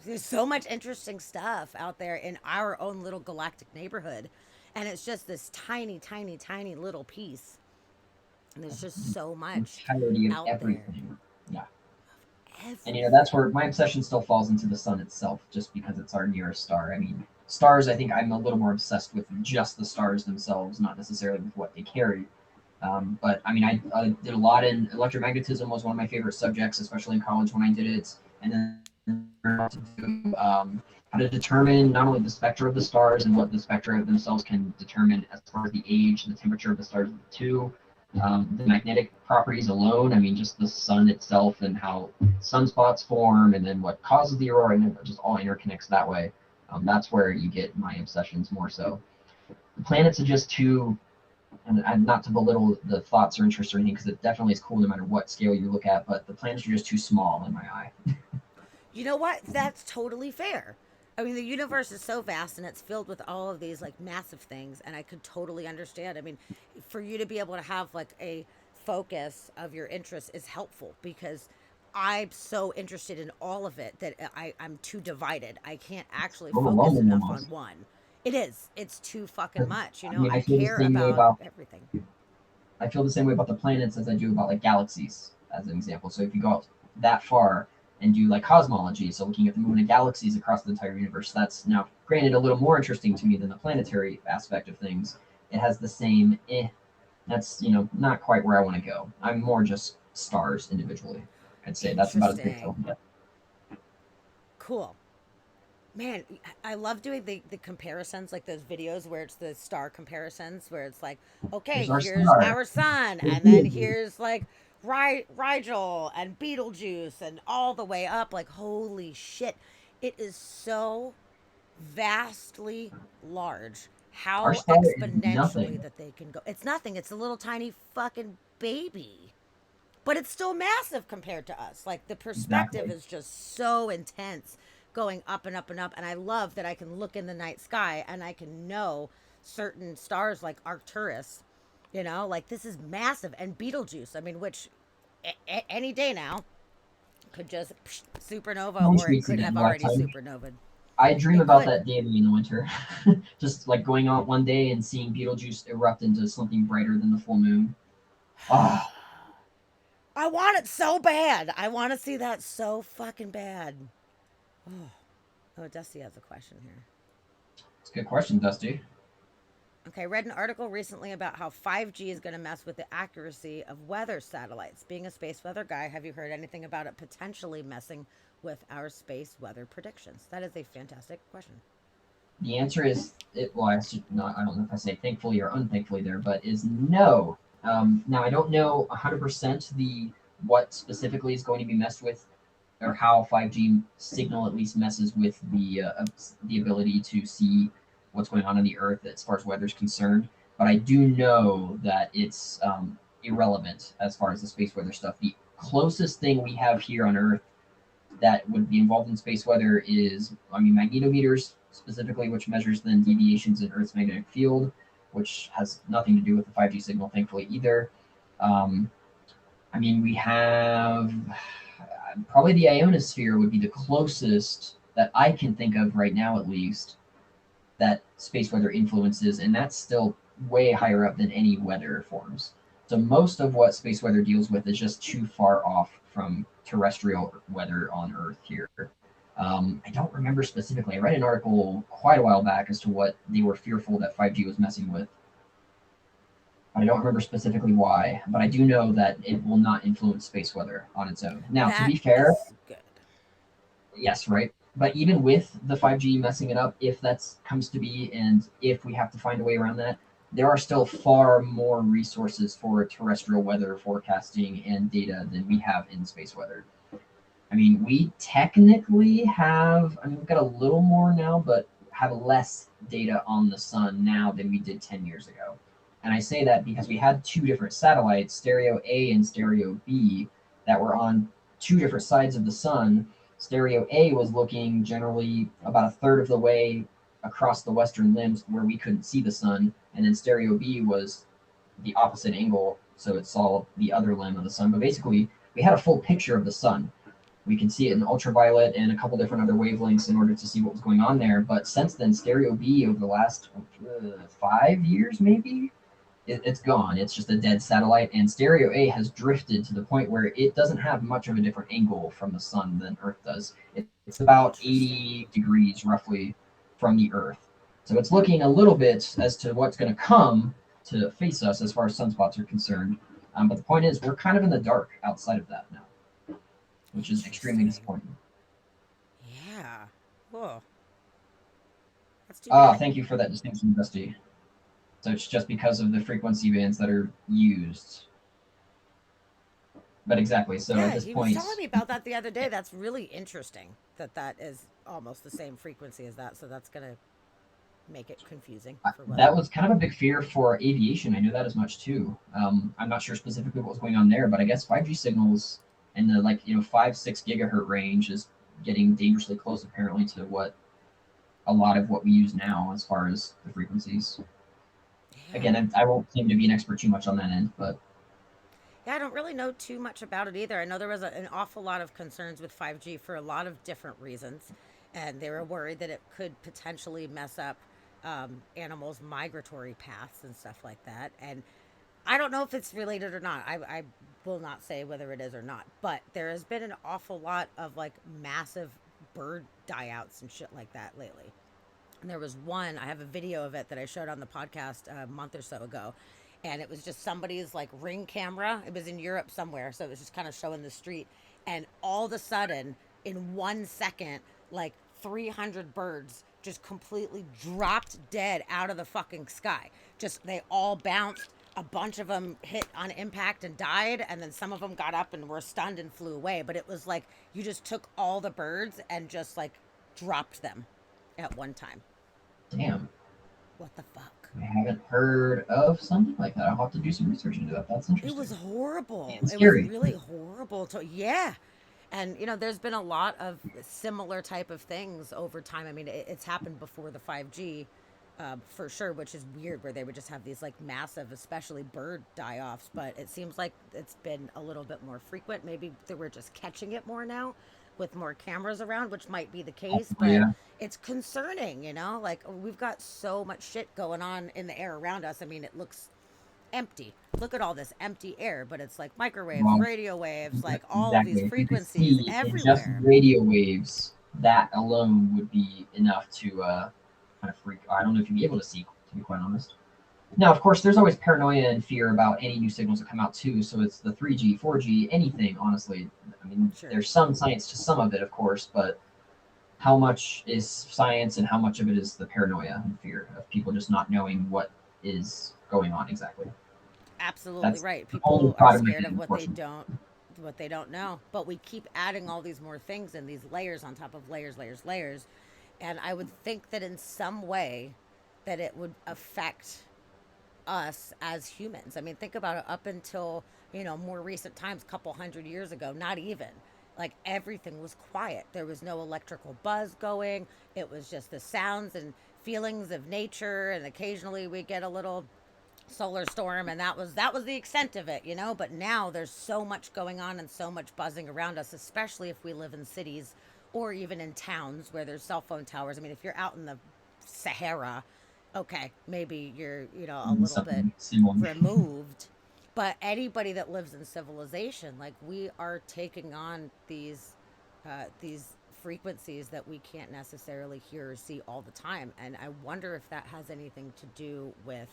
There's so much interesting stuff out there in our own little galactic neighborhood, and it's just this tiny tiny tiny little piece, and there's just so much Entirety of out there. everything. Yeah. And that's Everything. where my obsession still falls into the sun itself, just because it's our nearest star. I mean, stars, I think I'm a little more obsessed with just the stars themselves, not necessarily with what they carry. But I mean, I did a lot in electromagnetism, was one of my favorite subjects, especially in college when I did it. And then to do, how to determine not only the spectra of the stars and what the spectra themselves can determine as far as the age and the temperature of the stars too. The magnetic properties alone, I mean, just the sun itself and how sunspots form, and then what causes the aurora, and it just all interconnects that way. That's where you get my obsessions more so. The planets are just too, and not to belittle the thoughts or interests or anything, because it definitely is cool no matter what scale you look at, but the planets are just too small in my eye. You know what? That's totally fair. I mean, the universe is so vast and it's filled with all of these like massive things, and I could totally understand. I mean, for you to be able to have like a focus of your interest is helpful because I'm so interested in all of it that I'm too divided. I can't actually focus Overwhelming enough on almost. one. It is. It's too fucking much. I mean, I care about everything. I feel the same way about the planets as I do about like galaxies, as an example. So if you go out that far and do like cosmology, so looking at the movement of galaxies across the entire universe, that's now granted a little more interesting to me than the planetary aspect of things. It has the same that's not quite where I want to go. I'm more just stars individually. I'd say that's about as big as I'll Interesting. get. Cool. Man, I love doing the comparisons, like those videos where it's the star comparisons, where it's like, okay, Here's our here's star. our sun, Here's and then Betelgeuse. here's like Rigel and Betelgeuse, and all the way up. Like, holy shit, it is so vastly large. Our How star is exponentially nothing. that they can go. It's nothing. It's a little tiny fucking baby, but it's still massive compared to us. Like the perspective Exactly. is just so intense going up and up and up. And I love that I can look in the night sky and I can know certain stars like Arcturus, like this is massive. And Betelgeuse, I mean, which any day now could just supernova Moon or it streets could in it have in a already lifetime. supernovaed. I dream It about could. that daily in the winter. Just like going out one day and seeing Betelgeuse erupt into something brighter than the full moon. Ah, I want it so bad. I want to see that so fucking bad. Oh, oh, Dusty has a question here. it's a good question, Dusty. Okay, I read an article recently about how 5G is going to mess with the accuracy of weather satellites. Being a space weather guy, have you heard anything about it potentially messing with our space weather predictions? That is a fantastic question. The answer is it. Well, I should not. I don't know if I say thankfully or unthankfully there, but is no. Now I don't know 100% the what specifically is going to be messed with, or how 5G signal at least messes with the ability to see what's going on the Earth as far as weather is concerned. But I do know that it's irrelevant as far as the space weather stuff. The closest thing we have here on Earth that would be involved in space weather is, I mean, magnetometers specifically, which measures then deviations in Earth's magnetic field, which has nothing to do with the 5G signal, thankfully, either. Um, I mean, we have probably the ionosphere would be the closest that I can think of right now, at least, that space weather influences, and that's still way higher up than any weather forms. So most of what space weather deals with is just too far off from terrestrial weather on Earth here. I don't remember specifically. I read an article quite a while back as to what they were fearful that 5G was messing with. I don't remember specifically why, but I do know that it will not influence space weather on its own. Now, to That be fair, is good. yes, right. But even with the 5G messing it up, if that's comes to be, and if we have to find a way around that, there are still far more resources for terrestrial weather forecasting and data than we have in space weather. I mean, we technically have, I mean, we've got a little more now, but have less data on the sun now than we did 10 years ago. And I say that because we had two different satellites, Stereo A and Stereo B, that were on two different sides of the sun. Stereo A was looking generally about a third of the way across the western limbs where we couldn't see the sun. And then Stereo B was the opposite angle, so it saw the other limb of the sun. But basically, we had a full picture of the sun. We could see it in ultraviolet and a couple different other wavelengths in order to see what was going on there. But since then, Stereo B over the last 5 years, maybe, it's gone. It's just a dead satellite. And Stereo A has drifted to the point where it doesn't have much of a different angle from the sun than Earth does. It's about Interesting. 80 degrees roughly from the Earth. So it's looking a little bit as to what's going to come to face us as far as sunspots are concerned. But the point is, we're kind of in the dark outside of that now, which is extremely Interesting. disappointing. Yeah. Whoa. That's too Ah, bad. thank you for that distinction, Dusty. So it's just because of the frequency bands that are used. But exactly. So at Yeah, this he was telling point, me about that the other day. That's really interesting that that is almost the same frequency as that. So that's going to make it confusing for that weather. was kind of a big fear for aviation. I knew that as much too. I'm not sure specifically what was going on there, but I guess 5G signals in the 5 6 gigahertz range is getting dangerously close apparently to what a lot of what we use now as far as the frequencies. Yeah. Again, I won't claim to be an expert too much on that end, but Yeah, I don't really know too much about it either. I know there was an awful lot of concerns with 5G for a lot of different reasons. And they were worried that it could potentially mess up animals' migratory paths and stuff like that. And I don't know if it's related or not. I will not say whether it is or not. But there has been an awful lot of like massive bird die outs and shit like that lately. And there was one, I have a video of it that I showed on the podcast a month or so ago. And it was just somebody's like ring camera. It was in Europe somewhere. So it was just kind of showing the street. And all of a sudden, in 1 second, like 300 birds just completely dropped dead out of the fucking sky. Just, they all bounced. A bunch of them hit on impact and died. And then some of them got up and were stunned and flew away. But it was like you just took all the birds and just like dropped them at one time. damn, What the fuck? I haven't heard of something like that. I'll have to do some research into that. That's It was interesting horrible. and It was scary. really horrible to, yeah. And there's been a lot of similar type of things over time. I mean, it's happened before the 5G, for sure, which is weird, where they would just have these like massive, especially bird die-offs. But it seems like it's been a little bit more frequent. Maybe that we're just catching it more now with more cameras around, which might be the case. Possibly, But yeah. it's concerning, like we've got so much shit going on in the air around us. I mean, it looks empty. Look at all this empty air, but it's like microwaves, Well, radio waves, like all of these exactly. If you could frequencies see in just everywhere. radio waves, that alone would be enough to kind of freak. I don't know if you'd be able to see, to be quite honest. Now, of course, there's always paranoia and fear about any new signals that come out too. So it's the 3G, 4G, anything. Honestly, I mean, Sure. there's some science to some of it, of course, but how much is science and how much of it is the paranoia and fear of people just not knowing what is going on exactly? Absolutely That's right. the only People are product of scared it, of unfortunately. what they don't know. But we keep adding all these more things and these layers on top of layers, layers, layers. And I would think that in some way that it would affect us as humans. I mean, think about it, up until, more recent times, a couple hundred years ago, not even. Like everything was quiet. There was no electrical buzz going. It was just the sounds and feelings of nature, and occasionally we get a little solar storm, and that was the extent of it. But now there's so much going on and so much buzzing around us, especially if we live in cities or even in towns where there's cell phone towers. I mean, if you're out in the Sahara, okay, maybe you're a little bit Something similar. removed. But anybody that lives in civilization, like, we are taking on these frequencies that we can't necessarily hear or see all the time. And I wonder if that has anything to do with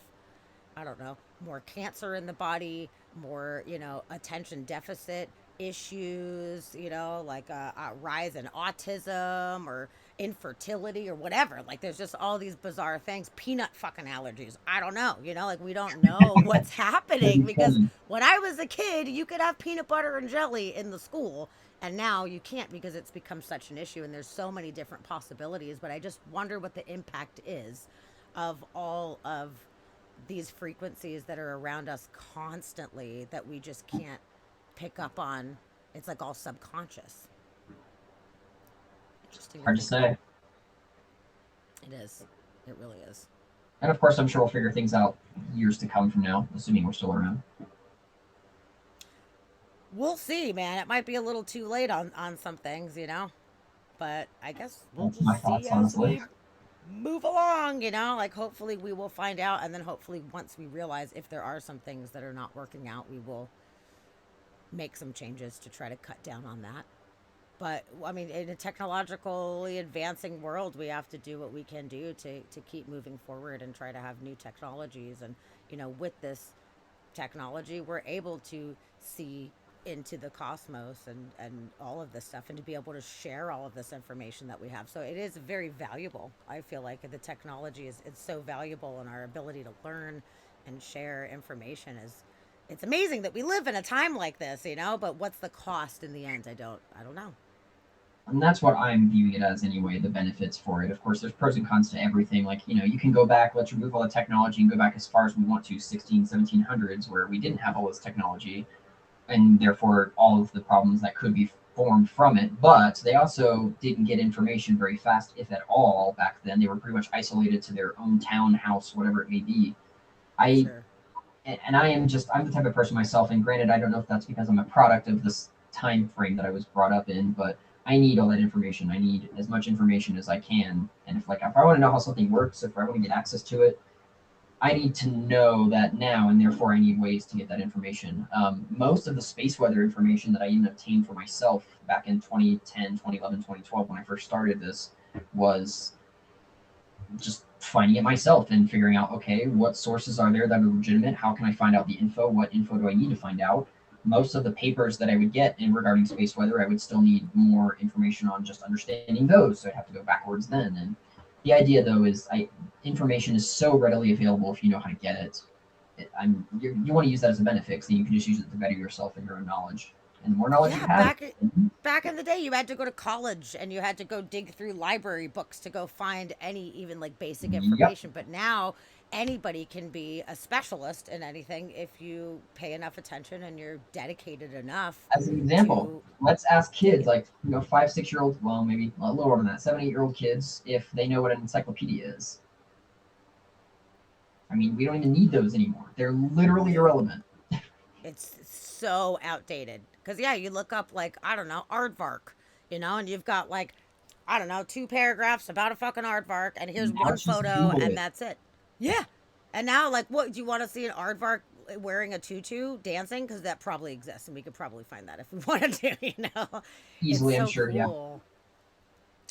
I don't know, more cancer in the body, more, attention deficit issues, like a rise in autism or infertility or whatever. Like there's just all these bizarre things. Peanut fucking allergies. I don't know, like we don't know what's happening because when I was a kid, you could have peanut butter and jelly in the school. And now you can't because it's become such an issue and there's so many different possibilities. But I just wonder what the impact is of all of these frequencies that are around us constantly that we just can't pick up on. It's like all subconscious. Interesting to Hard to think about. say. It is. It really is. And of course, I'm sure we'll figure things out years to come from now, assuming we're still around. We'll see, man. It might be a little too late on some things, but I guess we'll That's my just see thoughts, as honestly. we move along, like hopefully we will find out, and then hopefully once we realize if there are some things that are not working out, we will make some changes to try to cut down on that. But I mean, in a technologically advancing world, we have to do what we can do to keep moving forward and try to have new technologies. And with this technology, we're able to see into the cosmos and all of this stuff and to be able to share all of this information that we have. So it is very valuable. I feel like the technology is it's so valuable, and our ability to learn and share information is it's amazing that we live in a time like this, but what's the cost in the end? I don't know. And that's what I'm viewing it as anyway, the benefits for it. Of course, there's pros and cons to everything. Like, you can go back, let's remove all the technology and go back as far as we want to 16, 1700s, where we didn't have all this technology, and therefore all of the problems that could be formed from it. But they also didn't get information very fast, if at all, back then. They were pretty much isolated to their own town, house, whatever it may be. I Sure. and I'm the type of person myself, and granted, I don't know if that's because I'm a product of this time frame that I was brought up in, but I need all that information. I need as much information as I can. And if I want to know how something works, if I want to get access to it, I need to know that now, and therefore I need ways to get that information. Most of the space weather information that I even obtained for myself back in 2010, 2011, 2012, when I first started this, was just finding it myself and figuring out, okay, what sources are there that are legitimate? How can I find out the info? What info do I need to find out? Most of the papers that I would get in regarding space weather, I would still need more information on just understanding those. So I'd have to go backwards then. And the idea, though, is information is so readily available if you know how to get it. You want to use that as a benefit, because then you can just use it to better yourself and your own knowledge. And the more knowledge you Yeah, have, back in the day, you had to go to college and you had to go dig through library books to go find any even like basic yep. information. But now anybody can be a specialist in anything if you pay enough attention and you're dedicated enough As an example, to let's ask dig kids, in. like 5, 6 year olds, well, maybe a little older than that, 7, 8 year old kids, if they know what an encyclopedia is. I mean, we don't even need those anymore. They're literally No, irrelevant. it's so outdated. Because, yeah, you look up, like, I don't know, aardvark, and you've got, like, I don't know, two paragraphs about a fucking aardvark, and here's Now one it's just photo, Google and it. that's it. Yeah. And now, like, what do you want to see an aardvark wearing a tutu dancing? Because that probably exists, and we could probably find that if we wanted to, It's Easily, I'm so sure, yeah. cool.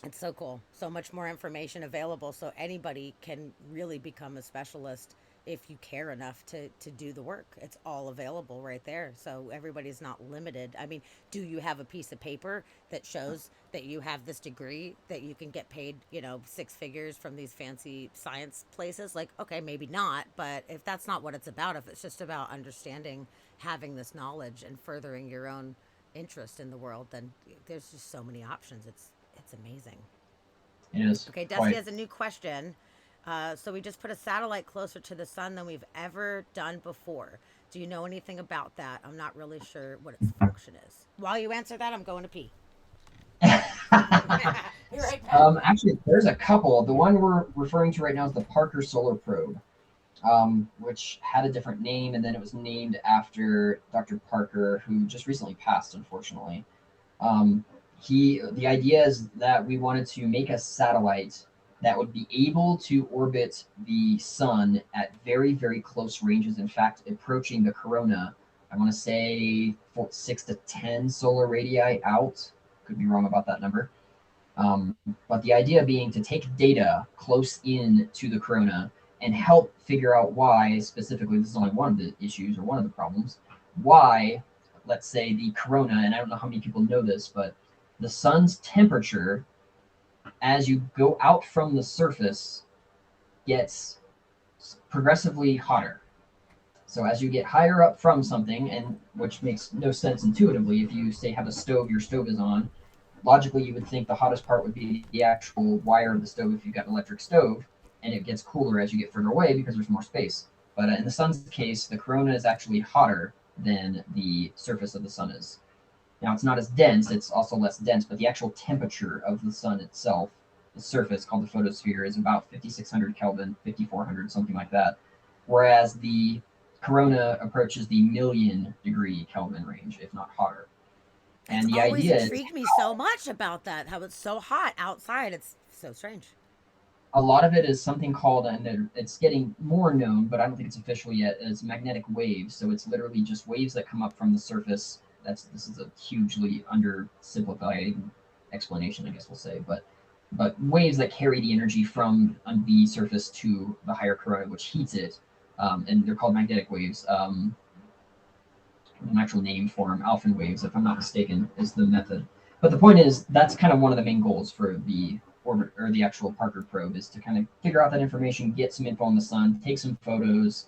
It's so cool. So much more information available. So anybody can really become a specialist if you care enough to do the work. It's all available right there. So everybody's not limited. I mean, do you have a piece of paper that shows that you have this degree that you can get paid, six figures from these fancy science places? Like, okay, maybe not. But if that's not what it's about, if it's just about understanding, having this knowledge and furthering your own interest in the world, then there's just so many options. It's amazing. It is Okay, Dusty quite. has a new question. So we just put a satellite closer to the sun than we've ever done before. Do you know anything about that? I'm not really sure what its function is. While you answer that, I'm going to pee. Be right back. Actually, there's a couple. The one we're referring to right now is the Parker Solar Probe, which had a different name, and then it was named after Dr. Parker, who just recently passed, unfortunately. Um, the idea is that we wanted to make a satellite that would be able to orbit the sun at very, very close ranges. In fact, approaching the corona, I want to say 6 to 10 solar radii out. Could be wrong about that number. But the idea being to take data close in to the corona and help figure out why, specifically, this is only one of the issues or one of the problems, why, let's say, the corona, and I don't know how many people know this, but the sun's temperature as you go out from the surface gets progressively hotter. So as you get higher up from something, and which makes no sense intuitively, if you say have a stove, your stove is on, logically you would think the hottest part would be the actual wire of the stove if you've got an electric stove, and it gets cooler as you get further away because there's more space. But in the sun's case, the corona is actually hotter than the surface of the sun is. Now it's not as dense, it's also less dense, but the actual temperature of the sun itself, the surface called the photosphere, is about 5600 Kelvin, 5400, something like that. Whereas the corona approaches the million degree Kelvin range, if not hotter. It's And the always idea is intrigued me so much about that, how it's so hot outside. It's so strange. a lot of it is something called, and it's getting more known, but I don't think it's official yet, is magnetic waves. So it's literally just waves that come up from the surface. This is a hugely undersimplified explanation, I guess we'll say, but waves that carry the energy from the surface to the higher corona, which heats it, and they're called magnetic waves. An actual name for them, Alphen waves, if I'm not mistaken, is the method. But the point is, that's kind of one of the main goals for the orbit or the actual Parker probe is to kind of figure out that information, get some info on the sun, take some photos,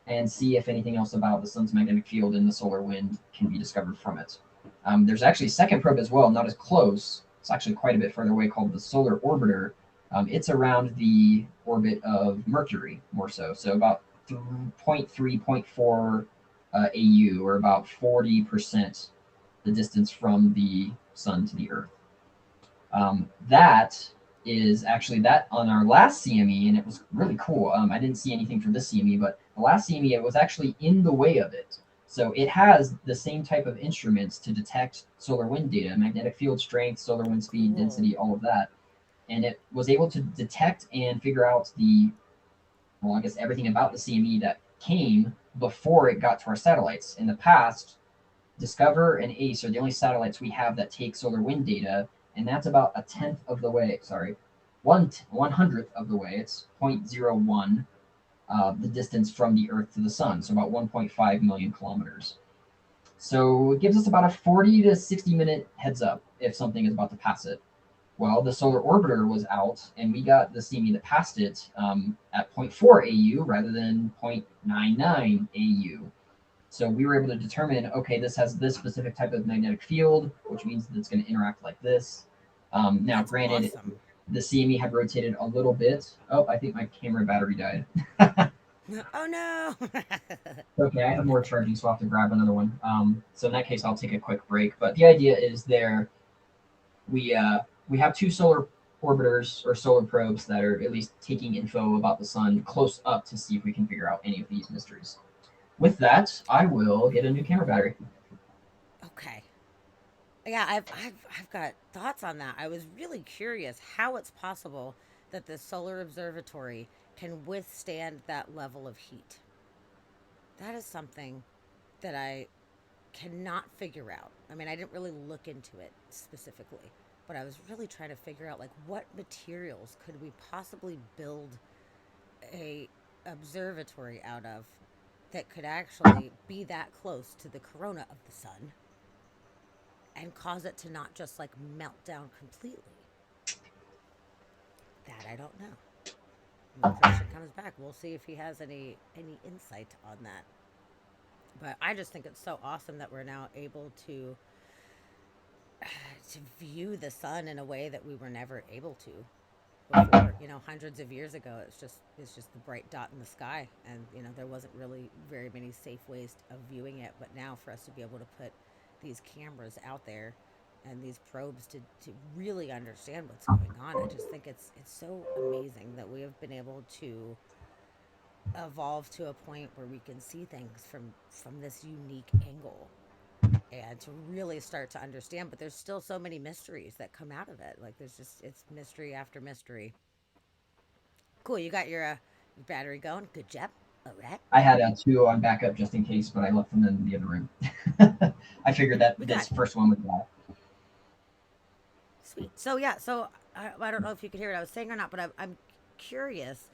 and see if anything else about the sun's magnetic field and the solar wind can be discovered from it. There's actually a second probe as well, not as close. It's actually quite a bit further away, called the Solar Orbiter. It's around the orbit of Mercury, more so. So about 0.3, 0.4 AU, or about 40% the distance from the sun to the Earth. That is actually that on our last CME, and it was really cool. I didn't see anything for this CME, but the last CME, it was actually in the way of it. So it has the same type of instruments to detect solar wind data, magnetic field strength, solar wind speed, Cool. density, all of that. And it was able to detect and figure out the, well, I guess everything about the CME that came before it got to our satellites. In the past, Discover and ACE are the only satellites we have that take solar wind data, and that's about a tenth of the way. Sorry, 1/100th of the way. It's 0.01 the distance from the Earth to the Sun, so about 1.5 million kilometers. So it gives us about a 40 to 60-minute heads up if something is about to pass it. Well, the Solar Orbiter was out, and we got the CME that passed it at 0.4 AU rather than 0.99 AU. So we were able to determine, okay, this has this specific type of magnetic field, which means that it's going to interact like this. Now, That's granted, awesome. the CME had rotated a little bit. Oh, I think my camera battery died. Oh no. Okay, I have more charging, so I'll have to grab another one. So in that case, I'll take a quick break. But the idea is there, we have two solar orbiters or solar probes that are at least taking info about the sun close up to see if we can figure out any of these mysteries. With that, I will get a new camera battery. Okay. Yeah, I've got thoughts on that. I was really curious how it's possible that the solar observatory can withstand that level of heat. That is something that I cannot figure out. I mean, I didn't really look into it specifically, but I was really trying to figure out like what materials could we possibly build a observatory out of that could actually be that close to the corona of the sun and cause it to not just like melt down completely. That I don't know. When Christian comes back, we'll see if he has any insight on that. But I just think it's so awesome that we're now able to view the sun in a way that we were never able to before. You know, hundreds of years ago, it's just the bright dot in the sky, and you know there wasn't really very many safe ways of viewing it. But now, for us to be able to put these cameras out there and these probes to really understand what's going on, I just think it's so amazing that we have been able to evolve to a point where we can see things from this unique angle and to really start to understand. But there's still so many mysteries that come out of it. Like there's just it's mystery after mystery. Cool, you got your battery going. Good job. All right, I had two on backup just in case, but I left them in the other room. I figured that we got this first one would die. sweet. So yeah, so I don't know if you could hear what I was saying or not, but I'm curious.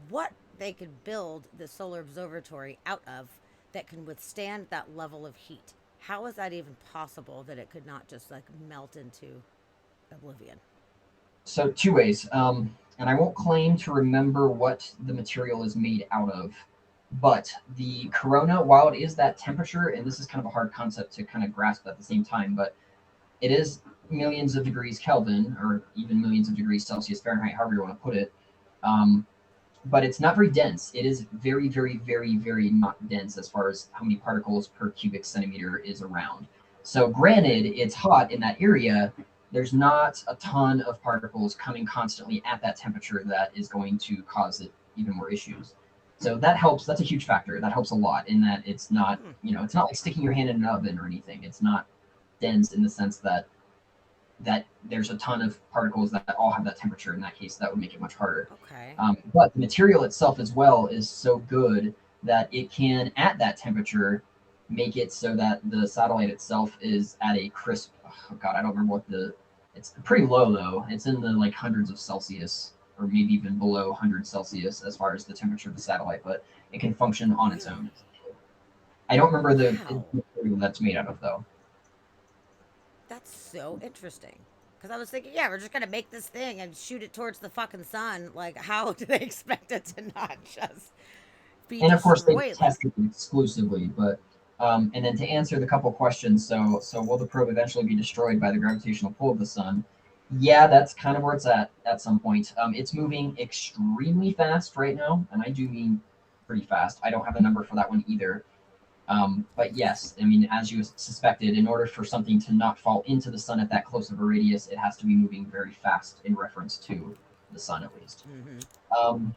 What they could build the solar observatory out of that can withstand that level of heat? How is that even possible that it could not just like melt into oblivion? So two ways, and I won't claim to remember what the material is made out of, but the corona, while it is that temperature, and this is kind of a hard concept to kind of grasp at the same time, but it is millions of degrees Kelvin, or even millions of degrees Celsius, Fahrenheit, however you want to put it. Um, but it's not very dense. It is very, very, very, very not dense as far as how many particles per cubic centimeter is around. So, Okay. granted, it's hot in that area. There's not a ton of particles coming constantly at that temperature that is going to cause it even more issues. So that helps. That's a huge factor. That helps a lot in that it's not, Hmm. it's not like sticking your hand in an oven or anything. It's not dense in the sense that there's a ton of particles that all have that temperature. In that case, that would make it much harder. Okay. But the material itself as well is so good that it can, at that temperature, make it so that the satellite itself is at a crisp. Oh God, I don't remember what the. It's pretty low though. It's in the like hundreds of Celsius, or maybe even below 100 Celsius as far as the temperature of the satellite, but it can function on its Really? own. I don't remember the Wow. material that's made out of though. That's so interesting. Because I was thinking, yeah, we're just going to make this thing and shoot it towards the fucking sun. Like, how do they expect it to not just be And of course they destroyed? Like, tested it exclusively. But and then to answer the couple questions, so will the probe eventually be destroyed by the gravitational pull of the sun? Yeah, that's kind of where it's at some point. It's moving extremely fast right now, and I do mean pretty fast. I don't have a number for that one either. But yes, I mean, as you suspected, in order for something to not fall into the sun at that close of a radius, it has to be moving very fast in reference to the sun, at least. mm-hmm. Um,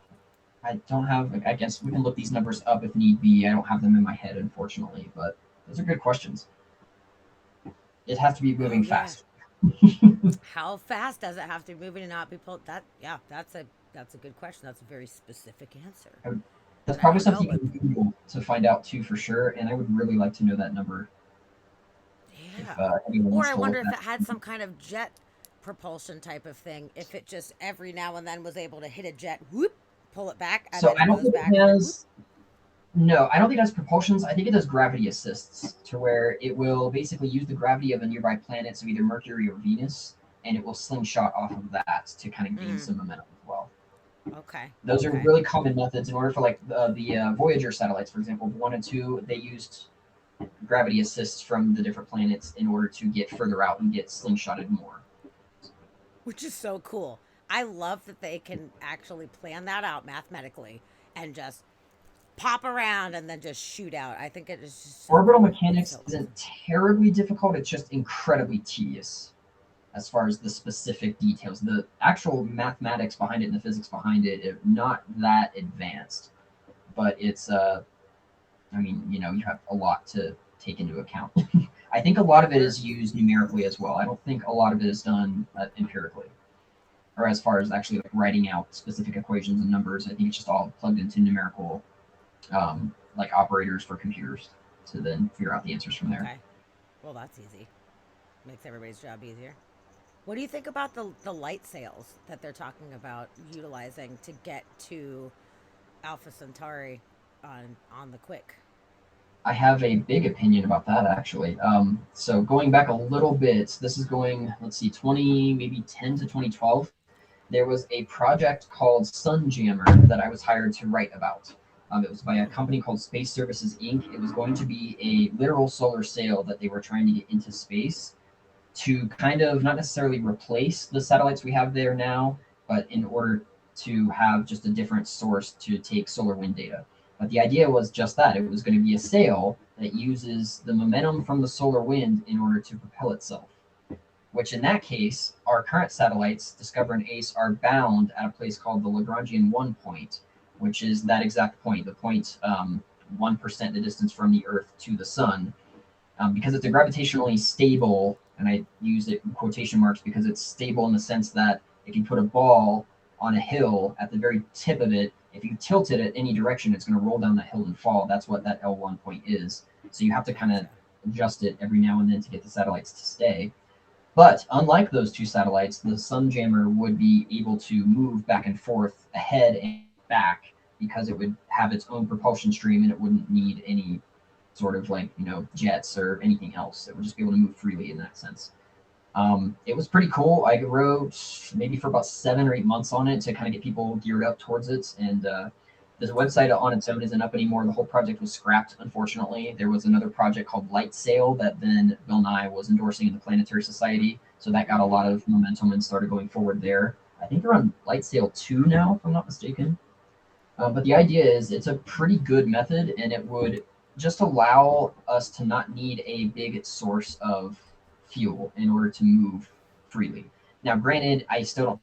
I don't have. Like, I guess we can look these numbers up if need be. I don't have them in my head, unfortunately, but those are good questions. It has to be Oh, moving yeah. fast. How fast does it have to move and not be pulled? Yeah, that's a good question. That's a very specific answer. That's And I probably don't know, something you but can Google to find out too for sure. And I would really like to know that number if yeah. anyone Or wants I to wonder look if that. it had some kind of jet propulsion type of thing. If it just every now and then was able to hit a jet, whoop, pull it back, and So then I it don't goes think back, it and then whoop. has. No, I don't think it has propulsions. I think it does gravity assists to where it will basically use the gravity of a nearby planet, so either Mercury or Venus, and it will slingshot off of that to kind of gain Mm, some momentum as well. okay. Those are Okay. really common methods in order for like the Voyager satellites, for example, 1 and 2. They used gravity assists from the different planets in order to get further out and get slingshotted more. Which is so cool. I love that they can actually plan that out mathematically and just pop around and then just shoot out. I think it is just so Orbital cool. It's mechanics so isn't awesome. terribly difficult; it's just incredibly tedious as far as the specific details. The actual mathematics behind it and the physics behind it are not that advanced, but it's I mean, you have a lot to take into account. I think a lot Yeah, of it we're is used numerically as well. I don't think a lot of it is done empirically, or as far as actually like writing out specific equations and numbers. I think it's just all plugged into numerical like operators for computers to then figure out the answers from there. okay. Well, that's easy. Makes everybody's job easier. What do you think about the light sails that they're talking about utilizing to get to Alpha Centauri on the quick? I have a big opinion about that actually. So going back a little bit, this is going, let's see, 20, maybe 10 to 2012. There was a project called Sunjammer that I was hired to write about. It was by a Hmm. company called Space Services Inc. It was going to be a literal solar sail that they were trying to get into space to kind of not necessarily replace the satellites we have there now, but in order to have just a different source to take solar wind data. But the idea was just that it was going to be a sail that uses the momentum from the solar wind in order to propel itself. Which in that case, our current satellites, Discover and ACE, are bound at a place called the Lagrangian 1 point, which is that exact point, the point 1% the distance from the Earth to the Sun, because it's a gravitationally stable, and I use it in quotation marks because it's stable in the sense that if you put a ball on a hill at the very tip of it, if you tilt it at any direction, it's going to roll down that hill and fall. That's what that L1 point is. So you have to kind of Gotcha. adjust it every now and then to get the satellites to stay. But unlike those two satellites, the Sunjammer would be able to move back and forth, ahead and back, because it would have its own propulsion stream and it wouldn't need any sort of like, jets or anything else. It would just be able to move freely in that sense. It was pretty cool. I wrote maybe for about 7 or 8 months on it to kind of get people geared up towards it. And this website on its own isn't up anymore. The whole project was scrapped, unfortunately. There was another project called Light Sail that then Bill Nye was endorsing in the Planetary Society. So that got a lot of momentum and started going forward there. I think they're on Light Sail 2 now, if I'm not mistaken. But the idea is it's a pretty good method, and it would just allow us to not need a big source of fuel in order to move freely. Now, granted, I still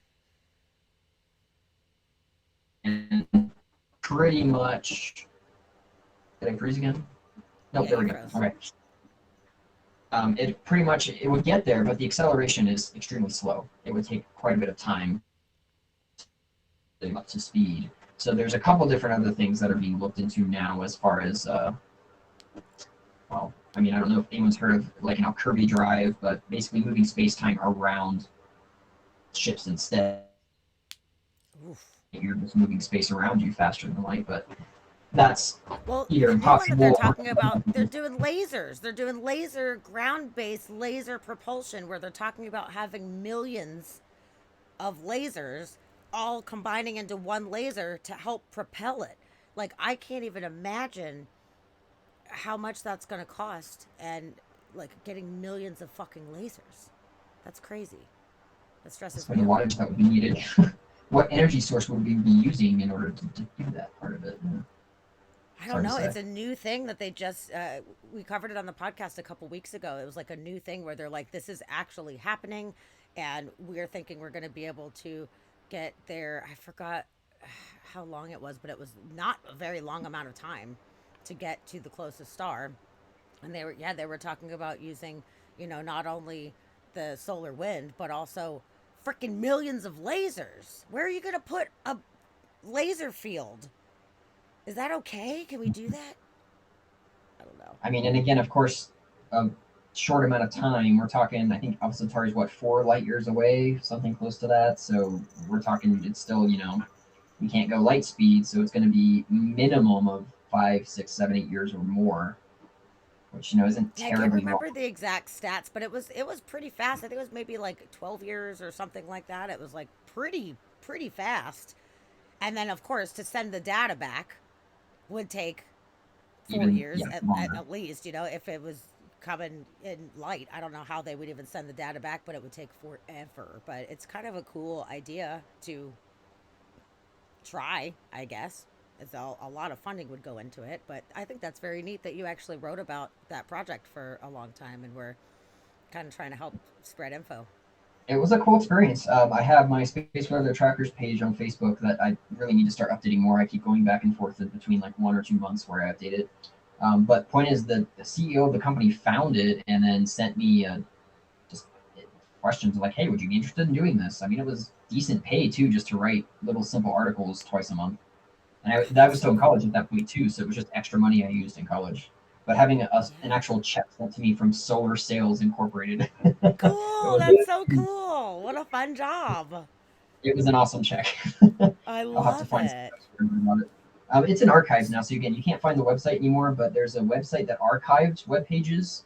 don't and pretty much. Did I freeze again? Nope, Yeah, there you we go. froze. All right. It pretty much it would get there, but the acceleration is extremely slow. It would take quite a bit of time to get up to speed. So there's a couple different other things that are being looked into now as far as well, I mean, I don't know if anyone's heard of like an Kirby drive, but basically moving space time around ships instead. Oof. You're just moving space around you faster than light, but that's Well, either the new one that they're impossible or talking about, they're doing lasers. They're doing laser ground based laser propulsion where they're talking about having millions of lasers all combining into one laser to help propel it. Like, I can't even imagine how much that's going to cost and like getting millions of fucking lasers. That's crazy. That stresses the me out. wattage that would be needed. What energy source would we be using in order to do that part of it? Yeah. I It's don't hard to know. say. It's a new thing that they just we covered it on the podcast a couple weeks ago. It was like a new thing where they're like, this is actually happening, and we're thinking we're going to be able to get there. I forgot how long it was, but it was not a very long amount of time to get to the closest star. And they were talking about using, not only the solar wind, but also freaking millions of lasers. Where are you going to put a laser field? Is that okay? Can we do that? I don't know. I mean, and again, of course, a short amount of time. We're talking. I think Alpha Centauri is what 4 light years away, something close to that. So we're talking. It's still, we can't go light speed, so it's going to be minimum of 5, 6, 7, 8 years or more, which isn't Yeah, I can't terribly long. remember the exact stats, but it was pretty fast. I think it was maybe like 12 years or something like that. It was like pretty fast. And then of course to send the data back would take 4 Even years longer. at least, if it was coming in light. I don't know how they would even send the data back, but it would take forever. But it's kind of a cool idea to try, I guess. It's a lot of funding would go into it, but I think that's very neat that you actually wrote about that project for a long time and we're kind of trying to help spread info. It was a cool experience. I have my Space Weather Trackers page on Facebook that I really need to start updating more. I keep going back and forth in between like 1 or 2 months where I update it. But point is, the CEO of the company found it and then sent me just questions like, "Hey, would you be interested in doing this?" I mean, it was decent pay too, just to write little simple articles twice a month. And that That's was still so in college cool. at that point too, so it was just extra money I used in college. But having an Yeah. actual check sent to me from Solar Sales Incorporated, it Cool. was That's so cool. What a fun job. it was an awesome check. I I'll have to love find some it. notes about it. It's in archives now, so again, you can't find the website anymore, but there's a website that archived web pages,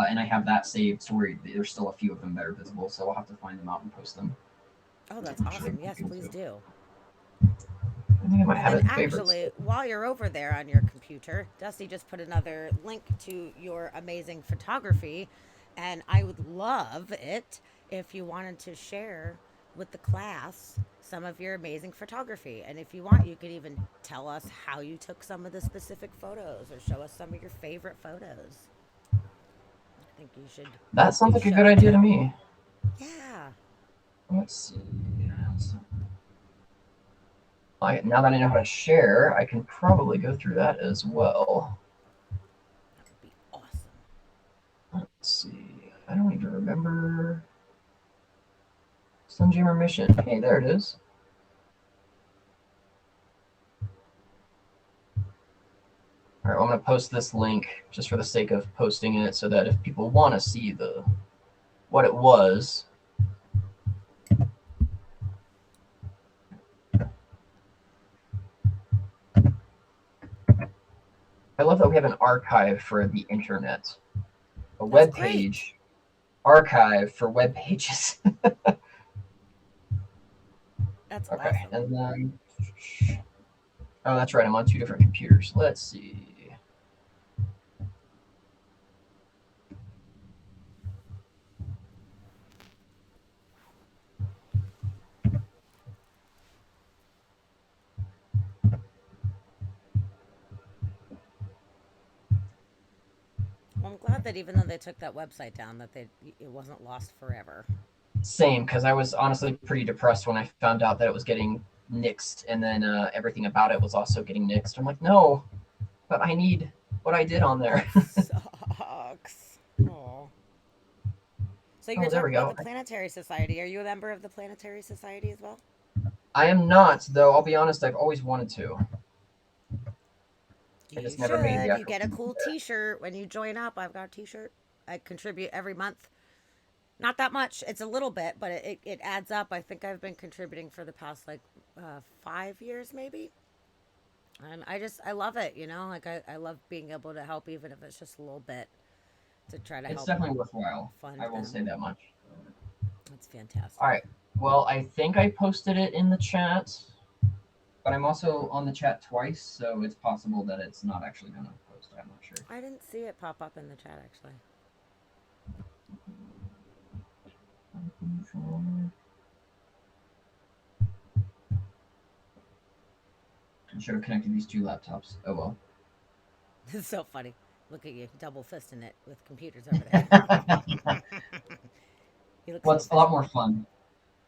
and I have that saved. So there's still a few of them that are visible, so I'll have to find them out and post them. Oh, that's I'm sure awesome. Yes, people please too. do. I think I might And have then it in favorites. actually, while you're over there on your computer, Dusty just put another link to your amazing photography. And I would love it if you wanted to share with the class some of your amazing photography. And if you want, you could even tell us how you took some of the specific photos or show us some of your favorite photos. I think you should That sounds do like a good show and idea to tell. me. Yeah. Let's see. Now that I know how to share, I can probably go through that as well. That would be awesome. Let's see. I don't even remember. Slimjammer mission. Hey, there it is. All right, well, I'm going to post this link just for the sake of posting it so that if people want to see what it was. I love that we have an archive for the internet, a That's web great. page archive for web pages. That's Okay, awesome. and then oh, that's right. I'm on two different computers. Let's see. Well, I'm glad that even though they took that website down, that it wasn't lost forever. Same, because I was honestly pretty depressed when I found out that it was getting nixed, and then everything about it was also getting nixed. I'm like, no, but I need what I did on there. That sucks. Oh. So you're Oh, there we talking about go. the Planetary Society. Are you a member of the Planetary Society as well? I am not, though. I'll be honest. I've always wanted to. I You just never made the should. You actual get a leap cool there. T-shirt when you join up. I've got a T-shirt. I contribute every month. Not that much. It's a little bit, but it adds up. I think I've been contributing for the past 5 years, maybe. And I love it. Like I love being able to help, even if it's just a little bit, to try to It's help definitely worthwhile. fund I will say them. that much. That's All fantastic. right. Well, I think I posted it in the chat, but I'm also on the chat twice, so it's possible that it's not actually going to post. I'm not sure. I didn't see it pop up in the chat actually. I should have connected these two laptops. Oh well. It's so funny. Look at you, double fisting it with computers over there. You look Well, so it's a lot official. more fun.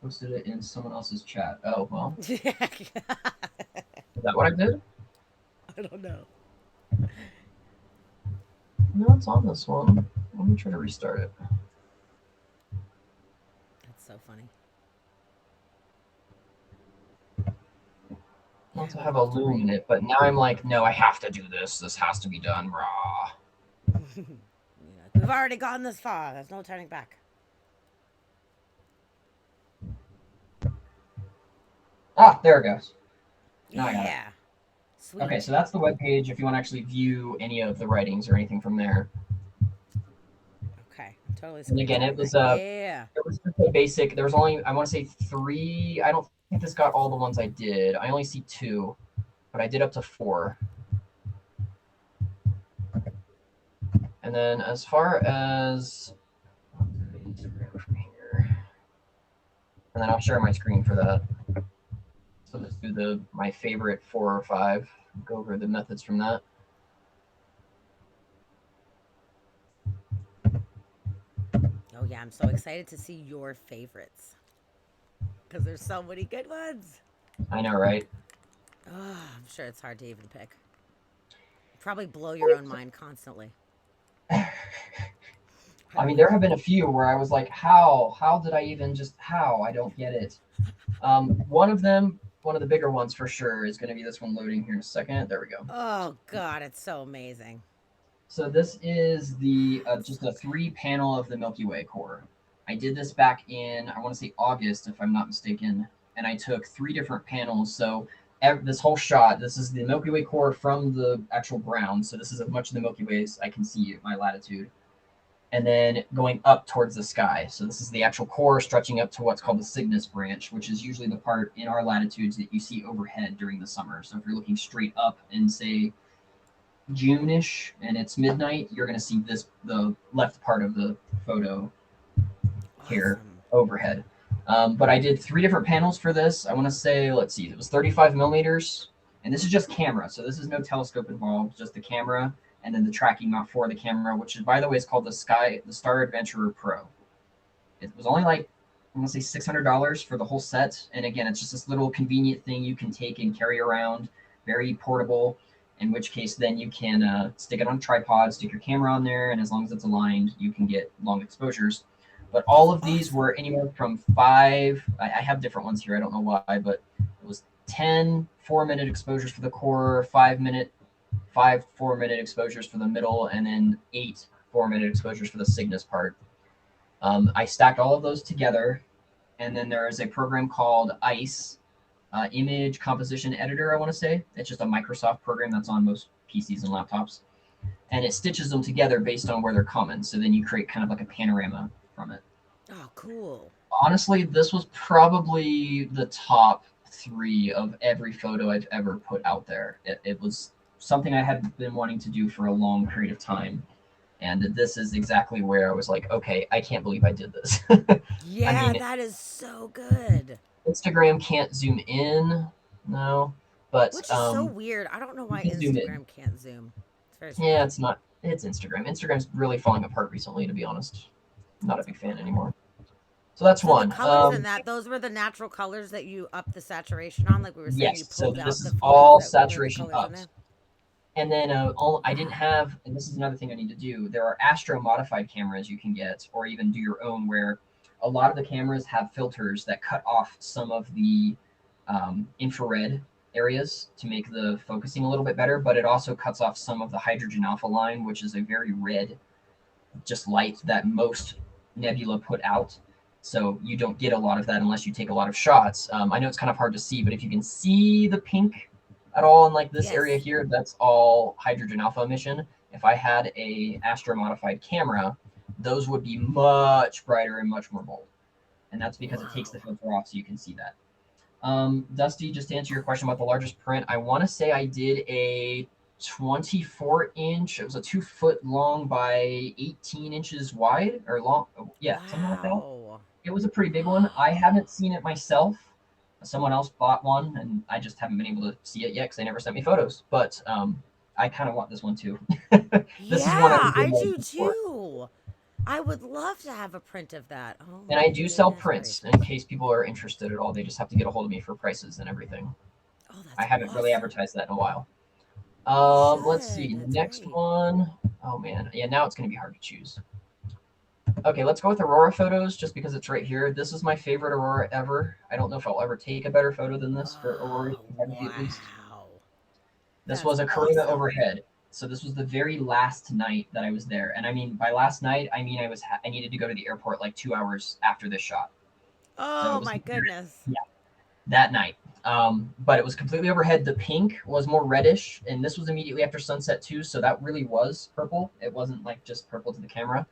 Posted it in someone else's chat. Oh well. Is that what I did? I don't know. No, it's on this one. Let me try to restart it. That's so funny. Yeah, Not I to would have a love to loom write. in it, but now I'm like, no, I have to do this. This has to be done. Raw. We've already gone this far. There's no turning back. Ah, there it goes. Now I got it. Yeah. Okay, so Sweet. that's the web page if you want to actually view any of the writings or anything from there. Okay. I'm totally And again, screenshotting that. Yeah. it was just a basic. There was only I want to say three. I don't think this got all the ones I did. I only see two, but I did up to four. And then as far as and then I'll share my screen for that. So let's do my favorite 4 or 5. Go over the methods from that. Oh, yeah. I'm so excited to see your favorites because there's so many good ones. I know, right? Oh, I'm sure it's hard to even pick. You probably blow your own mind constantly. I I mean, would. there have been a few where I was like, how? How did I even just how? I don't get it. One of them, one of the bigger ones for sure, is going to be this one loading here in a second. There we go. Oh, God. It's so amazing. So this is the It's just so a great. 3 panel of the Milky Way core. I did this back in I want to say August, if I'm not mistaken, and I took 3 different panels. So this whole shot, this is the Milky Way core from the actual ground. So this is as much of the Milky Way as I can see at my latitude, and then going up towards the sky. So this is the actual core stretching up to what's called the Cygnus branch, which is usually the part in our latitudes that you see overhead during the summer. So if you're looking straight up in say June-ish and it's midnight, you're going to see the left part of the photo here Awesome. overhead. But I did 3 different panels for this. I want to say, let's see, it was 35 millimeters, and this is just camera, so this is no telescope involved, just the camera, and then the tracking mount for the camera, which is, by the way, is called the Star Adventurer Pro. It was only like I want to say $600 for the whole set, and again, it's just this little convenient thing you can take and carry around, very portable. In which case, then you can stick it on a tripod, stick your camera on there, and as long as it's aligned, you can get long exposures. But all That's of these awesome. were anywhere from 5. I have different ones here. I don't know why, but it was 10 4-minute exposures for the core, 5-minute, 5 4-minute exposures for the middle, and then 8 4-minute exposures for the Cygnus part. I stacked all of those together, and then there is a program called ICE, Image Composition Editor. I want to say it's just a Microsoft program that's on most PCs and laptops, and it stitches them together based on where they're common. So then you create kind of like a panorama from it. Oh, cool. Honestly, this was probably the top three of every photo I've ever put out there. It was something I had been wanting to do for a long period of time. And this is exactly where I was like, okay, I can't believe I did this. I Yeah, mean, that is so good. Instagram can't zoom in, no, but Which is so weird. I don't know you why can zoom in. Instagram can't zoom. It's very Yeah, strange. it's not. It's Instagram. Instagram's really falling apart recently, to be honest. I'm not a That's a big fan bummer. anymore. So that's So the one. colors in that, those were the natural colors that you upped the saturation on, like we were saying, you Yes. So pulled this out the is photos all that were the saturation colors in upped. there. And then I didn't Wow. have, and this is another thing I need to do. There are Astro modified cameras you can get, or even do your own, where a lot of the cameras have filters that cut off some of the infrared areas to make the focusing a little bit better, but it also cuts off some of the hydrogen alpha line, which is a very red, just light that most nebula put out. So you don't get a lot of that unless you take a lot of shots. I know it's kind of hard to see, but if you can see the pink at all in like this area Yes. here, that's all hydrogen alpha emission. If I had a Astro modified camera, those would be much brighter and much more bold. And that's because it takes the Whoa. filter off so you can see that. Dusty, just to answer your question about Cool. the largest print, I want to say I did a 24-inch. It was a 2 foot long by 18 inches wide or long. Yeah, something like that. Wow. It was a pretty big one. I haven't seen it myself. Someone else bought one, and I just haven't been able to see it yet because they never sent me photos. But I kind of want this one too. This is one Yeah, I've been I do waiting for. too. I would love to have a print of that. Oh And I my do sell goodness prints in gracious. case people are interested at all. They just have to get a hold of me for prices and everything. Oh, I that's haven't really awesome. advertised that in a while. You Let's should. see. That's Next great. one. Oh man, yeah. Now it's gonna be hard to choose. Okay, let's go with Aurora photos just because it's right here. This is my favorite Aurora ever. I don't know if I'll ever take a better photo than this for Aurora Oh, photography at least. wow. This That's was a Corona awesome. overhead. So this was the very last night that I was there, and I mean by last night I mean I needed to go to the airport like 2 hours after this shot. So it Oh was my goodness. that night. But it was completely overhead. The pink was more reddish, and this was immediately after sunset too, so that really was purple. It wasn't like just purple to the camera,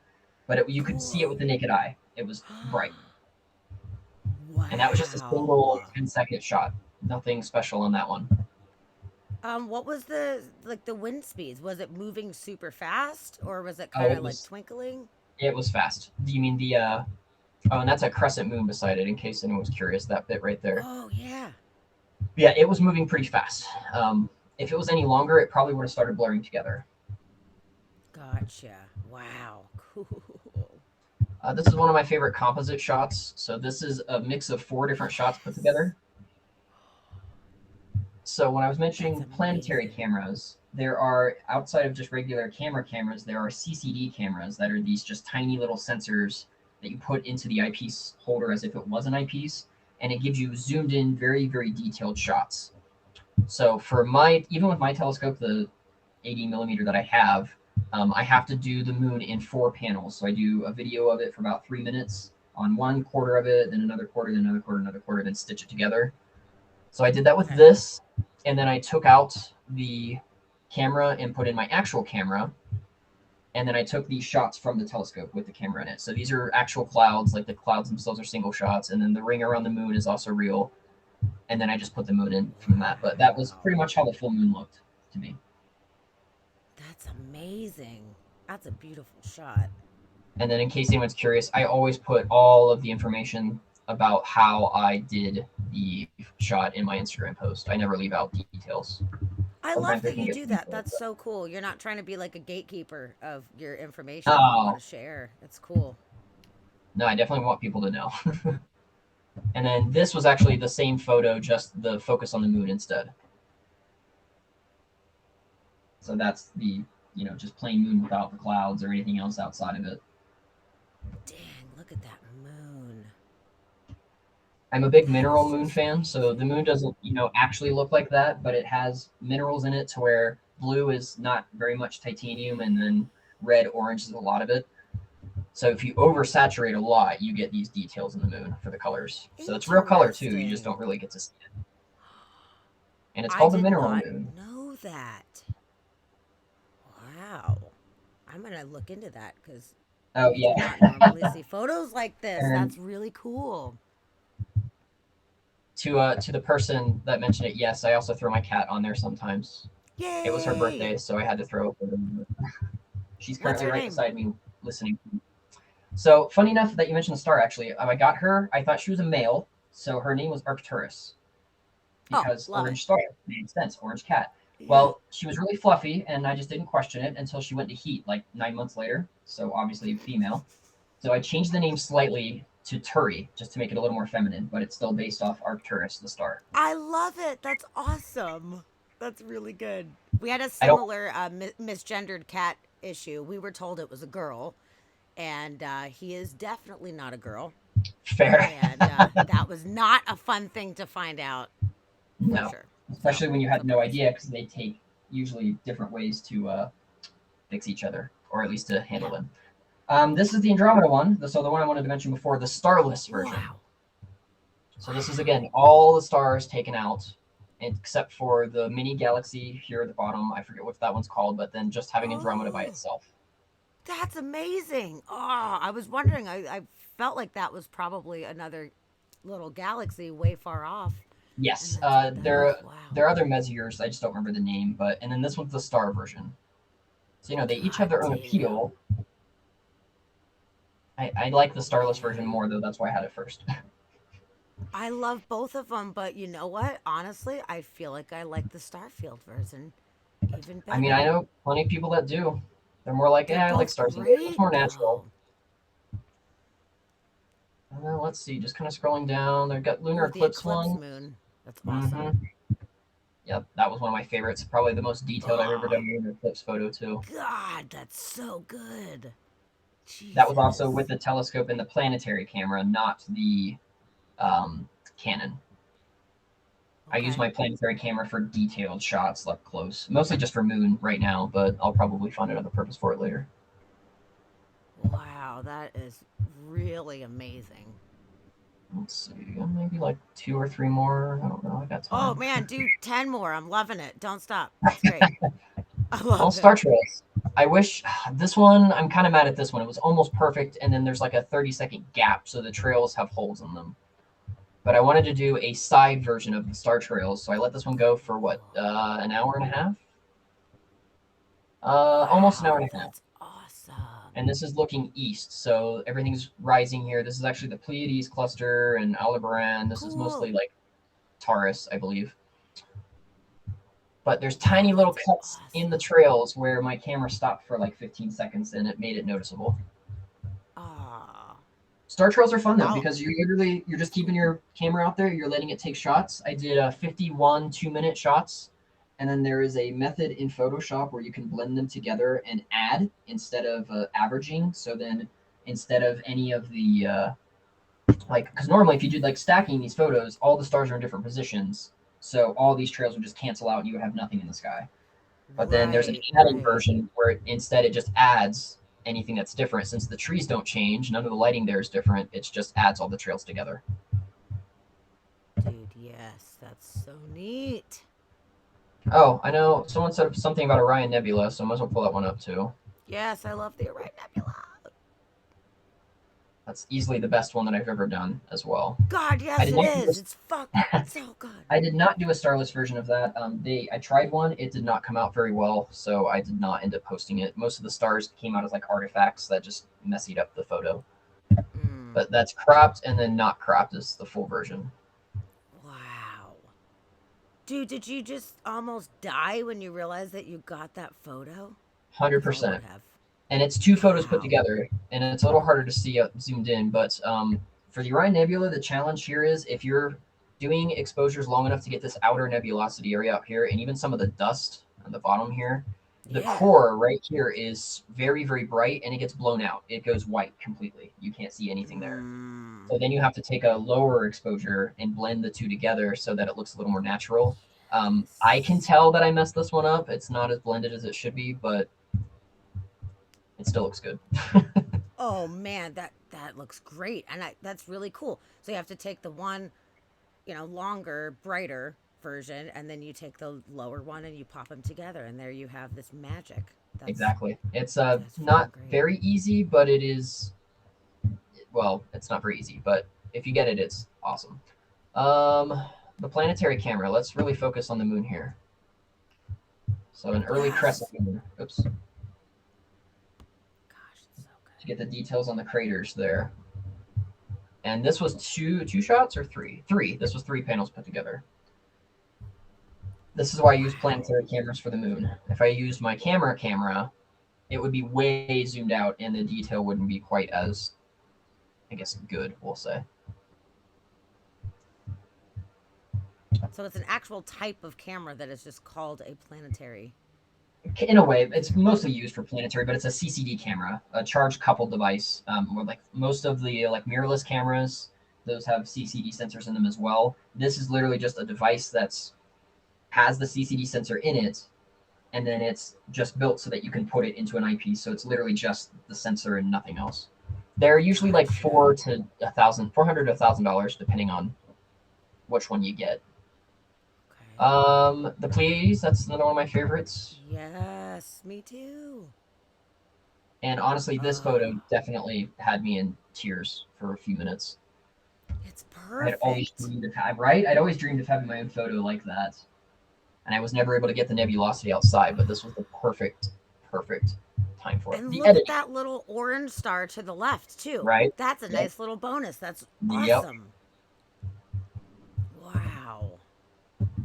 but you could see it with Cool. the naked eye. It was bright, and that was just a single Wow. 10-second shot. Nothing special on that one. What was the like the wind speeds? Was it moving super fast or was it Oh, kind of like twinkling? it was fast. Do you mean the Oh, and that's a crescent moon beside it, in case anyone was curious. That bit right there. Oh yeah. Yeah, it was moving pretty fast. If it was any longer, it probably would have started blurring together. Gotcha. Wow. Cool. This is one of my favorite composite shots. So this is a mix of four different shots put Yes. together. So when I was That's mentioning planetary amazing. cameras, there are outside of just regular cameras, there are CCD cameras that are these just tiny little sensors that you put into the eyepiece holder as if it was an eyepiece, and it gives you zoomed in, very very detailed shots. So for my even with my telescope, the 80 millimeter that I have to do the moon in 4 panels. So I do a video of it for about 3 minutes on one quarter of it, then another quarter, then another quarter, another quarter, then stitch it together. So I did that with Okay. this, and then I took out the camera and put in my actual camera, and then I took these shots from the telescope with the camera in it. So these are actual clouds, like the clouds themselves are single shots, and then the ring around the moon is also real. And then I just put the moon in from that. But that was pretty Wow. much how the full moon looked to me. That's amazing. That's a beautiful shot. And then in case anyone's curious, I always put all of the information about how I did the shot in my Instagram post. I never leave out details. I Sometimes love they that can you get do that. painful. That's so cool. You're not trying to be like a gatekeeper of your information. You want Oh, to share. That's cool. no, I definitely want people to know. And then this was actually the same photo, just the focus on the moon instead. So that's just plain moon without the clouds or anything else outside of it. Dang, look at that moon. I'm a big That is mineral moon just fan, so the amazing. moon doesn't, actually look like that, but it has minerals in it to where blue is not very much titanium, and then red, orange is a lot of it. So if you oversaturate a lot, you get these details in the moon for the colors. So it's real color too. You just Interesting. don't really get to see it. And it's I called the did mineral not moon. know that. Wow. I'm going to look into that because Oh you do yeah. not normally see photos like this. And That's really cool. to the person that mentioned it, yes, I also throw my cat on there sometimes. It was her birthday, Yay. so I had to throw it. She's What's currently her right name? beside me listening. So funny enough that you mentioned the star. Actually, I got her. I thought she was a male, so her name was Arcturus Oh, because love it. orange star made sense. Orange cat. Yeah. Well, she was really fluffy, and I just didn't question it until she went to heat like 9 months later. So obviously female. So I changed the name slightly to Turi just to make it a little more feminine, but it's still based off Arcturus, the star. I love it. That's awesome. That's really good. We had a I don't. similar misgendered cat issue. We were told it was a girl, and he is definitely not a girl. Fair. And that was not a fun thing to find out for No, sure. So, especially when you had no surprise. idea because they take usually different ways to fix each other, or at least to handle Yeah. them. This is the Andromeda one, so the one I wanted to mention before, the starless version. Wow. So this is Wow. again all the stars taken out, except for the mini galaxy here at the bottom. I forget what that one's called, but then just having Andromeda by Oh, itself. that's amazing. Oh, I was wondering. I felt like that was probably another little galaxy way far off. And Yes, that's what that is. Wow. there are other meteors. I just don't remember the name, but and then this one's the star version. So they each have God their own damn. appeal. I like the starless version Yeah. more though. That's why I had it first. I love both of them, but you know what? Honestly, I feel like I like the Starfield version even I mean, I better. know plenty of people that do. They're more like, They're yeah, I like both stars in there. It's great, more natural. though. Let's see, just kind of scrolling down. They've got lunar Ooh, the eclipse eclipse one. moon. That's awesome. Mm-hmm. Yep, that was one of my favorites. Probably the most detailed I've ever Oh, done a lunar eclipse photo too. God, that's so good. That was also with Jesus. the telescope and the planetary camera, not the Canon. I use Okay. my planetary camera for detailed shots up close, mostly just for moon right now, but I'll probably find another purpose for it later. Wow, that is really amazing. Let's see, maybe like two or three more. I don't know. I got Oh, time. man, do 10 more. I'm loving it. Don't stop. That's great. I Well, love Star it. Trails. I wish this one. I'm kind of mad at this one. It was almost perfect, and then there's like a 30-second gap, so the trails have holes in them. But I wanted to do a side version of the Star Trails, so I let this one go for what, Cool. an hour and a half? Almost an hour Wow, and a half. that's And awesome. this is looking east, so everything's rising here. This is actually the Pleiades cluster and Aldebaran. This is mostly Cool. like Taurus, I believe. But there's tiny Wow, little that's cuts in the awesome. trails where my camera stopped for like 15 seconds, and it made it noticeable. Ah, Star trails are fun though I'll. because you're just That's keeping cool. your camera out there. You're letting it take shots. I did 51 2-minute shots, and then there is a method in Photoshop where you can blend them together and add instead of averaging. So then instead of any of the like, because normally if you did like stacking these photos, all the stars are in different positions. So all these trails would just cancel out and you would have nothing in the sky. But then there's an Right, adding right. version where instead it just adds anything that's different. Since the trees don't change, none of the lighting there is different. It just adds all the trails together. Dude, yes, that's so neat. Oh, I know someone said something about Orion Nebula, so I might as well pull that one up too. Yes, I love the Orion Nebula. That's easily the best one that I've ever done as well. God, I yes, did it not do is. It's so good. I did not do a starless version of that. I tried one. It did not come out very well, so I did not end up posting it. Most of the stars came out as like artifacts that just messied up the photo. Mm, But that's cropped and then not cropped is the full version. wow. Dude, did you just almost die when you realized that you got that photo? Because I would 100%. have. And it's two photos put Wow. together, and it's a little harder to see zoomed in. But for the Orion Nebula, the challenge here is if you're doing exposures long enough to get this outer nebulosity area up here, and even some of the dust on the bottom here, the Yeah. core right here is very, very bright, and it gets blown out. It goes white completely. You can't see anything there. Mm, So then you have to take a lower exposure and blend the two together so that it looks a little more natural. I can yes. tell that I messed this one up. It's not as blended as it should be, but it still looks good. Oh man, that looks great. And that's really cool. So you have to take the one, longer, brighter version, and then you take the lower one and you pop them together, and there you have this magic. Exactly. It's That's freaking not great. very easy, but it is, well, it's not very easy, but if you get it, it's awesome. Um, the planetary camera. Let's really focus on the moon here. So an early crescent Yes. moon. Oops. To Gosh, it's so good. get the details on the craters there. And this was two shots or three? Three. This was three panels put together. This is why I use Wow. planetary cameras for the moon. If I used my camera, it would be way zoomed out and the detail wouldn't be quite as, I guess, good, we'll say. So it's an actual type of camera that is just called a planetary In a way, it's camera. mostly used for planetary, but it's a CCD camera, a charge coupled device. Where like most of the like mirrorless cameras, those have CCD sensors in them as well. This is literally just a device that's has the CCD sensor in it, and then it's just built so that you can put it into an eyepiece. So it's literally just the sensor and nothing else. They're usually like Gotcha. $400 to $1,000, depending on which one you get. Okay. The Pleiades, that's another one of my favorites. Yes, me too. And honestly, this photo Oh, definitely had me in tears for a few minutes. it's I had always perfect. dreamed of having, right? I'd always dreamed of having my own photo like that. And I was never able to get the nebulosity outside, but this was the perfect time for it. And The look at editing, that little orange star to the left, too. right? That's a Yep. nice little bonus. That's Yep. awesome. Wow.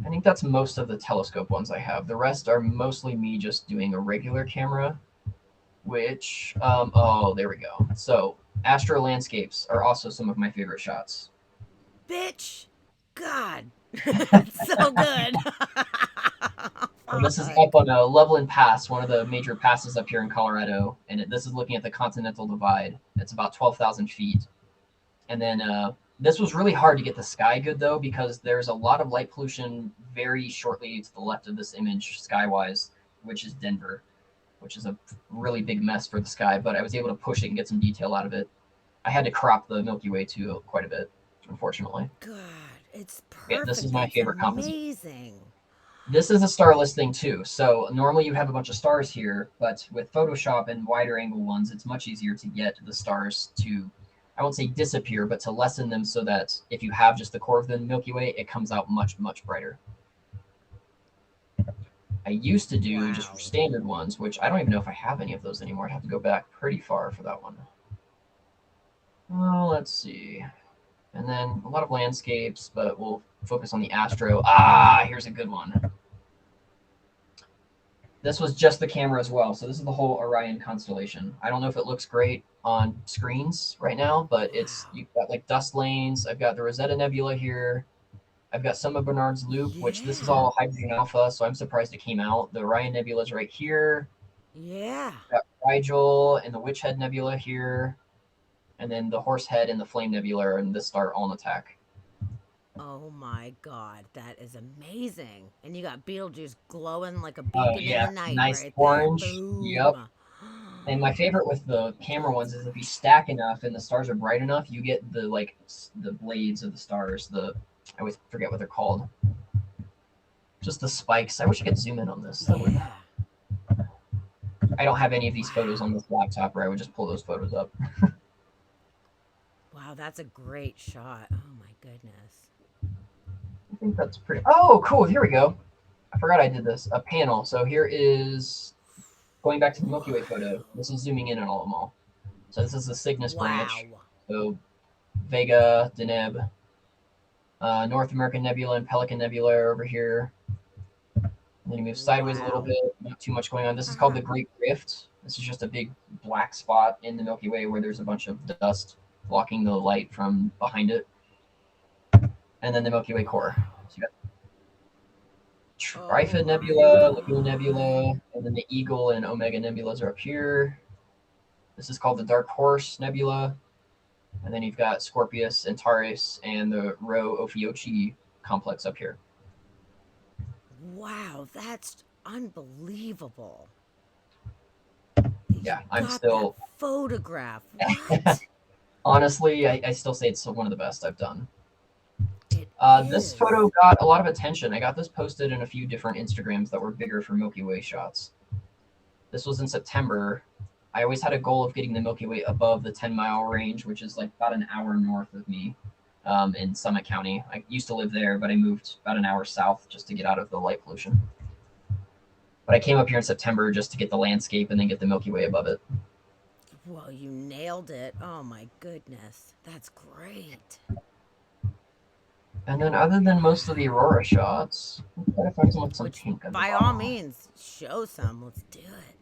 I think that's most of the telescope ones I have. The rest are mostly me just doing a regular camera, which, oh, there we go. So, astro landscapes are also some of my favorite shots. Bitch. God. It's so good. And this is Fuck. up on a Loveland Pass, one of the major passes up here in Colorado. And this is looking at the Continental Divide. It's about 12,000 feet. And then this was really hard to get the sky good, though, because there's a lot of light pollution very shortly to the left of this image, skywise, which is Denver, which is a really big mess for the sky. But I was able to push it and get some detail out of it. I had to crop the Milky Way, too, quite a bit, unfortunately. God, it's Yeah, this is perfect. my That's favorite composition. amazing. This is a star listing too. So normally you have a bunch of stars here, but with Photoshop and wider angle ones, it's much easier to get the stars to, I won't say disappear, but to lessen them so that if you have just the core of the Milky Way, it comes out much brighter. I used to do just Wow. standard ones, which I don't even know if I have any of those anymore. I'd have to go back pretty far for that one. Oh, let's see. And then a lot of landscapes, but we'll focus on the astro. Ah, here's a good one. This was just the camera as well. So this is the whole Orion constellation. I don't know if it looks great on screens right now, but it's Wow. you've got like dust lanes. I've got the Rosetta Nebula here. I've got some of Bernard's Loop, which this is Yeah. all hydrogen alpha, so I'm surprised it came out. The Orion Nebula is right here. Yeah. I've got Rigel and the Witch Head Nebula here, and then the Horsehead and the Flame Nebula are in this star all in attack. Oh my God. That is amazing. And you got Beetlejuice glowing like a Oh beacon in yeah, the night nice right there. orange. Yep. Boom. And my favorite with the camera That's ones is if you great. stack enough and the stars are bright enough, you get the like the blades of the stars. The I always forget what they're called. Just the spikes. I wish I could zoom in on this. That would. Yeah. I don't have any of these photos on Wow. this laptop, or I would just pull those photos up. Wow. That's a great shot. Oh my goodness. I think that's pretty. Oh, cool. Here we go. I forgot I did this. A panel. So here is going back to the Milky Way photo. Whoa. This is zooming in on all of them all. So this is the Cygnus branch. Wow. So Vega, Deneb, North American Nebula, and Pelican Nebula are over here. And then you move sideways a little Wow. bit, not too much going on. This is called the Great Rift. This is just a big black spot in the Milky Way where there's a bunch of dust blocking the light from behind it. And then the Milky Way core. Wow. So you got Oh Trifid my Nebula, Laguna God. Nebula, and then the Eagle and Omega Nebulas are up here. This is called the Dark Horse Nebula. And then you've got Scorpius, Antares, and the Rho Ophiuchi complex up here. Wow. That's unbelievable. Yeah, You I'm got that still, photograph. What? honestly, I still say it's one of the best I've done. It This is. photo got a lot of attention. I got this posted in a few different Instagrams that were bigger for Milky Way shots. This was in September. I always had a goal of getting the Milky Way above the 10-mile range, which is like about an hour north of me, in Summit County. I used to live there, but I moved about an hour south just to get out of the light pollution. But I came up here in September just to get the landscape and then get the Milky Way above it. Well, you nailed it. Oh my goodness. That's great. And then other than most of the Aurora shots, let's try to find some with some Which, pink on the by all bottom. means, show some. Let's do it.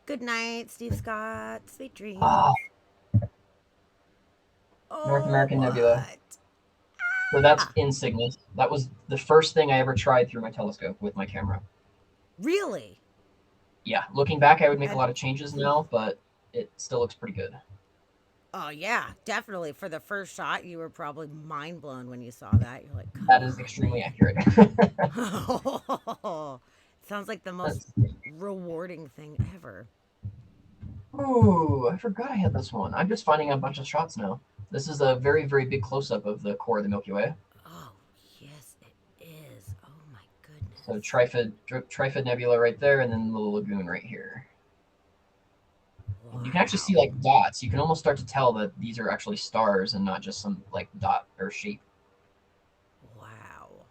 Good night, Steve Scott. Sweet Ah, dreams. North Oh, American Nebula. what? So that's Ah, in Cygnus. That was the first thing I ever tried through my telescope with my camera. really? Yeah, looking back, I would make a And lot of changes now, but it still looks pretty good. oh yeah, definitely. For the first shot, you were probably mind blown when you saw that. You're like, come That is on, extremely man. accurate. Sounds like the most Let's see. rewarding thing ever. Ooh, I forgot I had this one. I'm just finding a bunch of shots now. This is a very, very big close up of the core of the Milky Way. Oh, yes, it is. Oh my So goodness. Trifid Nebula right there, and then the lagoon right here. And you can actually see Wow. like dots. You can almost start to tell that these are actually stars and not just some like dot or shape. Wow.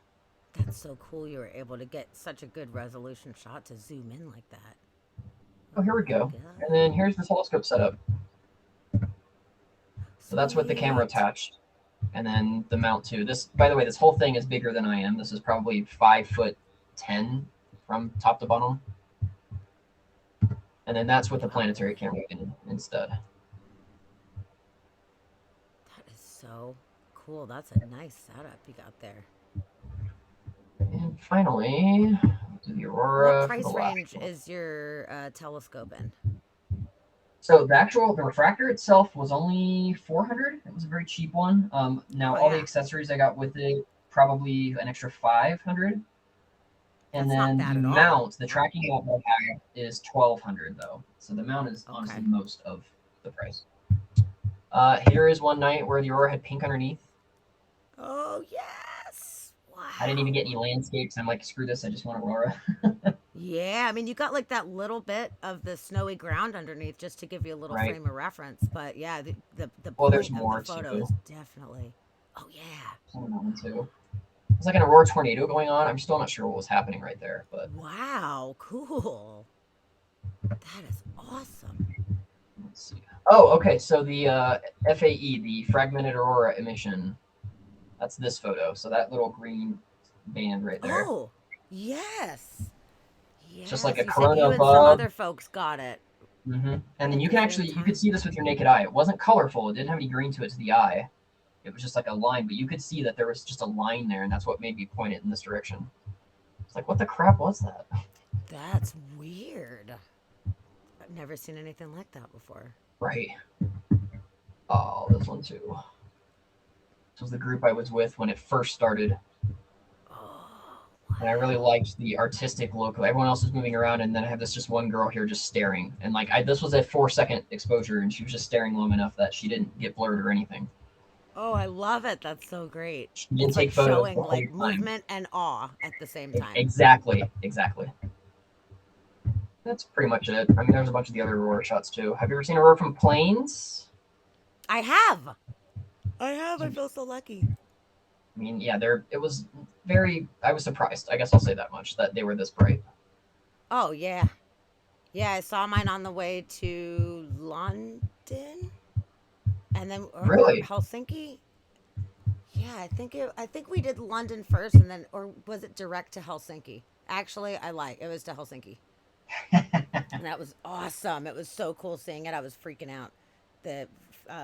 That's so cool you were able to get such a good resolution shot to zoom in like that. Oh, Oh here we my go. And then god. here's the telescope setup. So that's with the camera Sweet. attached, and then the mount too. This, by the way, this whole thing is bigger than I am. This is probably 5'10" from top to bottom, and then that's with the Wow. planetary camera instead. That is so cool. That's a nice setup you got there. And finally, do the What aurora for the price last range one. is your telescope in? So the refractor itself was only 400. It was a very cheap one. Now Oh all the yeah. accessories I got with it probably an extra 500. And That's not then bad the at all. mount, the tracking mount I have is 1,200 though. So the mount is honestly Okay. most of the price. Here is one night where the aurora had pink underneath. Oh yes. I didn't even get Wow. any landscapes. I'm like, screw this. I just want aurora. Yeah, I mean, you got like that little bit of the snowy ground underneath just to give you a little Right. frame of reference. But yeah, the Well, there's point of the more photo too. is definitely. Oh yeah. Some of that one too. It's like an aurora tornado going on. I'm still not sure what was happening right there, but Wow. Cool. That is awesome. let's see. Oh, okay. So the FAE, the fragmented aurora emission, that's this photo. So that little green band right there. Oh yes. It's just like a Yes. You said corona you and some above. other folks got it And then at you the can same actually you could time. see this with your naked eye. It wasn't colorful. It didn't have any green to it to the eye. It was just like a line, but you could see that there was just a line there, and that's what made me point it in this direction. It's like, what the crap was that? That's weird. I've never seen anything like that before. Right. Oh, this one too. This was the group I was with when it first started, Oh, and I really wow. liked the artistic look. Everyone else was moving around, and then I have this just one girl here just staring. And like, this was a 4 second exposure, and she was just staring long enough that she didn't get blurred or anything. Oh, I love it. That's so great. She didn't It's like take photos showing the whole like time. movement and awe at the same time. Exactly, exactly. That's pretty much it. I mean, there's a bunch of the other Aurora shots too. Have you ever seen Aurora from planes? I have. I have. I I feel so lucky. mean, yeah, there. It was very. I was surprised. I guess I'll say that much that they were this bright. Oh, yeah. Yeah, I saw mine on the way to London and then or Really? Helsinki. Yeah, I think we did London first and then or was it direct to Helsinki? Actually, I lied. It was to Helsinki. And that was awesome. It was so cool seeing it. I was freaking out. The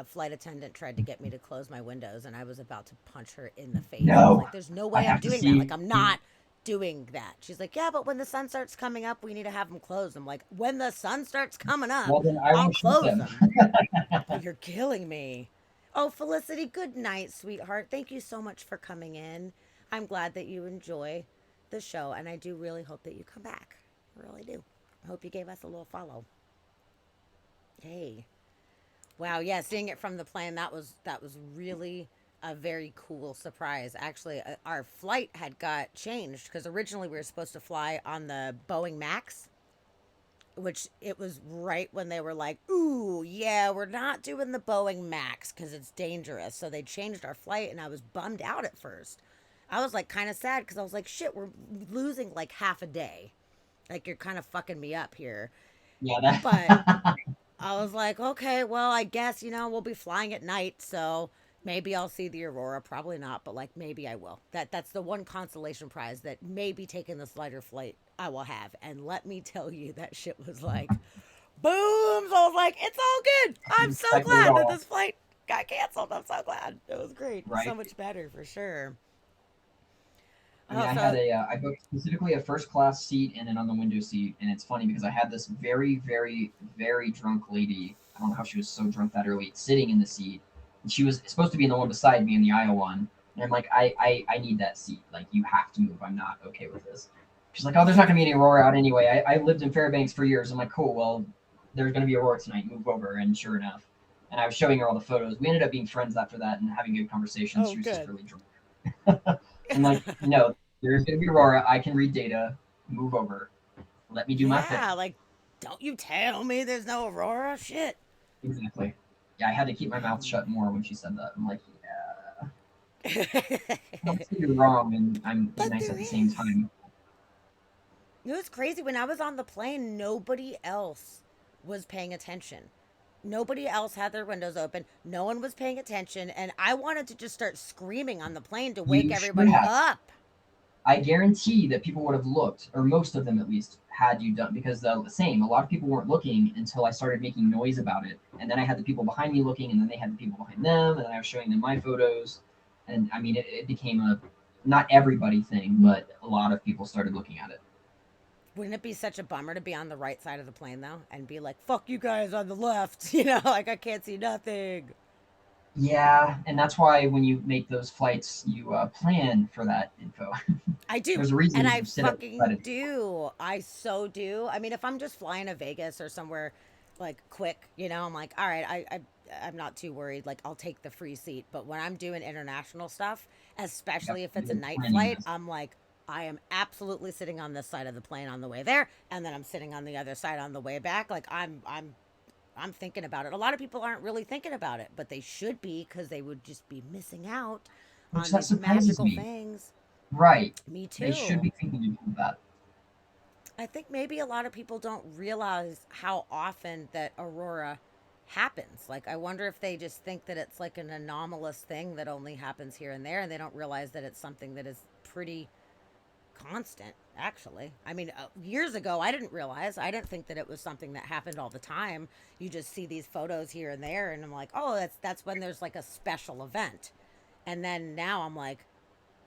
flight attendant tried to get me to close my windows, and I was about to punch her in the face. I was No, like, "There's no I way I'm have to doing that. Like, see. I'm not doing that." She's like, "Yeah, but when the sun starts coming up, we need to have them closed." I'm like, "When the sun starts coming up, Well, then I I'll will shoot close them. them." But you're killing me. Oh, Felicity, good night, sweetheart. Thank you so much for coming in. I'm glad that you enjoy the show, and I do really hope that you come back. I really do. I hope you gave us a little follow. Hey. Wow, yeah, seeing it from the plane, that was really a very cool surprise. Actually, our flight had got changed because originally we were supposed to fly on the Boeing Max, which it was right when they were like, "Ooh, yeah, we're not doing the Boeing Max because it's dangerous." So they changed our flight, and I was bummed out at first. I was like kind of sad because I was like, "Shit, we're losing like half a day. Like you're kind of fucking me up here." Yeah, But that. I was like, okay, well, I guess, we'll be flying at night, so maybe I'll see the aurora. Probably not, but like maybe I will. That's the one consolation prize that maybe taking this lighter flight I will have. And let me tell you, that shit was like boom. So I was like, it's all good. I'm so Expected it glad that all, this flight got canceled. I'm so glad. It was great. So right? much better for sure. I mean, Oh, so I booked specifically a first class seat and then on the window seat, and it's funny because I had this very, very, very drunk lady. I don't know how she was so drunk that early, sitting in the seat, and she was supposed to be in the one beside me in the aisle one. And I'm like, I need that seat. Like, you have to move. I'm not okay with this. She's like, oh, there's not gonna be any aurora out anyway. I lived in Fairbanks for years. I'm like, cool. Well, there's gonna be aurora tonight. Move over. And sure enough, and I was showing her all the photos. We ended up being friends after that and having good conversations. oh, She was just good. really drunk. I'm like, no, there's gonna be Aurora. I can read data. Move over. Let me do my thing. Yeah, like, don't you tell me there's no aurora? Shit. Exactly. Yeah, I had to keep my mouth shut more when she said that. I'm like, yeah, I don't say you're wrong, and I'm being But nice there at the same is. time. It was crazy. When I was on the plane, nobody else was paying attention. Nobody else had their windows open. No one was paying attention. And I wanted to just start screaming on the plane to wake You should everybody have. up. I guarantee that people would have looked, or most of them at least, had you done because the same. A lot of people weren't looking until I started making noise about it, and then I had the people behind me looking, and then they had the people behind them, and then I was showing them my photos, and I mean, it became a not everybody thing, but a lot of people started looking at it. Wouldn't it be such a bummer to be on the right side of the plane, though, and be like, fuck you guys on the left? Like I can't see nothing. Yeah, and that's why when you make those flights, you plan for that info. I do. There's a reason And I you sit up beside fucking it. do. I so do. I mean, if I'm just flying to Vegas or somewhere like quick, I'm like, all right, I'm not too worried. Like, I'll take the free seat. But when I'm doing international stuff, Yep, especially if it's a you're night planning flight, this. I'm like, I am absolutely sitting on this side of the plane on the way there, and then I'm sitting on the other side on the way back. Like, I'm thinking about it. A lot of people aren't really thinking about it, but they should be because they would just be missing out Which on that these surprises magical me. things. Right. Me They should too. be thinking of that. I think maybe a lot of people don't realize how often that aurora happens. Like, I wonder if they just think that it's like an anomalous thing that only happens here and there, and they don't realize that it's something that is pretty constant, actually. I mean, years ago, I didn't realize. I didn't think that it was something that happened all the time. You just see these photos here and there, and I'm like, oh, that's when there's like a special event. And then now I'm like,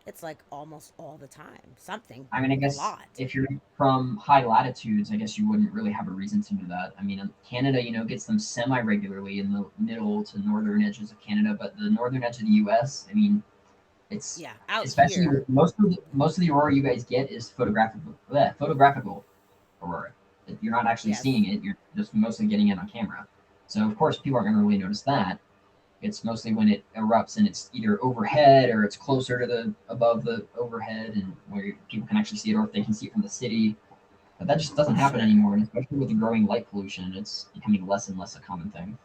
it's like almost all the time. Something, I mean, I a guess lot. if you're from high latitudes, I guess you wouldn't really have a reason to do that. I mean, Canada, gets them semi regularly in the middle to northern edges of Canada, but the northern edge of the U.S., I mean, it's Yeah, out especially here. with most of the aurora you guys get is photographical aurora. You're not actually Yes. seeing it; you're just mostly getting it on camera. So of course, people aren't going to really notice that. It's mostly when it erupts and it's either overhead or it's closer to the above the overhead and where people can actually see it, or if they can see it from the city. But that just doesn't For happen sure. anymore, and especially with the growing light pollution, it's becoming less and less a common thing.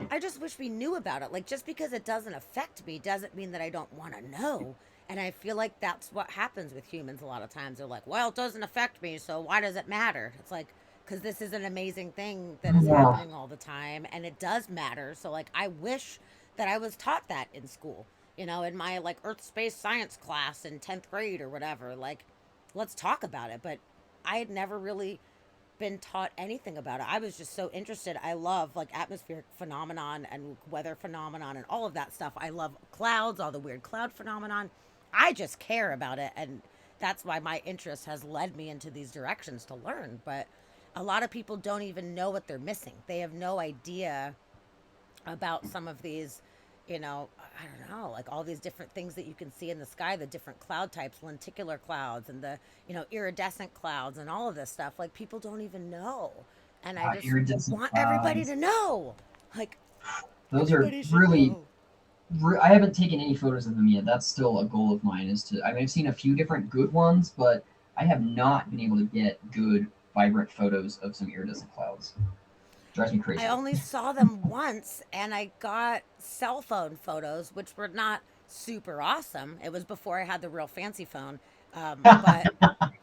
I just wish we knew about it. Like, just because it doesn't affect me doesn't mean that I don't want to know. And I feel like that's what happens with humans a lot of times. They're like, well, it doesn't affect me, so why does it matter? It's like, because this is an amazing thing that is Yeah, happening all the time and it does matter. So, like, I wish that I was taught that in school, in my like earth space science class in 10th grade or whatever. Like, let's talk about it. But I had never really been taught anything about it. I was just so interested. I love like atmospheric phenomenon and weather phenomenon and all of that stuff. I love clouds, all the weird cloud phenomenon. I just care about it, and that's why my interest has led me into these directions to learn. But a lot of people don't even know what they're missing. They have no idea about some of these, I don't know, like all these different things that you can see in the sky, the different cloud types, lenticular clouds, and the, iridescent clouds, and all of this stuff. Like, people don't even know. And I just iridescent want everybody clouds. to know. Like, Those are everybody should really know. I haven't taken any photos of them yet. That's still a goal of mine. Is to I mean, I've seen a few different good ones, but I have not been able to get good, vibrant photos of some iridescent clouds. Drives me I crazy. only saw them once and I got cell phone photos, which were not super awesome. It was before I had the real fancy phone. But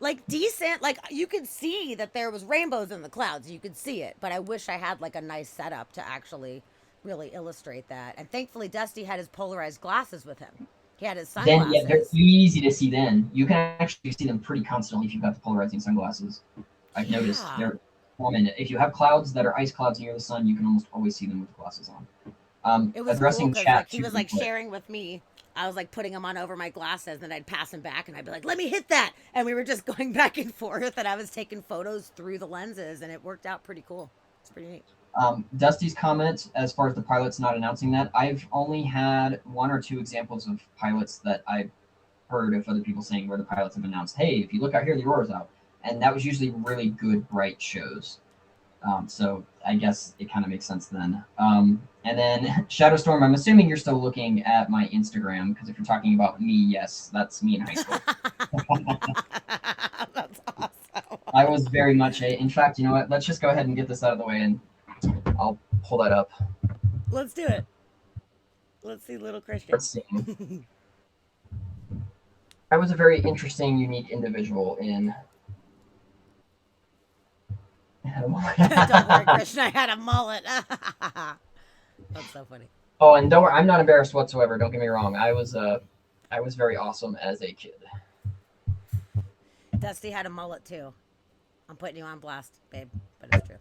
like decent, like you could see that there was rainbows in the clouds. You could see it, but I wish I had like a nice setup to actually really illustrate that. And thankfully, Dusty had his polarized glasses with him. He had his Then yeah, they're sunglasses. easy to see. Then you can actually see them pretty constantly if you've got the polarizing sunglasses. I've noticed Yeah, they're common. If you have clouds that are ice clouds near the sun, you can almost always see them with glasses on. it was cool Addressing because like chat he too, was real like quick. sharing with me. I was like putting him on over my glasses, and I'd pass him back, and I'd be like, "Let me hit that," and we were just going back and forth, and I was taking photos through the lenses, and it worked out pretty cool. It's pretty neat. Dusty's comment, as far as the pilots not announcing that, I've only had one or two examples of pilots that I've heard of other people saying where the pilots have announced, "Hey, if you look out here, the aurora's out," and that was usually really good, bright shows. So I guess it kind of makes sense then. And then Shadowstorm, I'm assuming you're still looking at my Instagram because if you're talking about me, yes, that's me in high school. That's awesome. I was very much a. In fact, you know what? Let's just go ahead and get this out of the way, and I'll pull that up. Let's do it. Let's see, little Christian. Let's see. I was a very interesting, unique individual in. Don't worry, Christian. I had a mullet. That's so funny. Oh, and don't worry, I'm not embarrassed whatsoever. Don't get me wrong. I was very awesome as a kid. Dusty had a mullet too. I'm putting you on blast, babe, but it's true.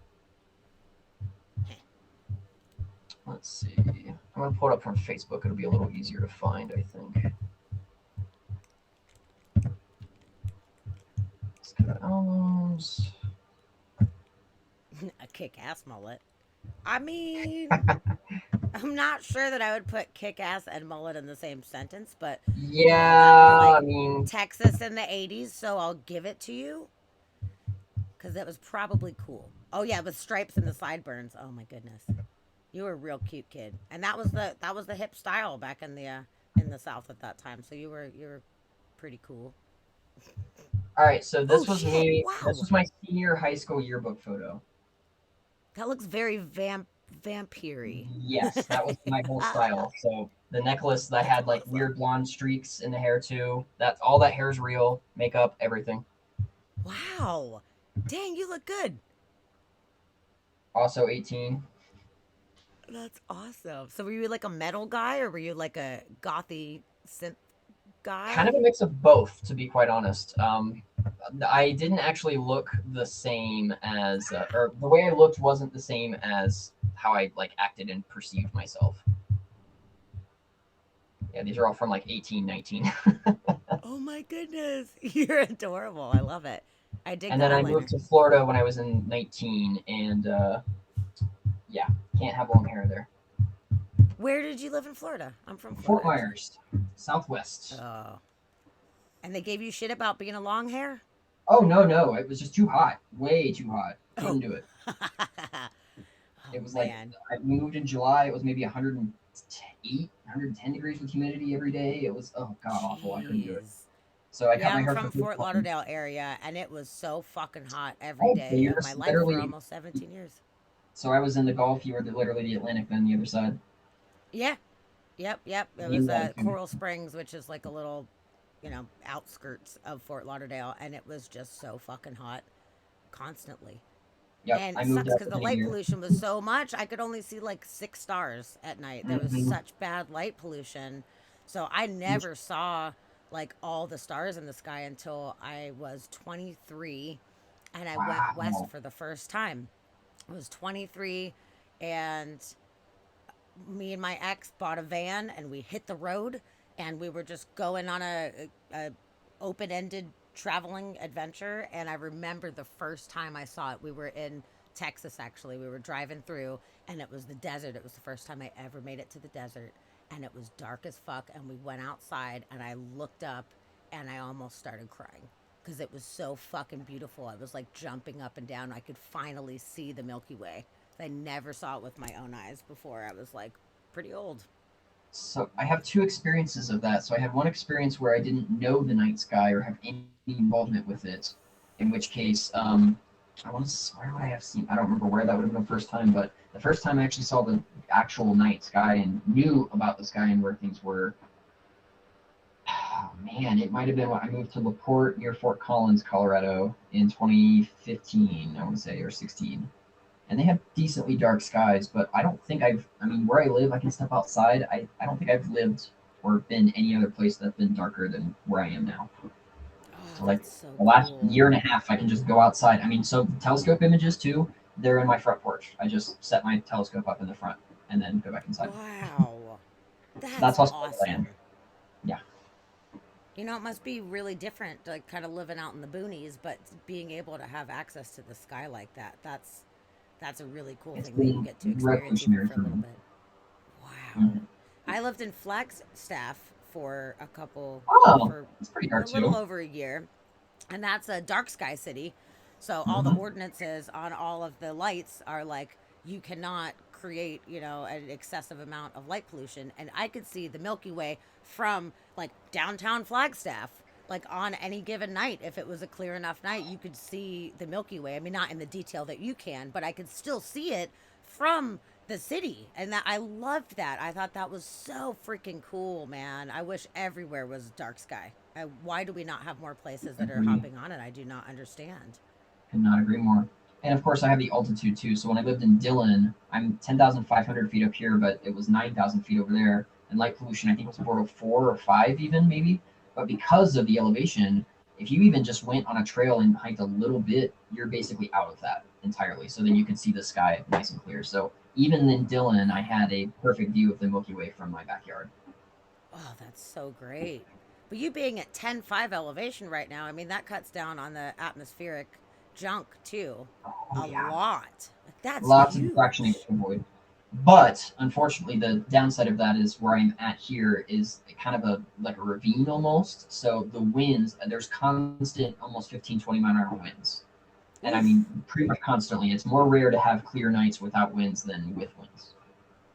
Let's see. I'm gonna pull it up from Facebook. It'll be a little easier to find, I think. Let's go to albums. A kick-ass mullet. I mean, I'm not sure that I would put kick-ass and mullet in the same sentence, but that was Yeah, I like mean, Texas in the '80s, so I'll give it to you because that was probably cool. Oh yeah, with stripes and the sideburns. Oh my goodness, you were a real cute kid, and that was the hip style back in the South at that time. So you were pretty cool. all right. So Oh this was shit! me. This Wow, was my senior high school yearbook photo. that looks very vampire-y. Yes, that was my whole style. So the necklace that That's had like awesome. weird blonde streaks in the hair too. That all that hair is real. Makeup, everything. Wow. Dang, you look good. Also 18. That's awesome. So were you like a metal guy or were you like a gothy synth Kind of guy? a mix of both, to be quite honest. I didn't actually look the same as, or the way I looked wasn't the same as how I like acted and perceived myself. Yeah, these are all from like 18, 19. Oh my goodness. You're adorable. I love it. I dig And the then I moved eyeliner. to Florida when I was in 19, and yeah, can't have long hair there. Where did you live in Florida? I'm from Fort Florida actually. Myers, Southwest. Oh. And they gave you shit about being a long hair? Oh no, no, it was just too hot, way too hot. Couldn't Oh. do it. Oh It was like man. we moved in July. It was maybe 108, 110 degrees with humidity every day. It was oh god awful. I couldn't do it. Jeez. So I cut Yeah, my I'm hair for from good Fort fun. Lauderdale area and it was so fucking hot every Oh, so day you're of my life for literally. almost 17 years. So I was in the Gulf. You were literally the Atlantic, then the other side. Yeah. Yep. It You was got it. Coral Springs, which is like a little, outskirts of Fort Lauderdale, and it was just so fucking hot constantly. Yep, And I it moved sucks out because the the same light year. pollution was so much, I could only see like 6 stars at night. There was Hmm. such bad light pollution. So I never saw like all the stars in the sky until I was 23 and I went west Wow. for the first time. I was 23 and me and my ex bought a van and we hit the road and we were just going on a open-ended traveling adventure and I remember the first time I saw it we were in Texas actually we were driving through and it was the desert it was the first time I ever made it to the desert and it was dark as fuck and we went outside and I looked up and I almost started crying because it was so fucking beautiful. I was like jumping up and down. I could finally see the Milky Way. I never saw it with my own eyes before. I was like pretty old. So I have two experiences of that. So I had one experience where I didn't know the night sky or have any involvement with it, in which case, I want to, where would I have seen? I don't remember where that would have been the first time, but the first time I actually saw the actual night sky and knew about the sky and where things were, oh, man, it might have been when I moved to LaPorte near Fort Collins, Colorado in 2015, I want to say, or 16. And they have decently dark skies, but I don't think I mean, where I live, I can step outside. I don't think I've lived or been any other place that's been darker than where I am now. Oh, So, like, that's so the last cool. year and a half, I can just go outside. I mean, so telescope images too, they're in my front porch. I just set my telescope up in the front and then go back inside. Wow. That's That's how spoiled I am. awesome. Yeah. You know, it must be really different, like kind of living out in the boonies, but being able to have access to the sky like that. That's a really cool It's thing that you been get to experience even revolutionary for a for little me. bit. Wow. Mhm. I lived in Flagstaff for a couple, Oh, for it's pretty a dark little too. over a year, and that's a dark sky city. So all the Hmm. ordinances on all of the lights are like you cannot create, an excessive amount of light pollution. And I could see the Milky Way from like downtown Flagstaff. Like on any given night, if it was a clear enough night, you could see the Milky Way. I mean, not in the detail that you can, but I could still see it from the city. And that I loved that. I thought that was so freaking cool, man. I wish everywhere was dark sky. Why do we not have more places that are Agree. hopping on it? I do not understand. Could not agree more. And of course, I have the altitude too. So when I lived in Dillon, I'm 10,500 feet up here, but it was 9,000 feet over there. And light pollution, I think, was below 4 or 5, even maybe. But because of the elevation, if you even just went on a trail and hiked a little bit, you're basically out of that entirely. So then you can see the sky nice and clear. So even in Dillon, I had a perfect view of the Milky Way from my backyard. Oh, that's so great. But you being at 10.5 elevation right now, I mean, that cuts down on the atmospheric junk too Oh, a yeah. lot. Like, that's Lots of diffraction to huge. avoid. But unfortunately, the downside of that is where I'm at here is kind of a like a ravine almost. So the winds, there's constant almost 15, 20 mile an hour winds. And I mean, Oof. pretty much constantly. It's more rare to have clear nights without winds than with winds.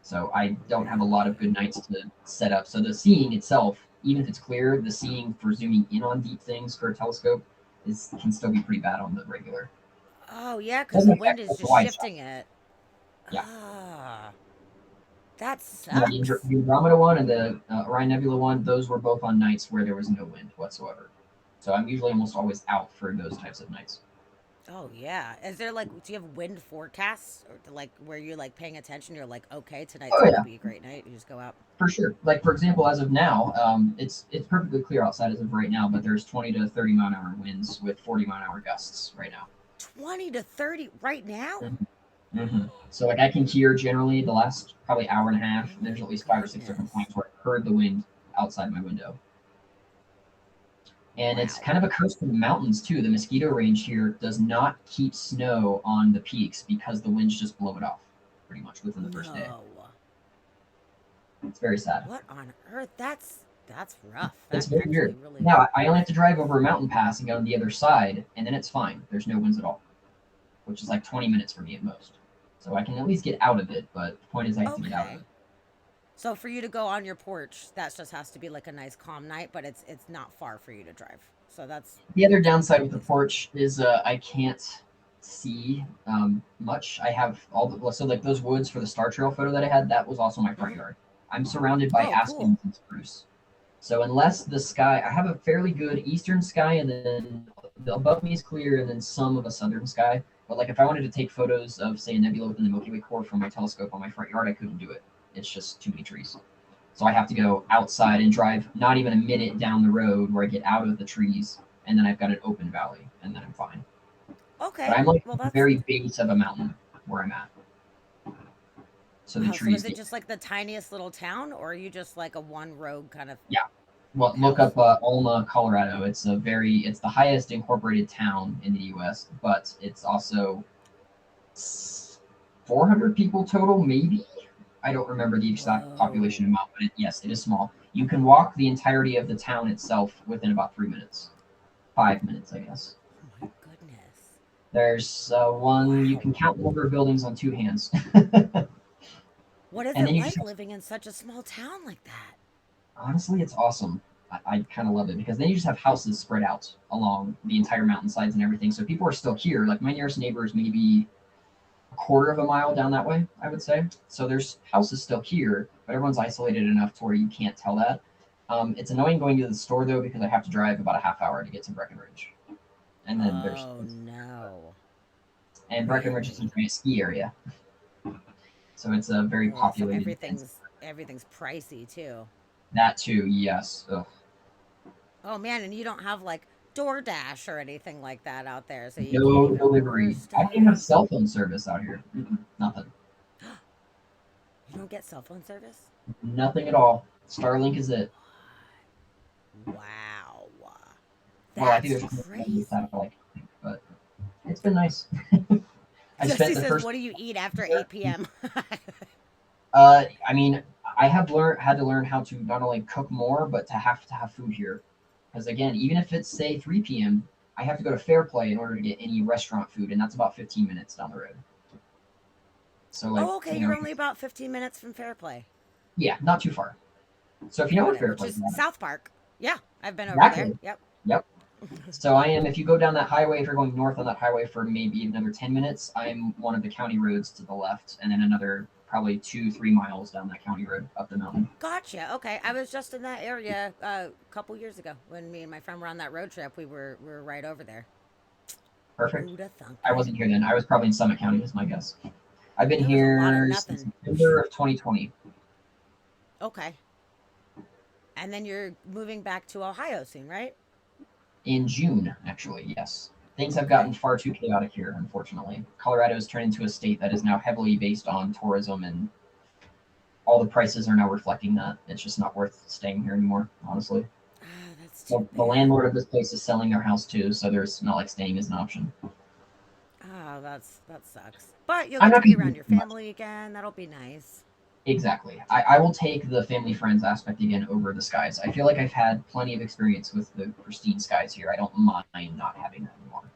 So I don't have a lot of Really? good nights to set up. So the seeing itself, even if it's clear, the seeing for zooming in on deep things for a telescope can still be pretty bad on the regular. Oh, yeah, because Doesn't the wind affect is the just wide shot. shifting it. Yeah. Ah, that Yeah, sucks. the Andromeda one and the Orion Nebula one, those were both on nights where there was no wind whatsoever. So I'm usually almost always out for those types of nights. Oh, yeah. Is there like, do you have wind forecasts or like where you're like paying attention? You're like, okay, tonight's Oh going to yeah, be a great night. You just go out. for sure. Like for example, as of now, it's perfectly clear outside as of right now, but there's 20 to 30 mile an hour winds with 40 mile an hour gusts right now. 20 to 30 right now? Hmm. So like I can hear generally the last probably hour and a half. Oh There's my at least 5 or 6 different goodness. times where I heard the wind outside my window. And it's Wow. kind of a curse for the mountains too. The mosquito range here does not keep snow on the peaks because the winds just blow it off pretty much within the first day. No. It's very sad. What on earth? That's rough. It's That very actually weird. really. Now I only have to drive over a mountain pass and go on the other side, and then it's fine. There's no winds at all, which is like 20 minutes for me at most. So I can at least get out of it, but the point is I have to get out of Okay. it. So for you to go on your porch, that just has to be like a nice calm night, but it's not far for you to drive. So The other that's downside with the really something. porch is I can't see much. I have all the so like those woods for the Star Trail photo that I had. That was also my front Hmm. yard. I'm surrounded by Oh, aspens cool. and spruce. So unless the sky, I have a fairly good eastern sky, and then above me is clear, and then some of a southern sky. But like if I wanted to take photos of say a nebula within the Milky Way core from my telescope on my front yard, I couldn't do it. It's just too many trees. So I have to go outside and drive not even a minute down the road where I get out of the trees, and then I've got an open valley, and then I'm fine. But Okay. I'm like Well, at the that's very base of a mountain where I'm at, so the wow. So trees is it get. just like the tiniest little town, or are you just like a one road kind of Yeah. Well, look house? up Alma, Colorado. It's the highest incorporated town in the U.S., but it's also 400 people total, maybe. I don't remember the exact population Whoa. amount, but yes, it is small. You can walk the entirety of the town itself within about 3 minutes, 5 minutes, I guess. Oh my goodness. There's one you can Wow. count the number of buildings on two hands. What is And it then you just like have, living in such a small town like that? honestly, it's awesome. I kind of love it because then you just have houses spread out along the entire mountainsides and everything. So people are still here. Like my nearest neighbor is maybe a quarter of a mile down that way, I would say. So there's houses still here, but everyone's isolated enough to where you can't tell that. It's annoying going to the store though because I have to drive about a half hour to get to Breckenridge, and then there's Oh no. and Breckenridge is a Really? giant ski area, so it's a very Oh, so populated. Dense. everything's pricey too. That too, yes. Ugh. Oh man, and you don't have like DoorDash or anything like that out there, so you can't No even order delivery. I don't even have stuff. cell phone service out here. Nothing. You don't get cell phone service? Nothing at all. Starlink is it. Wow. Well, I think That's there's one crazy. satellite, but it's been nice. I spent Dusty the says, first "What do you eat after year. 8 p.m.?" I mean, I have learned had to learn how to not only cook more, but to have food here. Because again, even if it's say 3 p.m., I have to go to Fairplay in order to get any restaurant food, and that's about 15 minutes down the road. So like, Oh, okay, you you're know, only about 15 minutes from Fairplay. yeah, not too far. So if you know where Got it, which Fairplay is is at, South Park. Yeah, I've been over there. exactly. Yep. Yep. So I am. If you go down that highway, if you're going north on that highway for maybe another 10 minutes, I'm one of the county roads to the left, and then another probably 2-3 miles down that county road up the mountain. Gotcha. Okay, I was just in that area a couple years ago when me and my friend were on that road trip. We were right over there. Perfect. Who'da I thunk it? wasn't here then. I was probably in Summit County, is my guess. I've been There was a lot of here since nothing. September of 2020. Okay, and then you're moving back to Ohio soon, right? In June, actually, yes. Things have gotten Okay. far too chaotic here, unfortunately. Colorado has turned into a state that is now heavily based on tourism, and all the prices are now reflecting that. It's just not worth staying here anymore, honestly. Ah, that's too The bad. landlord of this place is selling their house too, so there's not like staying is an option. Ah, that sucks. But you'll I'm get to not be going to do around your too much. family again. That'll be nice. Exactly. I will take the family friends aspect again over the skies. I feel like I've had plenty of experience with the pristine skies here. I don't mind not having that anymore.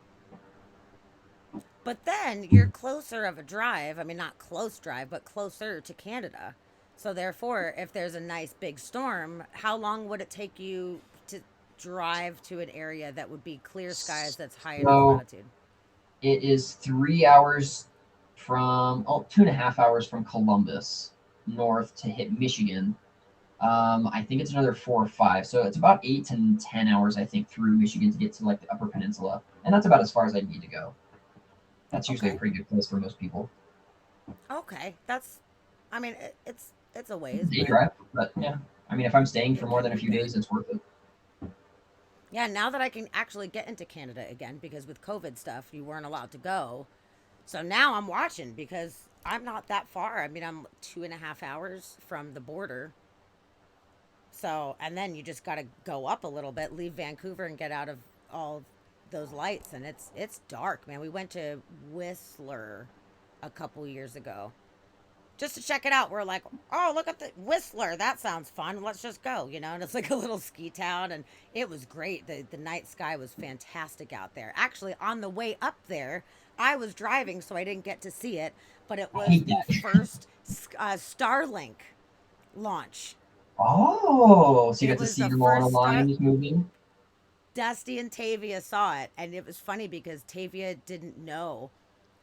But then you're closer of a drive. I mean, not close drive, but closer to Canada. So therefore, if there's a nice big storm, how long would it take you to drive to an area that would be clear skies that's high enough So latitude? it is 3 hours from, 2.5 hours from Columbus north to hit Michigan. I think it's another 4 or 5. So it's about 8 to 10 hours, I think, through Michigan to get to like the Upper Peninsula. And that's about as far as I need to go. That's usually a Okay. pretty good place for most people. Okay. That's I mean, it's a ways, Day but drive, but yeah. I mean, if I'm staying for it more than couldn't a be few bad. days, it's worth it. Yeah, now that I can actually get into Canada again because with COVID stuff, you weren't allowed to go. So now I'm watching because I'm not that far. I mean, I'm 2.5 hours from the border. So, and then you just got to go up a little bit, leave Vancouver, and get out of all those lights. And it's dark, man. We went to Whistler a couple years ago just to check it out. We're like, oh, look at the Whistler. That sounds fun. Let's just go, you know? And it's like a little ski town, and it was great. The night sky was fantastic out there. Actually, on the way up there, I was driving, so I didn't get to see it, but it I was hate the that. first Starlink launch. Oh, so you It got to was see the them all on a first line star. just moving? Dusty and Tavia saw it, and it was funny because Tavia didn't know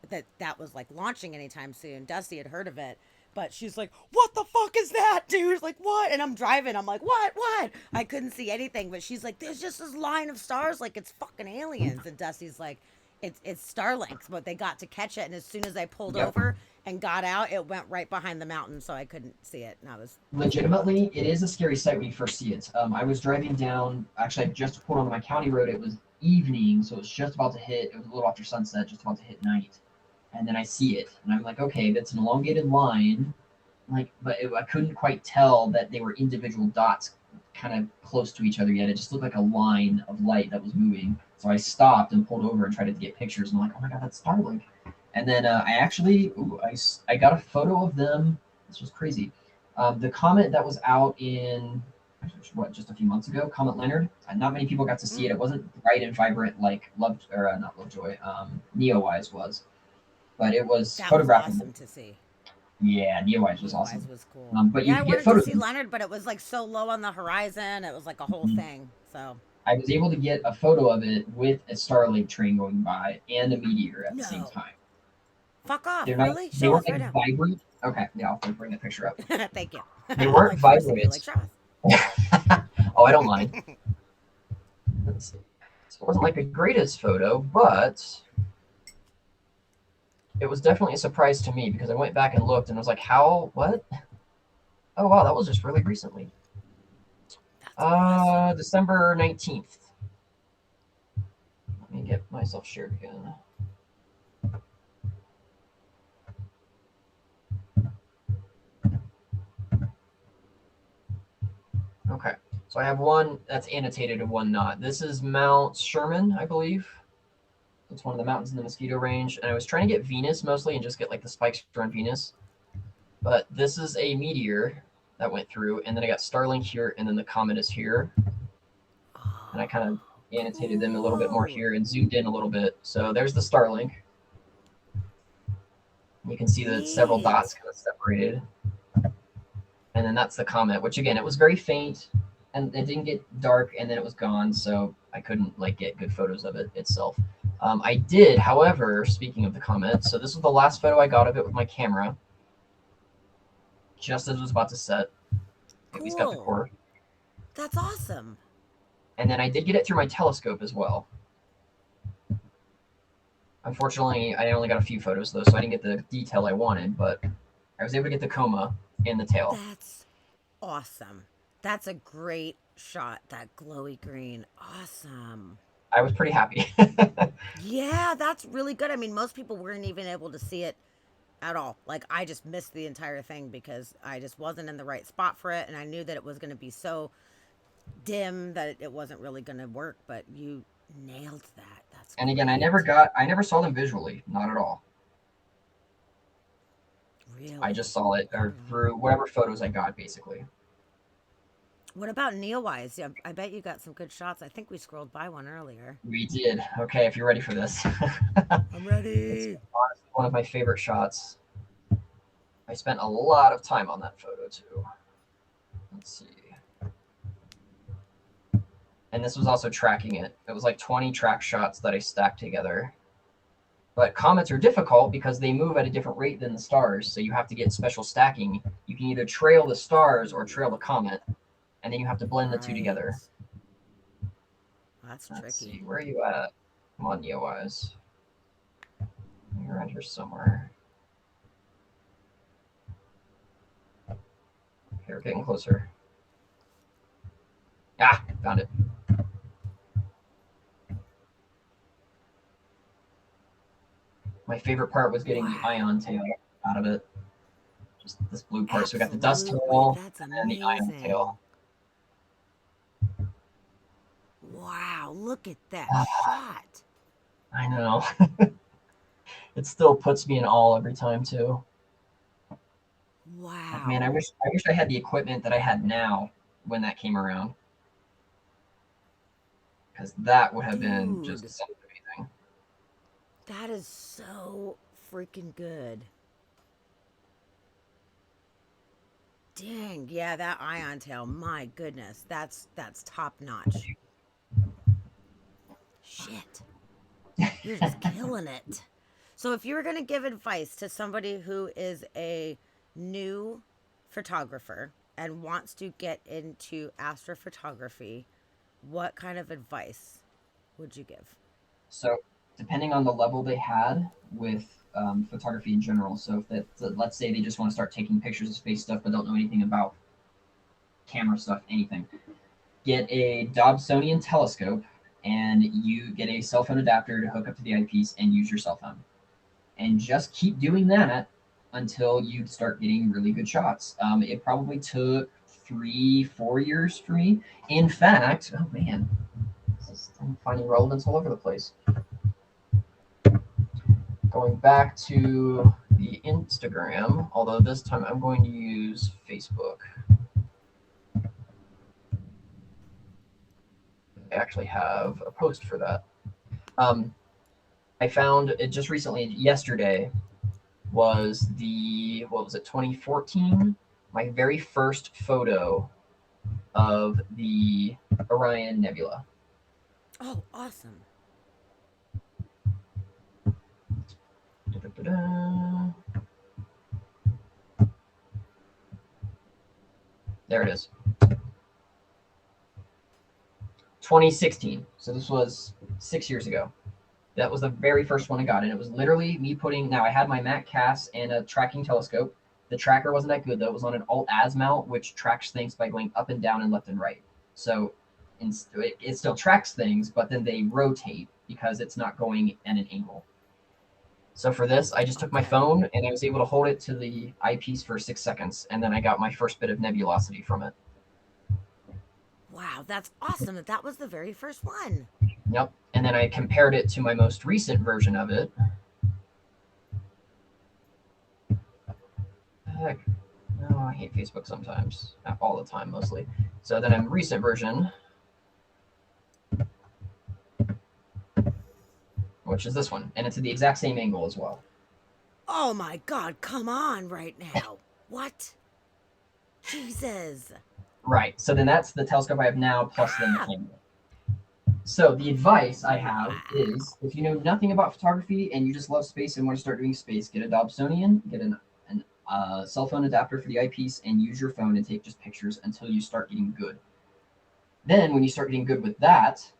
that that was like launching anytime soon. Dusty had heard of it, but she's like, "What the fuck is that, dude? Like what?" And I'm driving. I'm like, "What? What?" I couldn't see anything, but she's like, "There's just this line of stars, like it's fucking aliens." And Dusty's like, "It's Starlinks," but they got to catch it, and as soon as I pulled Yep. over and got out, it went right behind the mountain, so I couldn't see it, and I was pretty bummed. Legitimately, it is a scary sight when you first see it. I was driving down, actually, I just pulled onto my county road. It was evening, so it was just about to hit, it was a little after sunset, just about to hit night. And then I see it, and I'm like, okay, that's an elongated line. Like, but I couldn't quite tell that they were individual dots kind of close to each other yet. It just looked like a line of light that was moving. So I stopped and pulled over and tried to get pictures. And I'm like, oh my god, that's Starlink. And then I actually, I got a photo of them. This was crazy. The comet that was out in what just a few months ago, Comet Leonard. Not many people got to see it. Mm, It wasn't bright and vibrant like Love or not Lovejoy, Neowise was, but it was that was photographable. awesome to see. Yeah, Neowise was Neowise awesome. was cool. But you Yeah, I could get wanted to photos. see Leonard, but it was like so low on the horizon. It was like a whole Mhm. thing. So I was able to get a photo of it with a Starlink train going by and a meteor at the same no, time. fuck off. They're not. Really? They Show weren't us right like now. vibrant. Okay, yeah, I'll bring the picture up. Thank you. They I'm weren't like forcing you. Like vibrant. show us. Oh, I don't mind. Let's see. So it wasn't like the greatest photo, but it was definitely a surprise to me because I went back and looked and I was like, how? What? Oh wow, that was just really recently. That's awesome. December 19th. Let me get myself shared again. Okay, so I have one that's annotated and one not. This is Mount Sherman, I believe. It's one of the mountains in the Mosquito Range, and I was trying to get Venus mostly and just get like the spikes around Venus. But this is a meteor that went through, and then I got Starlink here, and then the comet is here, and I kind of Oh, annotated them a little bit more cool. here and zoomed in a little bit. So there's the Starlink. You can see that several dots Neat. kind of separated, and then that's the comet, which again it was very faint, and it didn't get dark, and then it was gone, so I couldn't like get good photos of it itself. I did, however, speaking of the comet, so this was the last photo I got of it with my camera, just as it was about to set. At least got the Cool. core, That's awesome. and then I did get it through my telescope as well. Unfortunately, I only got a few photos though, so I didn't get the detail I wanted, but I was able to get the coma in the tail. That's awesome. That's a great shot. That glowy green. Awesome. I was pretty happy. Yeah, that's really good. I mean, most people weren't even able to see it at all. Like, I just missed the entire thing because I just wasn't in the right spot for it. And I knew that it was going to be so dim that it wasn't really going to work. But you nailed that. That's And again, great. I never saw them visually, not at all. I just Really? saw it All or right. through whatever photos I got, basically. What about Neowise? Yeah, I bet you got some good shots. I think we scrolled by one earlier. We did. Okay, if you're ready for this. I'm It's ready. honestly one of my favorite shots. I spent a lot of time on that photo too. Let's see. And this was also tracking it. It was like 20 track shots that I stacked together. But comets are difficult because they move at a different rate than the stars, so you have to get special stacking. You can either trail the stars or trail the Oh, comet, and then you have to blend the two right. together. That's Let's see, tricky. where are you at? Come on, Neowise. You're around here somewhere. Okay, we're getting closer. Ah, found it. My favorite part was getting the ion Wow. tail out of it. Just this blue part. So we got the dust Absolutely. tail That's and then the ion tail. amazing. Wow. Look at that shot. I know. It still puts me in awe every time too. Like man, Wow. I wish I had the equipment that I had now when that came around. Because that would have been just Dude, something amazing. that is so freaking good. Dang. Yeah, that ion tail. My goodness. That's top notch. Shit. You're just killing it. So, if you were going to give advice to somebody who is a new photographer and wants to get into astrophotography, what kind of advice would you give? So depending on the level they had with photography in general. So if that, so let's say they just want to start taking pictures of space stuff but don't know anything about camera stuff, anything, get a Dobsonian telescope and you get a cell phone adapter to hook up to the eyepiece and use your cell phone. And just keep doing that until you start getting really good shots. It probably took 3, 4 years for me. In fact, oh man, I'm finding relevance all over the place. Going back to the Instagram, although this time I'm going to use Facebook. I actually have a post for that. Um, I found it just recently, yesterday. was what was it, 2014? My very first photo of the Orion Nebula. Oh, awesome. Da-da-da-da. There it is. 2016. So this was 6 years ago. That was the very first one I got, and it was literally me putting. Now I had my Mac Cass and a tracking telescope. The tracker wasn't that good though. It was on an alt-az mount, which tracks things by going up and down and left and right. So it still tracks things, but then they rotate because it's not going at an angle. So for this, I just took my Okay. phone and I was able to hold it to the eyepiece for 6 seconds, and then I got my first bit of nebulosity from it. Wow, that's awesome that that was the very first one. Yep. And then I compared it to my most recent version of it. Heck, no, I hate Facebook sometimes. Not all the time, mostly. So then a recent version, which is this one, and it's at the exact same angle as well. Oh my God, come on right now. What? Jesus. Right. So then that's the telescope I have now, plus then the Ah! camera. So the advice I have Wow. is, if you know nothing about photography and you just love space and want to start doing space, get a Dobsonian, get an cell phone adapter for the eyepiece, and use your phone and take just pictures until you start getting good. Then, when you start getting good with that,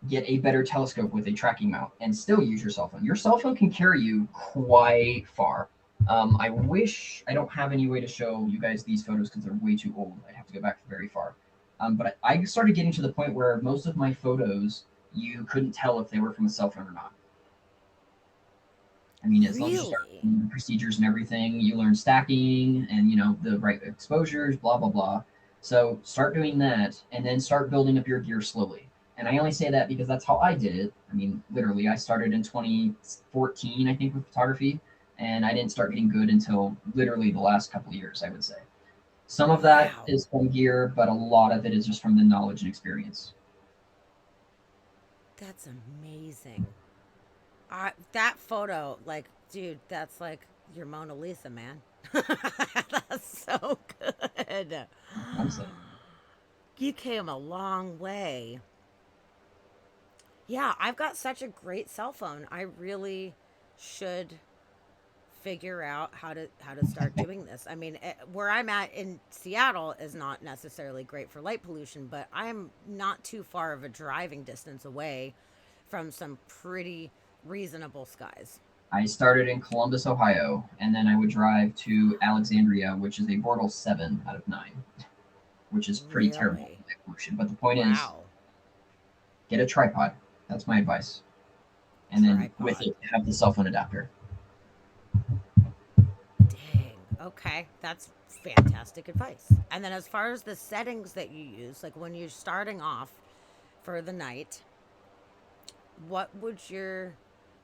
get a better telescope with a tracking mount and still use your cell phone. Your cell phone can carry you quite far. I wish I don't have any way to show you guys these photos because they're way too old. I'd have to go back very far. But I started getting to the point where most of my photos, you couldn't tell if they were from a cell phone or not. I mean, as long as you start Really? learning the procedures and everything, you learn stacking and the right exposures, blah blah blah. So start doing that, and then start building up your gear slowly. And I only say that because that's how I did it. I mean, literally, I started in 2014, I think, with photography, and I didn't start getting good until literally the last couple of years, I would say. Some of that Wow. is from gear, but a lot of it is just from the knowledge and experience. That's amazing. That photo, like, dude, that's like your Mona Lisa, man. That's so good. I'm saying. You came a long way. Yeah, I've got such a great cell phone. I really should figure out how to start doing this. I mean, where I'm at in Seattle is not necessarily great for light pollution, but I'm not too far of a driving distance away from some pretty reasonable skies. I started in Columbus, Ohio, and then I would drive to Alexandria, which is a Bortle 7 out of 9, which is pretty terrible Really? for light pollution. But the point is, Wow. get a tripod. That's my advice. And then with Tripod. it, have the cell phone adapter. Dang. Okay. That's fantastic advice. And then as far as the settings that you use, like when you're starting off for the night, what would your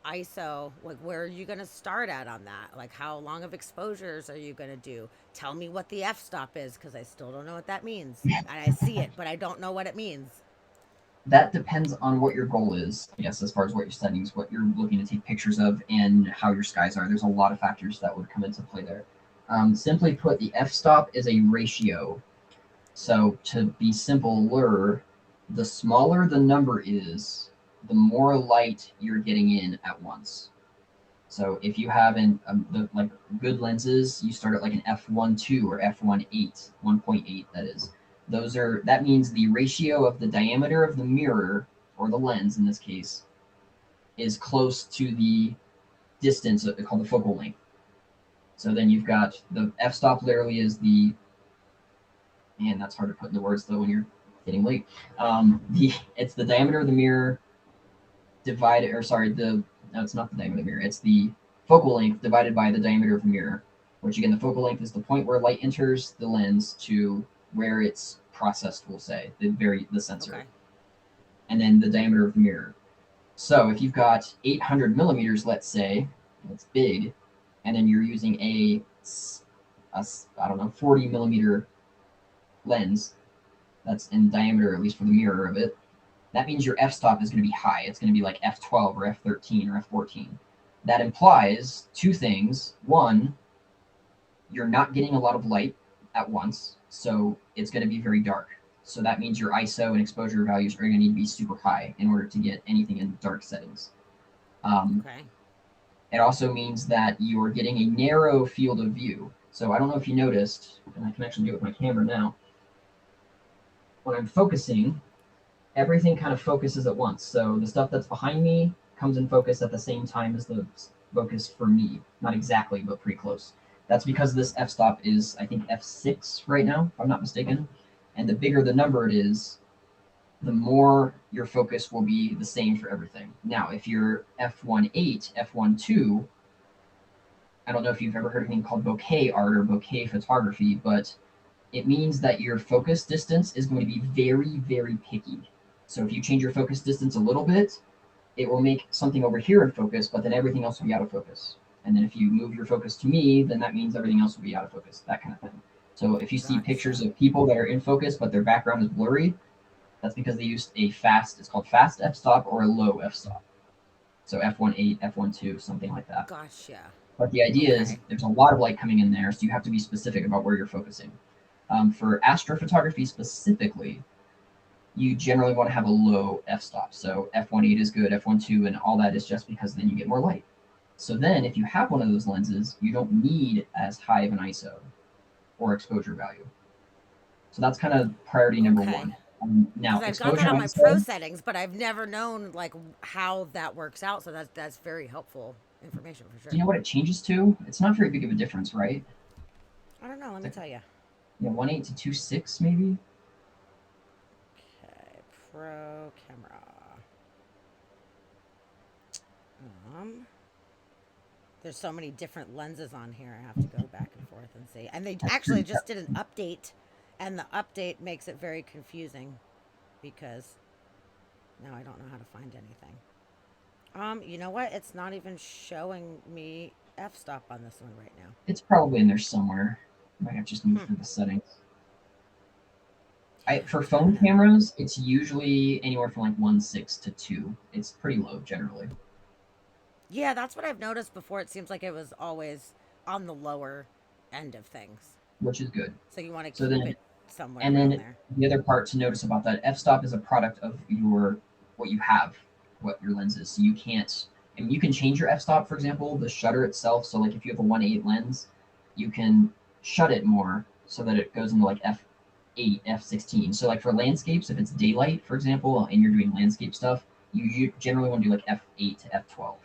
ISO, like where are you going to start at on that? Like how long of exposures are you going to do? Tell me what the f-stop is because I still don't know what that means. And I see it, but I don't know what it means. That depends on what your goal is, I guess, as far as what your settings, what you're looking to take pictures of, and how your skies are. There's a lot of factors that would come into play there. Simply put, the f-stop is a ratio. So to be simpler, the smaller the number is, the more light you're getting in at once. So if you have like good lenses, you start at like an f1.2 or f1.8, 1.8 that is. That means the ratio of the diameter of the mirror, or the lens in this case, is close to the distance called the focal length. So then you've got the f-stop literally is the, and that's hard to put into words though when you're getting late. It's the diameter of the mirror divided, or sorry, the no, it's not the diameter of the mirror. It's the focal length divided by the diameter of the mirror. Which again, the focal length is the point where light enters the lens to where it's processed. We'll say the sensor, Okay. and then the diameter of the mirror. So if you've got 800 millimeters, let's say, that's big, and then you're using a I don't know 40 millimeter lens that's in diameter, at least for the mirror of it, that means your f-stop is going to be high. It's going to be like f12 or f13 or f14. That implies two things. One, you're not getting a lot of light at once, so it's going to be very dark. So that means your ISO and exposure values are going to need to be super high in order to get anything in dark settings. Okay. It also means that you're getting a narrow field of view. So I don't know if you noticed, and I can actually do it with my camera now. When I'm focusing, everything kind of focuses at once. So the stuff that's behind me comes in focus at the same time as the focus for me. Not exactly, but pretty close. That's because this f-stop is, I think, f6 right now, if I'm not mistaken. And the bigger the number it is, the more your focus will be the same for everything. Now, if you're f1.8, f1.2, I don't know if you've ever heard of anything called bokeh art or bokeh photography, but it means that your focus distance is going to be very, very picky. So if you change your focus distance a little bit, it will make something over here in focus, but then everything else will be out of focus. And then if you move your focus to me, then that means everything else will be out of focus, that kind of thing. So if you see pictures Gotcha. of people that are in focus, but their background is blurry, that's because they used a fast, it's called fast f-stop or a low f-stop. So f1.8, f1.2, something like that. Gotcha. But the idea is Okay. there's a lot of light coming in there, so you have to be specific about where you're focusing. For astrophotography specifically, you generally want to have a low f-stop. So f1.8 is good, f1.2, and all that is just because then you get more light. So then if you have one of those lenses, you don't need as high of an ISO or exposure value. So that's kind of priority number Okay. one. Now, Because I've got that exposure on my pro ISO, settings, but I've never known like how that works out. So that's very helpful information for do sure. you know what it changes to? It's not very big of a difference, right? I don't know. Let It's me like, tell you. 1.8 to 2.6 maybe. Okay, pro camera. Um, there's so many different lenses on here. I have to go back and forth and see. And they That's actually true. just did an update, and the update makes it very confusing because now I don't know how to find anything. You know what? It's not even showing me f-stop on this one right now. It's probably in there somewhere. Might have just moved Hmm. through the settings. Yeah, For I don't phone know. cameras, it's usually anywhere from like 1.6 to 2. It's pretty low generally, Yeah, that's what I've noticed before. It seems like it was always on the lower end of things. which is good. So you want to So keep then, it somewhere and around then there. the other part to notice about that f-stop is a product of your what you have, what your lens is. So you can't, and you can change your f-stop, for example, the shutter itself. So like if you have a 1.8 lens, you can shut it more so that it goes into like f8, f16. So like for landscapes, if it's daylight, for example, and you're doing landscape stuff, you generally want to do like f8 to f12,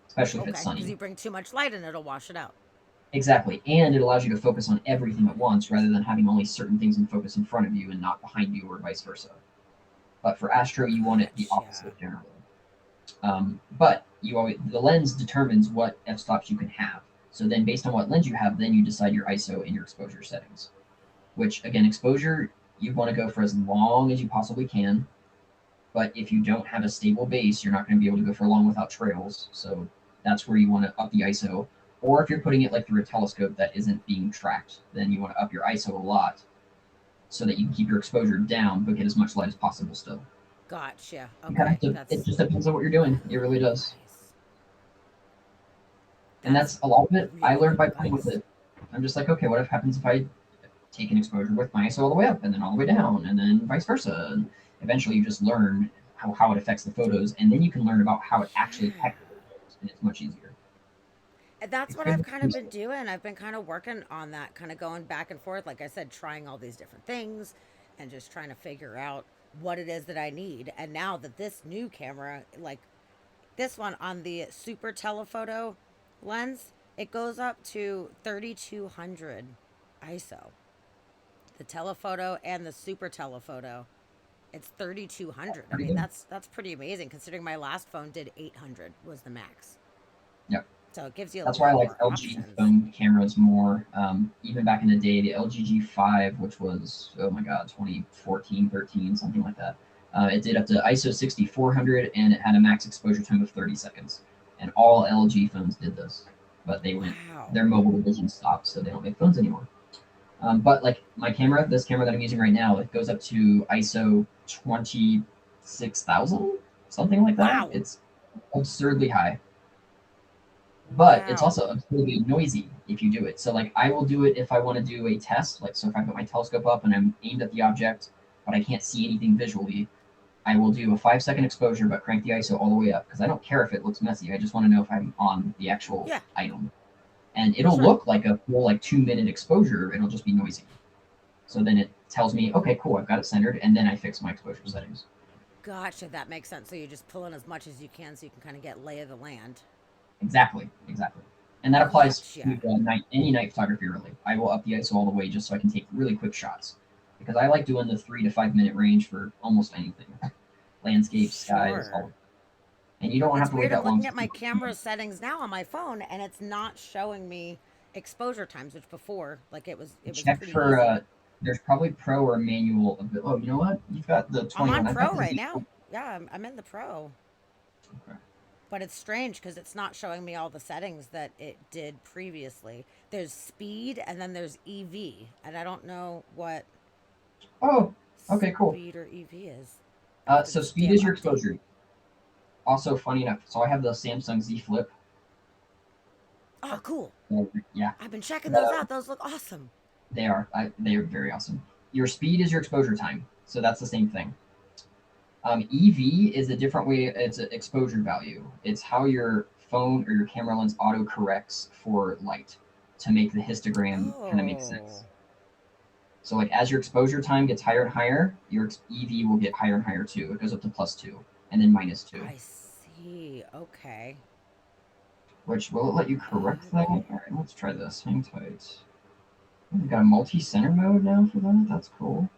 especially if it's Okay, because sunny. you bring too much light and it'll wash it out. Exactly. And it allows you to focus on everything at once rather than having only certain things in focus in front of you and not behind you or vice versa. But for Astro, you want it the Gotcha. opposite generally. But you always, the lens determines what f-stops you can have. So then based on what lens you have, then you decide your ISO and your exposure settings. Which again, exposure, you want to go for as long as you possibly can. But if you don't have a stable base, you're not going to be able to go for long without trails. So that's where you want to up the ISO. Or if you're putting it like through a telescope that isn't being tracked, then you want to up your ISO a lot so that you can keep your exposure down but get as much light as possible still. Gotcha. You kind of Okay, have to, it that's just depends on what you're doing. It really really does. nice. And That's that's a lot of it I really learned good by playing with advice. it. I'm just like, okay, what if happens if I take an exposure with my ISO all the way up and then all the way down and then vice versa? And eventually you just learn how it affects the photos and then you can learn about how it actually Yeah. affects the photos and it's much easier. And that's It's what very I've kind of been useful. doing. I've been kind of working on that, kind of going back and forth. Like I said, trying all these different things and just trying to figure out what it is that I need. And now that this new camera, like this one on the super telephoto lens, it goes up to 3200 ISO. The telephoto and the super telephoto, it's 3200. I Pretty mean, good. that's pretty amazing considering my last phone did 800 was the max. Yeah. So it gives you a That's why I lot like more LG options. phone cameras more. Even back in the day, the LG G5, which was, oh my God, 2014, 13, something like that. It did up to ISO 6400 and it had a max exposure time of 30 seconds. And all LG phones did this, but Wow. their mobile division stopped, so they don't make phones anymore. But like my camera, this camera that I'm using right now, it goes up to ISO 26,000, something like that. Wow. It's absurdly high. but it's Wow. also really noisy if you do it. So like I will do it if I want to do a test, like so if I put my telescope up and I'm aimed at the object, but I can't see anything visually, I will do a 5 second exposure, but crank the ISO all the way up because I don't care if it looks messy. I just want to know if I'm on the actual Yeah, item, and it'll sure. look like a full like 2 minute exposure. It'll just be noisy. So then it tells me, okay, cool, I've got it centered, and then I fix my exposure settings. Gotcha. That makes sense. So you just pull in as much as you can so you can kind of get lay of the land. Exactly, exactly. And that applies to Gotcha. any night photography, really. I will up the ISO all the way just so I can take really quick shots. Because I like doing the 3 to 5 minute range for almost anything landscapes, skies, all of Sure. it. And you don't have It's to wait weird. I'm that long looking to at my see what you're camera doing. settings now on my phone, and it's not showing me exposure times, which before, like it was Check pretty for, easy. there's probably pro or manual. Oh, you know what? You've got the I'm on 21. I've got Pro the right Z. now. Yeah, I'm in the Pro, Okay. but it's strange because it's not showing me all the settings that it did previously. There's speed, and then there's EV, and I don't know what Oh, okay, cool. speed or EV is after So this speed damn is your update. exposure. Also, funny enough, so I have the Samsung Z Flip. Oh, cool. Yeah, I've been checking those the out. Those look awesome. they are very awesome. Your speed is your exposure time, so that's the same thing. EV is a different way. It's an exposure value. It's how your phone or your camera lens auto corrects for light to make the histogram kind of make sense. Oh, So like as your exposure time gets higher and higher, your EV will get higher and higher too. It goes up to +2 and then -2. I see. Okay. Which will it let you correct that? All Okay. right, let's try this. Hang tight. We've got a multi-center mode now for that. That's cool.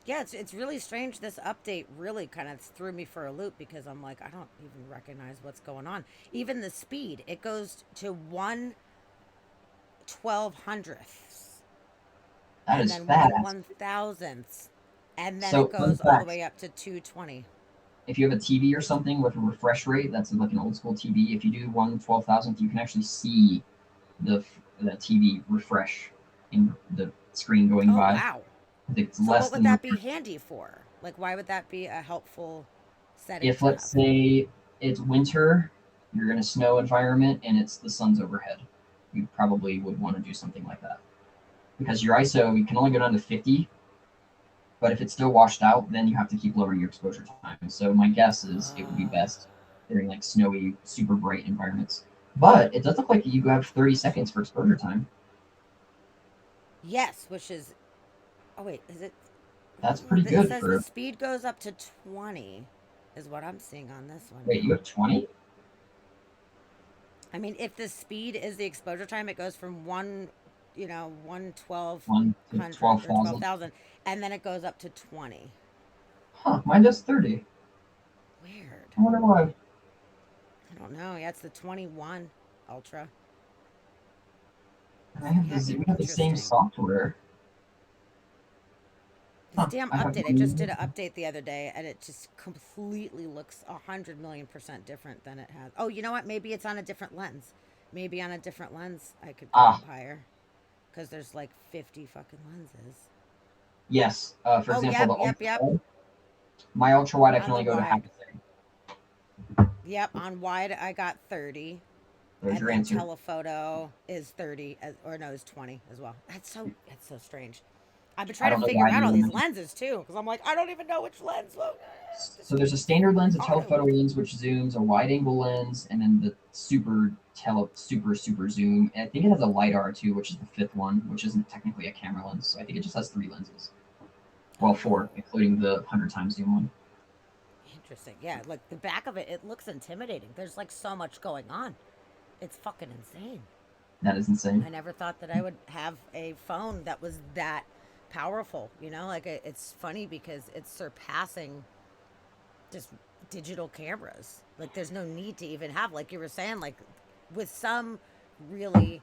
Yeah, it's really strange. This update really kind of threw me for a loop because I'm like, I don't even recognize what's going on. Even the speed, it goes to 1/1200ths That and is then one fast. 1,000ths, and then it So fun goes all the fact: way up to 220. if you have a TV or something with a refresh rate, that's like an old school TV. If you do 1/12,000th, you can actually see the the TV refresh in the screen going Oh, by. wow. It's So less what would than that be refresh. handy for? Like, why would that be a helpful setting If to let's have? say it's winter, you're in a snow environment and it's the sun's overhead, you probably would want to do something like that because your ISO you can only go down to 50. But if it's still washed out, then you have to keep lowering your exposure time. So my guess is it would be Uh, best during like snowy, super bright environments. But it does look like you have 30 gotcha. seconds for exposure time. Yes, which is. Oh, wait, is it? That's pretty It good says the for. speed goes up to 20, is what I'm seeing on this one Wait, you now. have 20? I mean, if the speed is the exposure time, it goes from 1 to 1/1200 or 12,000. 12,000, and then it goes up to 20. Huh, mine does 30. Weird. I wonder why. I don't know. Yeah, it's the 21 Ultra. I have Yeah, we have the same interesting. software. This Huh, damn I have update. I just no. did an update the other day, and it just completely looks 100 million% different than it has. Oh, you know what? Maybe it's on a different lens. Maybe on a different lens, I could go Ah, up higher because there's like 50 fucking lenses. yes. For Oh, example, yep, the yep, ultra yep. wide. My ultra wide, I can On the only go to half wide. a second. Yep, on wide, I got 30. There's And your then answer. telephoto is 30, or no, is 20 as well. That's so strange. I've been I trying to don't know why figure out you all would these mention. lenses too, because I'm like, I don't even know which lens. Just So there's a standard lens, a auto. telephoto lens, which zooms, a wide angle lens, and then the super zoom. And I think it has a lidar too, which is the fifth one, which isn't technically a camera lens. So I think it just has three lenses. Well, four, Oh, including the 100 times zoom one. interesting. Yeah, like the back of it, it looks intimidating. There's like so much going on. It's fucking insane. That is insane. I never thought that I would have a phone that was that powerful. Like it's funny because it's surpassing just digital cameras. Like there's no need to even have, like you were saying, like with some really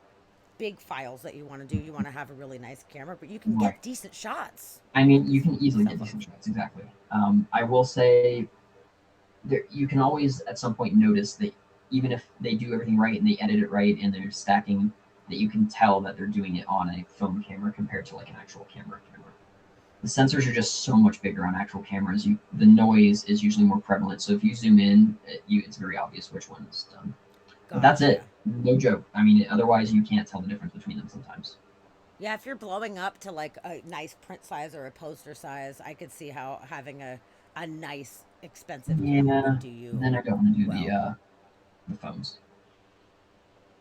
big files that you want to do, you want to have a really nice camera, but you can Right. get decent shots I mean, on you this can easily cell get phone. decent shots. Exactly. I will say you can always at some point notice that even if they do everything right and they edit it right and they're stacking, that you can tell that they're doing it on a film camera compared to like an actual camera. the sensors are just so much bigger on actual cameras. The noise is usually more prevalent. So if you zoom in, it's very obvious which one is done. But that's it. Gotcha. No joke. I mean, otherwise you can't tell the difference between them sometimes. Yeah, if you're blowing up to like a nice print size or a poster size, I could see how having a nice expensive camera Yeah. would do you Then I don't want to do well. the phones.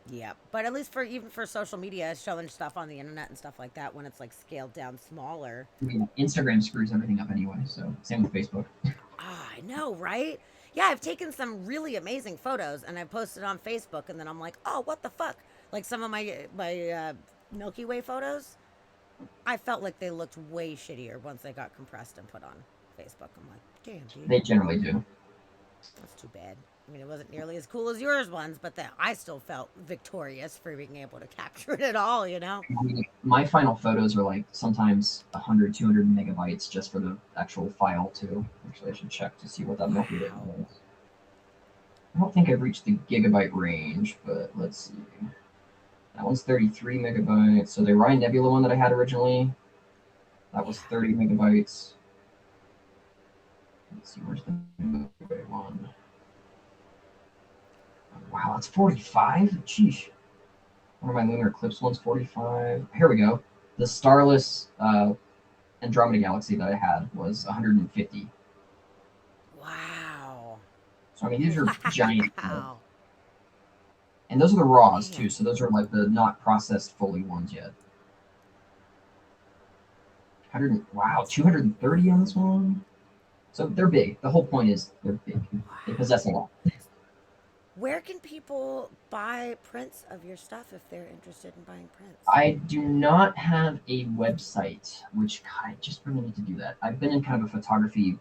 Yeah, but at least for even for social media, showing stuff on the internet and stuff like that, when it's like scaled down smaller. I mean, Instagram screws everything up anyway. So same with Facebook. Ah, I know, right? Yeah, I've taken some really amazing photos and I posted on Facebook, and then I'm like, oh, what the fuck? Like some of my Milky Way photos, I felt like they looked way shittier once they got compressed and put on Facebook. I'm like, damn, dude, They generally do. that's too bad. I mean, it wasn't nearly as cool as yours ones, but that I still felt victorious for being able to capture it at all, you know? I mean, my final photos are like sometimes 100, 200 megabytes just for the actual file too. Actually, I should check to see what that Milky Way Wow. was. I don't think I've reached the gigabyte range, but let's see. That one's 33 megabytes. So the Orion Nebula one that I had originally, that was Yeah. 30 megabytes. Let's see, where's the Milky Way one? Wow, that's 45? Sheesh. One of my lunar eclipse ones, 45. Here we go. The starless Andromeda galaxy that I had was 150. Wow. So I mean, these are giant, Wow. and those are the raws too. Man. So those are like the not processed fully ones yet. 100. Wow, 230 on this one. So they're big. The whole point is they're big. They Wow. possess a lot. Where can people buy prints of your stuff if they're interested in buying prints? I do not have a website, which God, I just really need to do that. I've been in kind of a photography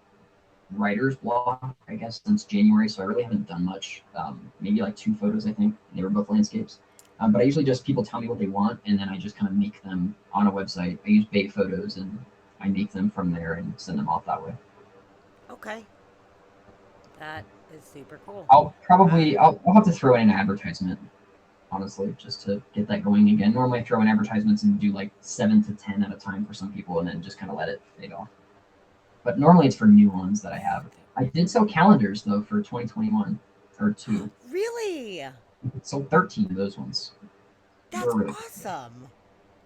writer's block, I guess, since January, so I really haven't done much. Maybe like 2 photos, I think. They were both landscapes. But I usually just people tell me what they want, and then I just kind of make them on a website. I use Bait Photos, and I make them from there and send them off that way. Okay. That is super cool. Uh, I'll have to throw in an advertisement, honestly, just to get that going again. Normally, I throw in advertisements and do like 7 to 10 at a time for some people, and then just kind of let it fade off. But normally, it's for new ones that I have. I did sell calendars though for 2021 or two. really? Sold 13 of those ones. They That's were really awesome.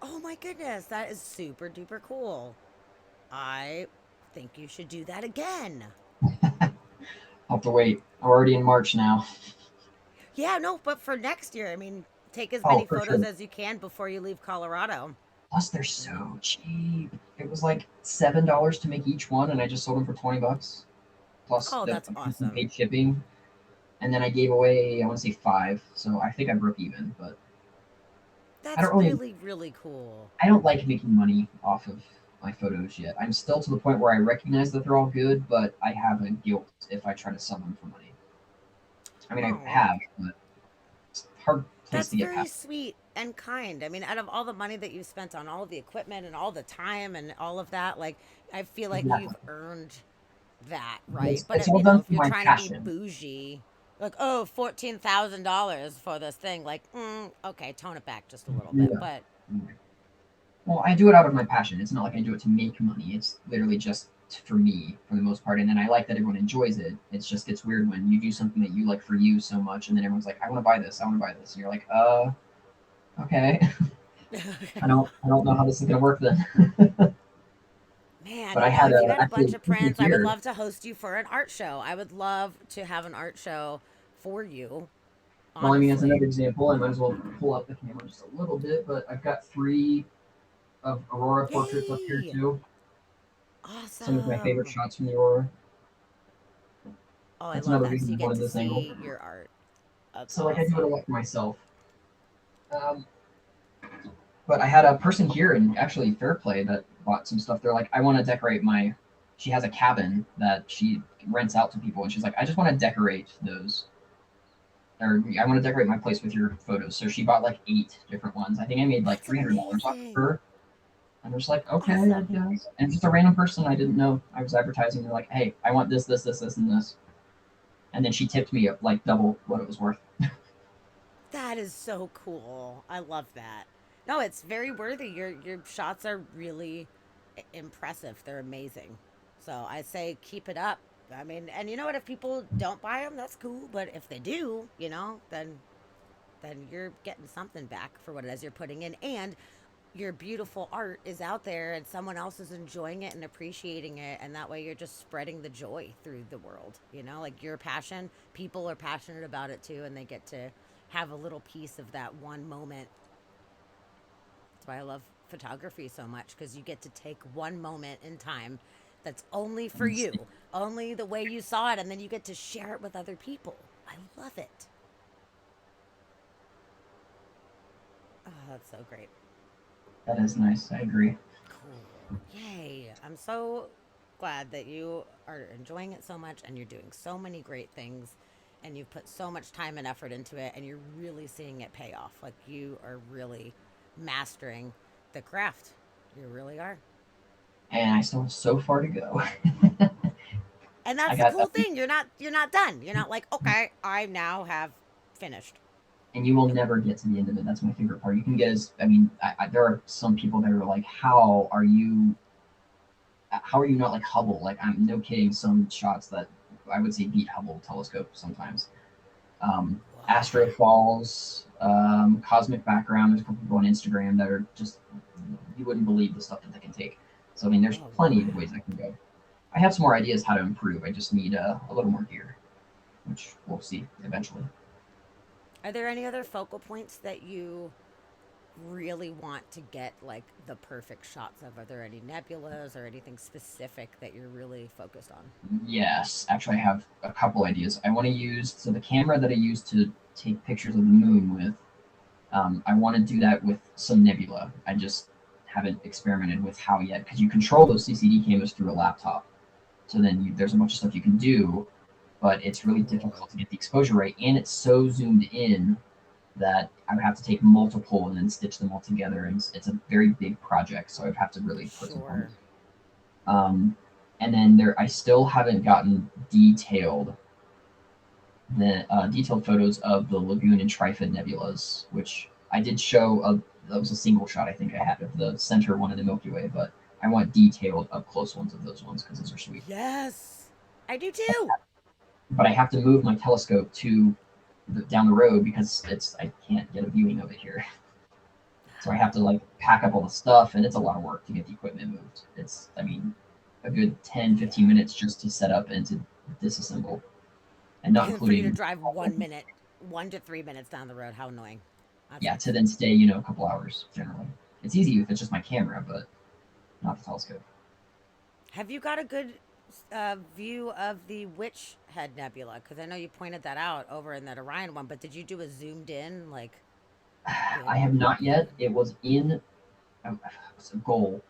Oh my goodness, that is super duper cool. I think you should do that again. I'll have to wait. I'm already in March now. Yeah, no, but for next year, I mean, take as Oh, many for photos sure. as you can before you leave Colorado. Plus, they're You know? so cheap. It was like $7 to make each one, and I just sold them for 20 bucks. Plus Oh, the that's awesome. paid shipping, and then I gave away I want to say 5, so I think I broke even. But I That's don't really really, really cool. I don't like making money off of my photos yet. I'm still to the point where I recognize that they're all good, but I have a guilt if I try to sell them for money. I mean, I Oh, have, but it's a hard place that's to get very past. sweet and kind. I mean, out of all the money that you've spent on all of the equipment and all the time and all of that, like, I feel like Exactly. you've earned that, right? But, It's all you know, done if for you're my trying to be passion. bougie, like, oh, $14,000 for this thing, like, okay, tone it back just a little bit. Yeah. But Well, I do it out of my passion. It's not like I do it to make money. It's literally just for me for the most part. And then I like that everyone enjoys it. It's just gets weird when you do something that you like for you so much, and then everyone's like, "I want to buy this. I want to buy this." And you're like, okay. I don't know how this is gonna work then. man, But I you know, had if you had a bunch actually of this prints, I would year. love to host you for an art show. I would love to have an art show for you, Well, I mean, as honestly. another example, I might as well pull up the camera just a little bit. But I've got 3 of Aurora portraits up here Yay! too. Some of my favorite Awesome. shots from the Aurora. Oh, I That's love another that. So reason you I get wanted to this angle. see your art. That's So like I do it a awesome. lot for myself. Um, but I had a person here in actually Fairplay that bought some stuff. They're like, I want to decorate my. She has a cabin that she rents out to people, and she's like, I just want to decorate those, or I want to decorate my place with your photos. So she bought like 8 different ones. I think I made like That's $300 off of amazing. her. And I was like, okay, I Awesome. guess. And just a random person I didn't know I was advertising. They're like, hey, I want this, this, this, this, and this. And then she tipped me up like double what it was worth. That is so cool. I love that. No, it's very worthy. Your shots are really impressive. They're amazing. So I say keep it up. I mean, and you know what? If people don't buy them, that's cool. But if they do, then you're getting something back for what it is you're putting in, and your beautiful art is out there, and someone else is enjoying it and appreciating it, and that way you're just spreading the joy through the world. Like your passion, people are passionate about it too, and they get to have a little piece of that one moment. That's why I love photography so much, because you get to take one moment in time that's only for you, only the way you saw it, and then you get to share it with other people. I love it. Oh, that's so great. That is nice. I agree. Cool. Yay. I'm so glad that you are enjoying it so much and you're doing so many great things and you've put so much time and effort into it and you're really seeing it pay off. Like you are really mastering the craft. You really are. And I still have so far to go. And I that's the got cool thing. You're not done. You're not like, okay, I now have finished. and you will Nope. never get to the end of it. That's my favorite part. You can get as I mean, there are some people that are like, how are you not like Hubble? Like I'm no kidding. Some shots that I would say beat Hubble telescope sometimes. Astro Wow. falls, cosmic background. There's a couple people on Instagram that are just you wouldn't believe the stuff that they can take. So I mean, there's Oh plenty of ways wow. I can go. I have some more ideas how to improve. I just need a little more gear, which we'll see eventually. Are there any other focal points that you really want to get like the perfect shots of? Are there any nebulas or anything specific that you're really focused on? Yes, actually, I have a couple ideas. I want to use so the camera that I use to take pictures of the moon with. I want to do that with some nebula. I just haven't experimented with how yet because you control those CCD cameras through a laptop. So then there's a bunch of stuff you can do, but it's really Cool. difficult to get the exposure right, and it's so zoomed in that I would have to take multiple and then stitch them all together, and it's a very big project. So I'd have to really put some time. Sure. And then I still haven't gotten detailed photos of the Lagoon and Trifid nebulas, which I did show. That was a single shot I think I had of the center one of the Milky Way, but I want detailed up close ones of those ones because those are sweet. Yes. I do too. But I have to move my telescope to down the road because I can't get a viewing of it here. So I have to like pack up all the stuff, and it's a lot of work to get the equipment moved. It's I mean a good 10, Yeah. 15 minutes just to set up and to disassemble, and not And for you to including drive 1 minute, 1 to 3 minutes down the road, how annoying. That yeah, to sucks. then stay, a couple hours generally. It's easy if it's just my camera, but not the telescope. Have you got a good view of the Witch Head Nebula? Because I know you pointed that out over in that Orion one, but did you do a zoomed in, like, I good have not view? yet. It was in a goal.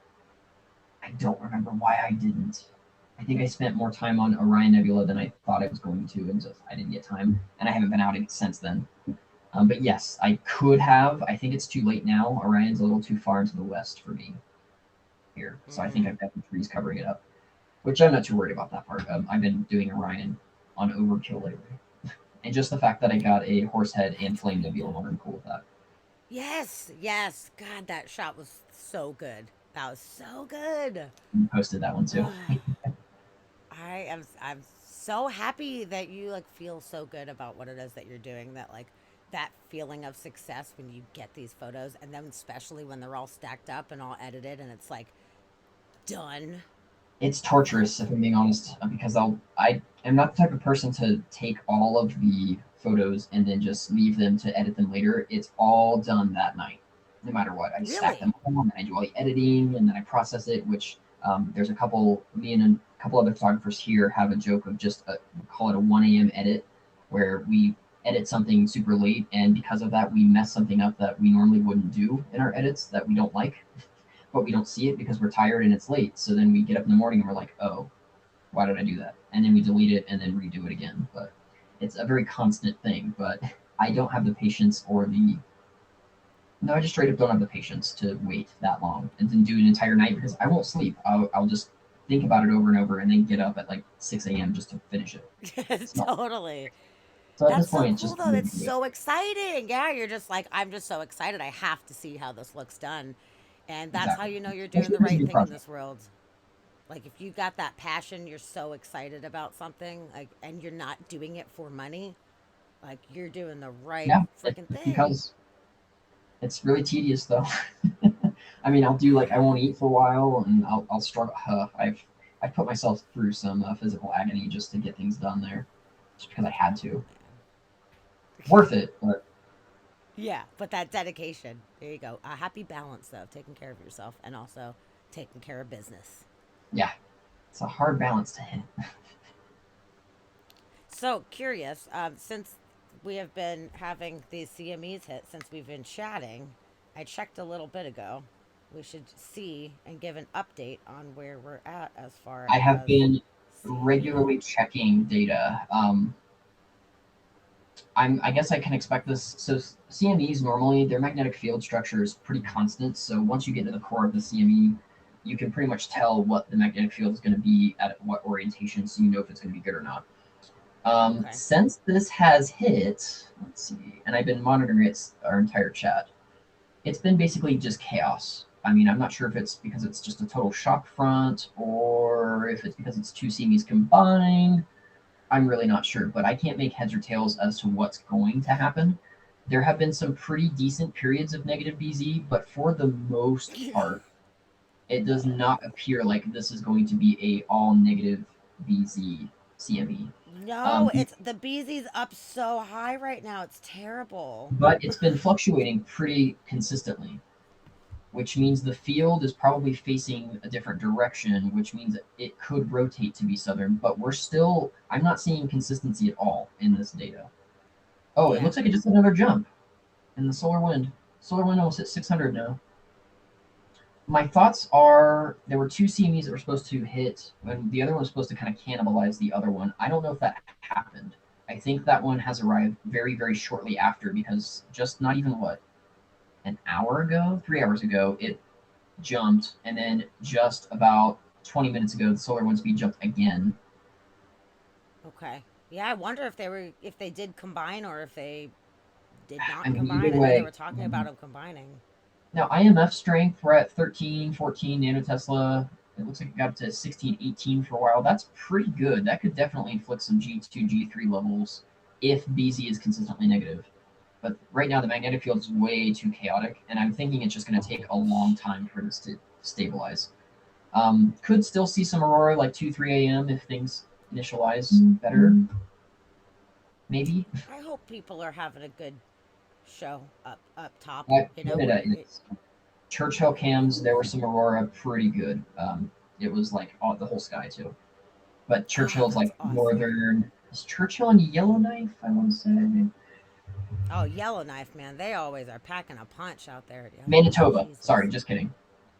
I don't remember why I didn't. I think I spent more time on Orion Nebula than I thought I was going to, and just I didn't get time, and I haven't been out since then. But yes, I could have. I think it's too late now. Orion's a little too far into the west for me here, so I think Mm. I've got the trees covering it up, which I'm not too worried about that part. I've been doing Orion on overkill lately. And just the fact that I got a Horsehead and That's Flame great Nebula though. one, I'm cool with that. Yes, yes. God, that shot was so good. That was so good. You posted that one too. I'm so happy that you like feel so good about what it is that you're doing, that like that feeling of success when you get these photos, and then especially when they're all stacked up and all edited and it's like done. It's That torturous if I'm being honest, because I am not the type of person to take all of the photos and then just leave them to edit them later. It's all done that night, no matter what. I stack really. them all, and I do all the editing, and then I process it. Which there's a couple, me and a couple other photographers here have a joke of just call it a 1 a.m. edit, where we edit something super late, and because of that, we mess something up that we normally wouldn't do in our edits that we don't like, but we don't see it because we're tired and it's late. So then we get up in the morning and we're like, oh, why did I do that? And then we delete it and then redo it again. But it's a very constant thing. But I don't have the patience or the no, I just straight up don't have the patience to wait that long and then do an entire night because I won't sleep. I'll just think about it over and over and then get up at like 6 a.m. just to finish it. So, Totally. so at this That's so point, it's cool just though. That's so exciting. Yeah, you're just like, I'm just so excited. I have to see how this looks done. And that's how exactly. you know you're doing Especially the if it's a right new thing in project. this world. Like if you got that passion, you're so excited about something, like, and you're not doing it for money, like you're doing the right Yeah, freaking thing. because it's really tedious though. I mean, I'll do like I won't eat for a while, and I'll struggle. I've put myself through some physical agony just to get things done there, just because I had to. Worth it, but Yeah, but that dedication, there you go. A happy balance though, of taking care of yourself and also taking care of business. yeah, it's a hard balance to hit. So curious, since we have been having these CMEs hit since we've been chatting, I checked a little bit ago. We should see and give an update on where we're at as far I have as been CME. regularly checking data. I guess I can expect this. So CMEs normally their magnetic field structure is pretty constant. So once you get to the core of the CME, you can pretty much tell what the magnetic field is going to be at what orientation, so you know if it's going to be good or not. Okay. Since this has hit, let's see, and I've been monitoring our entire chat. It's been basically just chaos. I mean, I'm not sure if it's because it's just a total shock front or if it's because it's two CMEs combined. I'm really not sure, but I can't make heads or tails as to what's going to happen. There have been some pretty decent periods of negative BZ, but for the most part, it does not No. appear like this is going to be a all negative BZ CME. No, Um, it's the BZ's up so high right now. It's terrible. but it's been fluctuating pretty consistently, which means the field is probably facing a different direction, which means it could rotate to be southern, but I'm not seeing consistency at all in this data. Oh, it Yeah. looks like it just had another jump in the solar wind. Solar wind almost at 600 now. My thoughts are there were two CMEs that were supposed to hit, and the other one was supposed to kind of cannibalize the other one. I don't know if that happened. I think that one has arrived very, very shortly after because just not even what, an hour ago, 3 hours ago, it jumped, and then just about 20 minutes ago, the solar wind speed jumped again. Okay. Yeah, I wonder if they did combine or if they did I not mean, either combine. I know they way, were talking about them combining. now IMF strength, we're at 13, 14 nanotesla. It looks like it got up to 16, 18 for a while. That's pretty good. That could definitely inflict some G2, G3 levels if BZ is consistently negative. But right now, the magnetic field is way too chaotic, and I'm thinking it's just going to take a long time for this to stabilize. Could still see some aurora like 2, 3 a.m. if things initialize better, maybe. I hope people are having a good show up top. You know Canada where it. is. Churchill cams, there were some aurora pretty good. It was like the whole sky too. But Oh, Churchill's that's like awesome. northern. Is Churchill and Yellowknife? I want to say. Oh, Yellowknife, man, they always are packing a punch out there at Yellowknife. Manitoba. Sorry, Jesus. just kidding.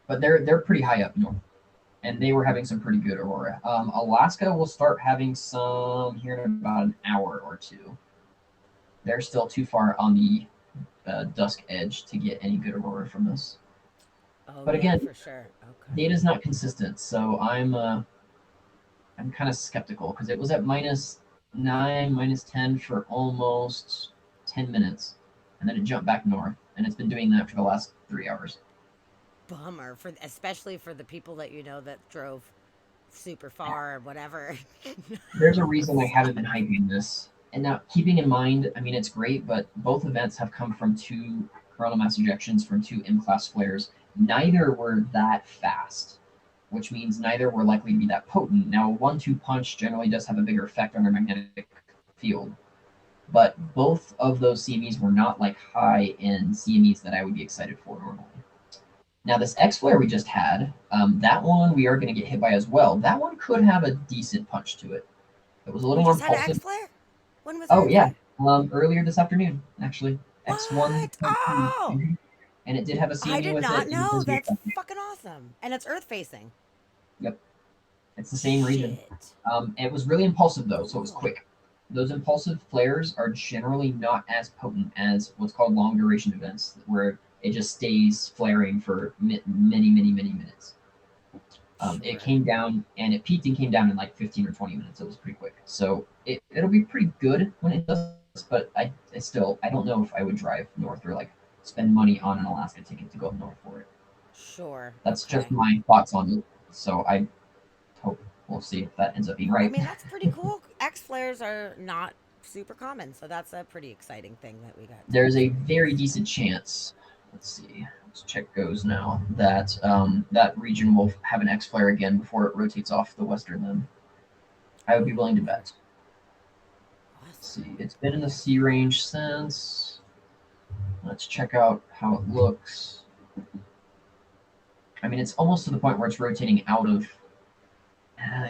But they're pretty high up north, and they were having some pretty good aurora. Alaska will start having some here in about an hour or two. They're still too far on the dusk edge to get any good aurora from this. Oh But yeah, again, for sure. Okay. data's not consistent, so I'm kind of skeptical because it was at -9, -10 for almost 10 minutes, and then it jumped back north, and it's been doing that for the last 3 hours. Bummer for especially for the people that you know that drove super far or whatever. There's a reason I haven't been Sucks. hyping this. And now, keeping in mind, I mean, it's great, but both events have come from two coronal mass ejections from two M class flares. Neither were that fast, which means neither were likely to be that potent. Now, a 1-2 punch generally does have a bigger effect on their magnetic field, but both of those CMEs were not like high end CMEs that I would be excited for normally. Now, this X flare we just had, that one we are going to get hit by as well. That one could have a decent punch to it. It was a little We more just had an X impulsive. flare. When was our Oh X yeah, flare? earlier this afternoon actually, What? X1.2, Oh, and it did have a I CME did with not it. It know. was very That's lucky. fucking awesome. And it's Earth facing. Yep, it's the same region. Shit. It was really impulsive though, so it was Cool. quick. Those impulsive flares are generally not as potent as what's called long duration events, where it just stays flaring for many, many, many minutes. It Sure. came down and it peaked and came down in like 15 or 20 minutes. It was pretty quick. So it'll be pretty good when it does, but I don't know if I would drive north or like spend money on an Alaska ticket to go up north for it. Sure. That's just Okay. my thoughts on it. So I hope we'll see if that ends up being I right. mean, that's pretty cool. X flares are not super common, so that's a pretty exciting thing that we got to There's a very experience. decent chance. Let's see. Let's check goes now that that region will have an X flare again before it rotates off the western limb. I would be willing to Okay. bet. Let's Awesome. see. It's been in the C range since. Let's check out how it looks. I mean, it's almost to the point where it's rotating out of.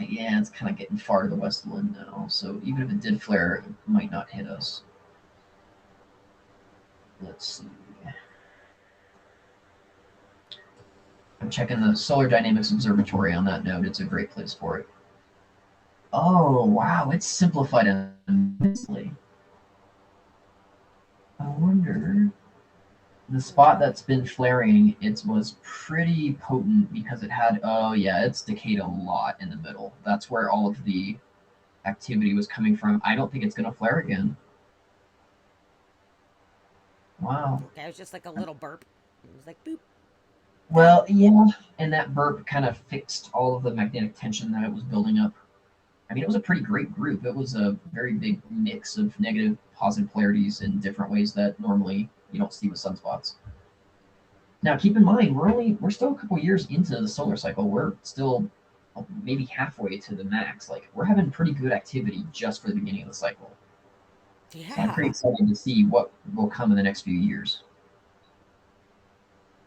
Yeah, it's kind of getting far to the west limb now. So even if it did flare, it might not hit us. Let's see. I'm checking the Solar Dynamics Observatory on that note. It's a great place for it. Oh, wow, it's simplified immensely. I wonder. The spot Really? that's been flaring, it was pretty potent because it had, oh, yeah, it's decayed a lot in the middle. That's where all of the activity was coming from. I don't think it's going to flare again. Wow. Okay. It was just like a little burp. It was like boop, done. Well, yeah, and that burp kind of fixed all of the magnetic tension that it was building up. I mean, it was a pretty great group. It was a very big mix of negative, positive polarities in different ways that normally you don't see with sunspots. Now, keep in mind, we're still a couple years into the solar cycle. We're still maybe halfway to the max. Like we're having pretty good activity just for the beginning of the cycle. So I'm pretty Yeah. excited to see what will come in the next few years.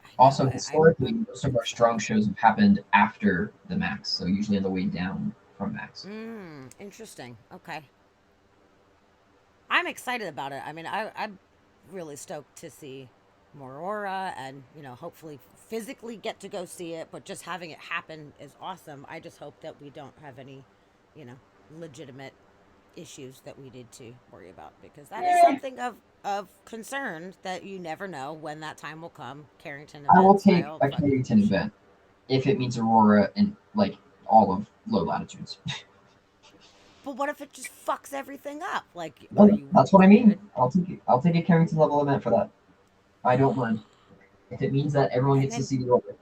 I know. Also, historically, I'm most of our strong excited. shows have happened after the max, so usually on the way down from max. Interesting. Okay. I'm excited about it. I mean, I'm really stoked to see more aura and, hopefully physically get to go see it, but just having it happen is awesome. I just hope that we don't have any, you know, legitimate issues that we need to worry about because that is Eh, something of concern that you never know when that time will come. Carrington I will event take style a fucking Carrington shit. event if it means aurora in like all of low latitudes. But what if it just fucks everything up? Like, are No, you that's what I mean. good? I'll take it. I'll take a Carrington level event for that. I don't mind if it means that everyone And gets to then see the orbit.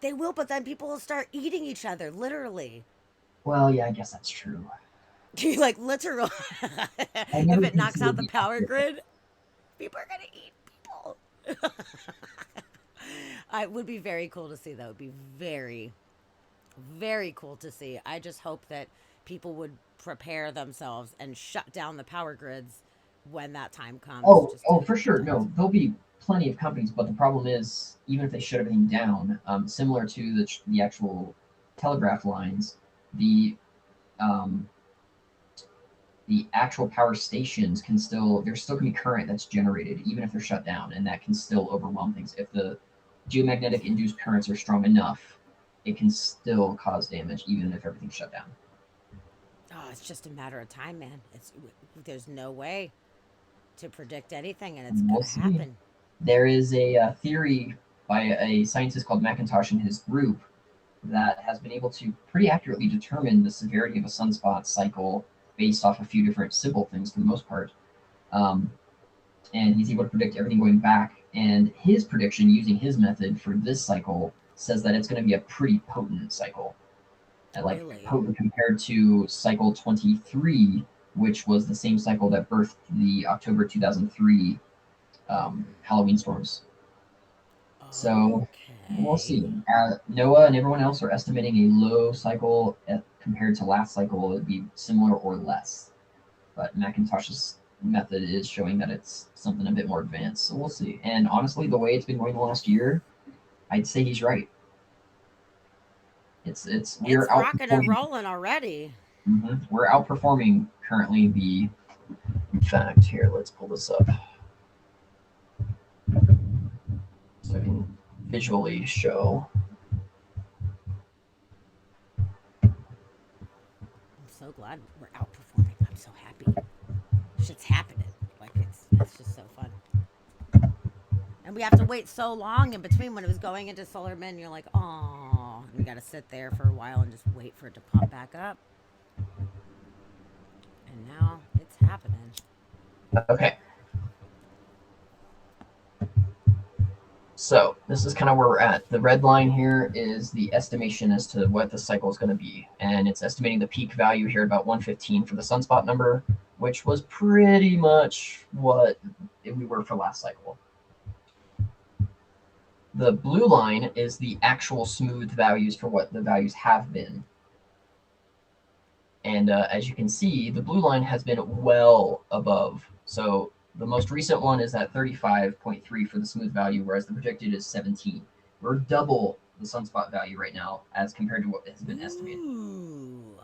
they will, but then people will start eating each other, literally. Well, yeah, I guess that's true. Like literal. I If never it knocks out considered the the power accurate. grid, people are gonna eat people. It would be very cool to see. That would be very, very cool to see. I just hope that people would prepare themselves and shut down the power grids when that time comes, just to Oh, for sure. protect. No, there'll be plenty of companies, but the problem is, even if they shut everything down, similar to the actual telegraph lines, the um, the actual power stations can still there's still can be current that's generated even if they're shut down, and that can still overwhelm things. If the geomagnetic induced currents are strong enough, it can still cause damage even if everything's shut down. Oh, it's just a matter of time, man. There's no way to predict anything, and it's And we'll gonna see. happen. There is a theory by a scientist called McIntosh and his group that has been able to pretty accurately determine the severity of a sunspot cycle based off a few different simple things for the most part. Um, and he's able to predict everything going back. And his prediction using his method for this cycle says that it's going to be a pretty potent cycle, like Really? potent compared to cycle 23, which was the same cycle that birthed the October 2003 Halloween storms. So we'll Okay. see. NOAA and everyone else are estimating a low cycle compared to last cycle. It'd be similar or less. But Macintosh's method is showing that it's something a bit more advanced. So we'll see. And honestly, the way it's been going the last year, I'd say he's right. It's we are It's rocking and outperforming. rolling already. We're outperforming currently the. In fact, here let's pull this up so I can visually show. I'm so glad we're outperforming. I'm so happy. Shit's happening. Like it's just so fun. And we have to wait so long in between when it was going into solar min. You're like, oh, and we got to sit there for a while and just wait for it to pop back up. And now it's happening. Okay, So this is kind of where we're at. The red line here is the estimation as to what the cycle is going to be, and it's estimating the peak value here about 115 for the sunspot number, which was pretty much what we were for last cycle. The blue line is the actual smooth values for what the values have been. And as you can see, the blue line has been well above. So the most recent one is at 35.3 for the smooth value, whereas the predicted is 17. We're double the sunspot value right now as compared to what has been estimated. Ooh.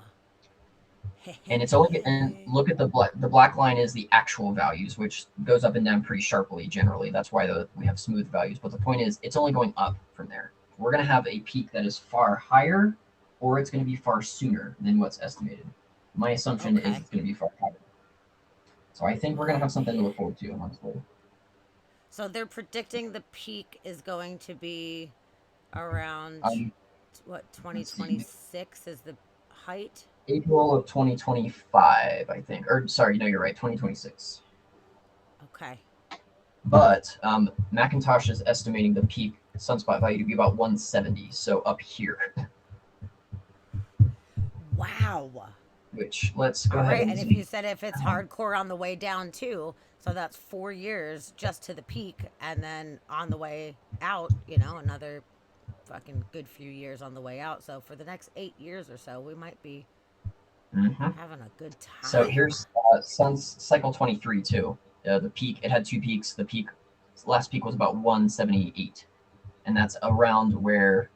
And it's only and look at the black line is the actual values, which goes up and down pretty sharply generally. That's why we have smooth values. But the point is, it's only going up from there. We're going to have a peak that is far higher, or it's going to be far sooner than what's estimated. My assumption is Okay. it's going to be far higher. So I think we're going to have something to look forward to, honestly. So they're predicting the peak is going to be around Um, what let's see, 2026 is the height. April of 2025, I think. Or sorry, no, you're right, 2026. Okay. But Macintosh is estimating the peak sunspot value to be about 170, so up here. Wow. Which let's go All ahead right. and And if you zoom said if it's out. hardcore on the way down too, so that's 4 years just to the peak, and then on the way out, another fucking good few years on the way out. So for the next 8 years or so, we might be Hmm. having a good So time. here's Sun's cycle 23 too. The peak, it had two peaks. The peak, last peak was about 178, and that's around where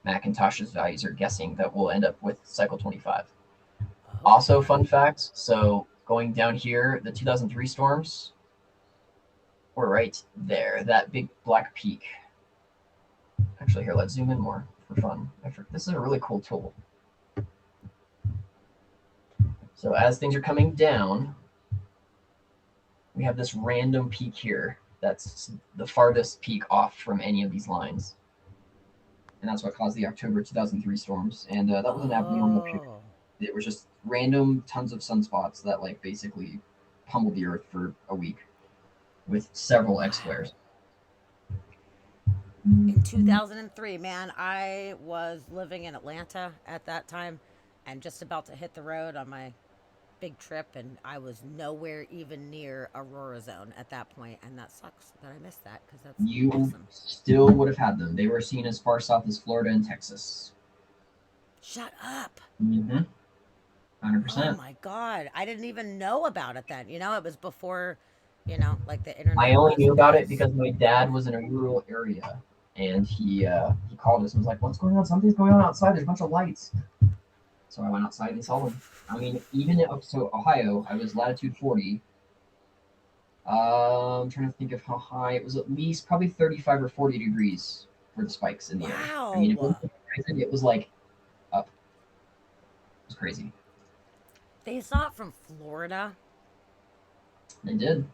Macintosh's values are guessing that we'll end up with cycle 25. Also, Okay. fun fact, so going down here, the 2003 storms were right there, that big black peak. Actually, here, let's zoom in more for fun. This is a really cool tool. So as things are coming down, we have this random peak here that's the farthest peak off from any of these lines. And that's what caused the October 2003 storms. And that was an abnormal period. Oh. It was just random tons of sunspots that like basically pummeled the earth for a week with several X Wow. flares. In 2003, man, I was living in Atlanta at that time and just about to hit the road on my big trip, and I was nowhere even near Aurora Zone at that point, and that sucks that I missed that because that's You awesome. still would have had them. They were seen as far south as Florida and Texas. Shut up. 100%. Oh my God. I didn't even know about it then. It was before, like the I internet only was knew about it as. because my dad was in a rural area, and he called us and was like, "What's going on? Something's going on outside. There's a bunch of lights." So I went outside and saw them. I mean, even up to Ohio, I was latitude 40. I'm trying to think of how high it was. At least probably 35 or 40 degrees for the spikes in the air. I mean, it Wow. wasn't rising, it was like up. It was crazy. They saw it from Florida. They did.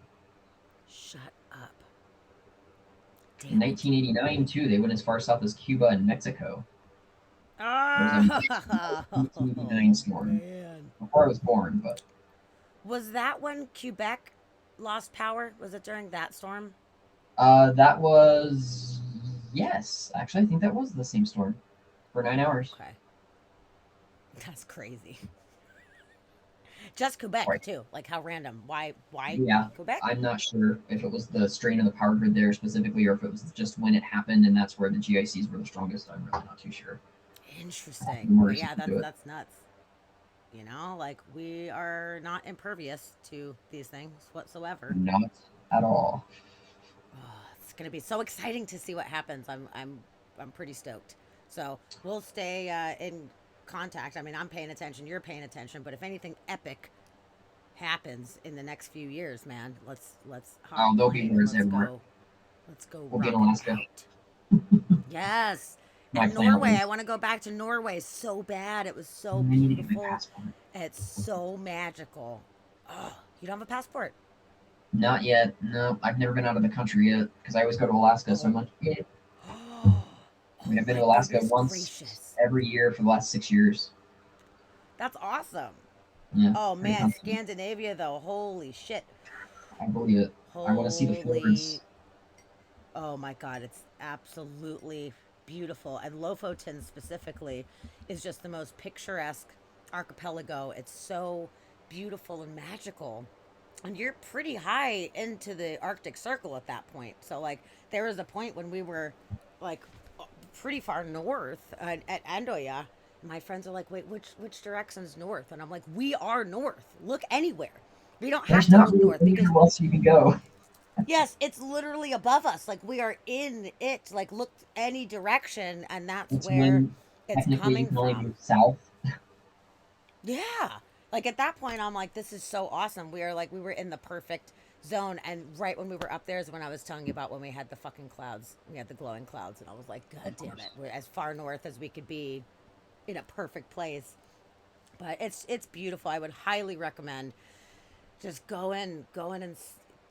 Shut up. In Damn it. 1989, too, they went as far south as Cuba and Mexico. There was a massive Oh, 1989 storm man. before I was born, but Was that when Quebec lost power? Was it during that storm? that was yes. Actually, I think that was the same storm for 9 hours. Okay. That's crazy. Just Quebec Right. too. Like how random. Why Yeah, Quebec? I'm not sure if it was the strain of the power grid there specifically, or if it was just when it happened, and that's where the GICs were the strongest. I'm really not too sure. I have to do Interesting. more But research yeah, that's into it. that's nuts. Like we are not impervious to these things whatsoever. Not at all. Oh, it's gonna be so exciting to see what happens. I'm pretty stoked. So we'll stay in contact. I mean, I'm paying attention. You're paying attention. But if anything epic happens in the next few years, man, let's hop There'll on be it and wars everywhere. let's go We'll be in rock it Alaska. out. Yes. My And plan at Norway, I least. want to go back to Norway so bad. It was I so need to get my beautiful. passport. It's so magical. Oh, you don't have a passport? Not yet. No, I've never been out of the country yet because I always go to Alaska. So I'm Oh. like, yeah. I mean, Oh I've been to my Alaska goodness once gracious. every year for the last 6 years. That's awesome. Yeah, Oh pretty man, pumped. Scandinavia though. Holy shit. I believe it. I want to see the Holy fjords. Oh my God, it's absolutely beautiful. And Lofoten specifically is just the most picturesque archipelago. It's so beautiful and magical. And you're pretty high into the Arctic Circle at that point. So, like, there was a point when we were, like, pretty far north at Andoya. My friends are like, wait, which direction's north? And I'm like, we are north. Look anywhere. We don't have There's to not look really north because anywhere else you can go. yes, it's literally above us. Like we are in it. Like look any direction, and that's It's where when it's technically you coming can only move from. south. Yeah. Like at that point, I'm like, this is so awesome. We were in the perfect zone. And right when we were up there is when I was telling you about when we had the fucking clouds. We had the glowing clouds. And I was like, God Of damn it. course. We're as far north as we could be in a perfect place. But it's beautiful. I would highly recommend just go in and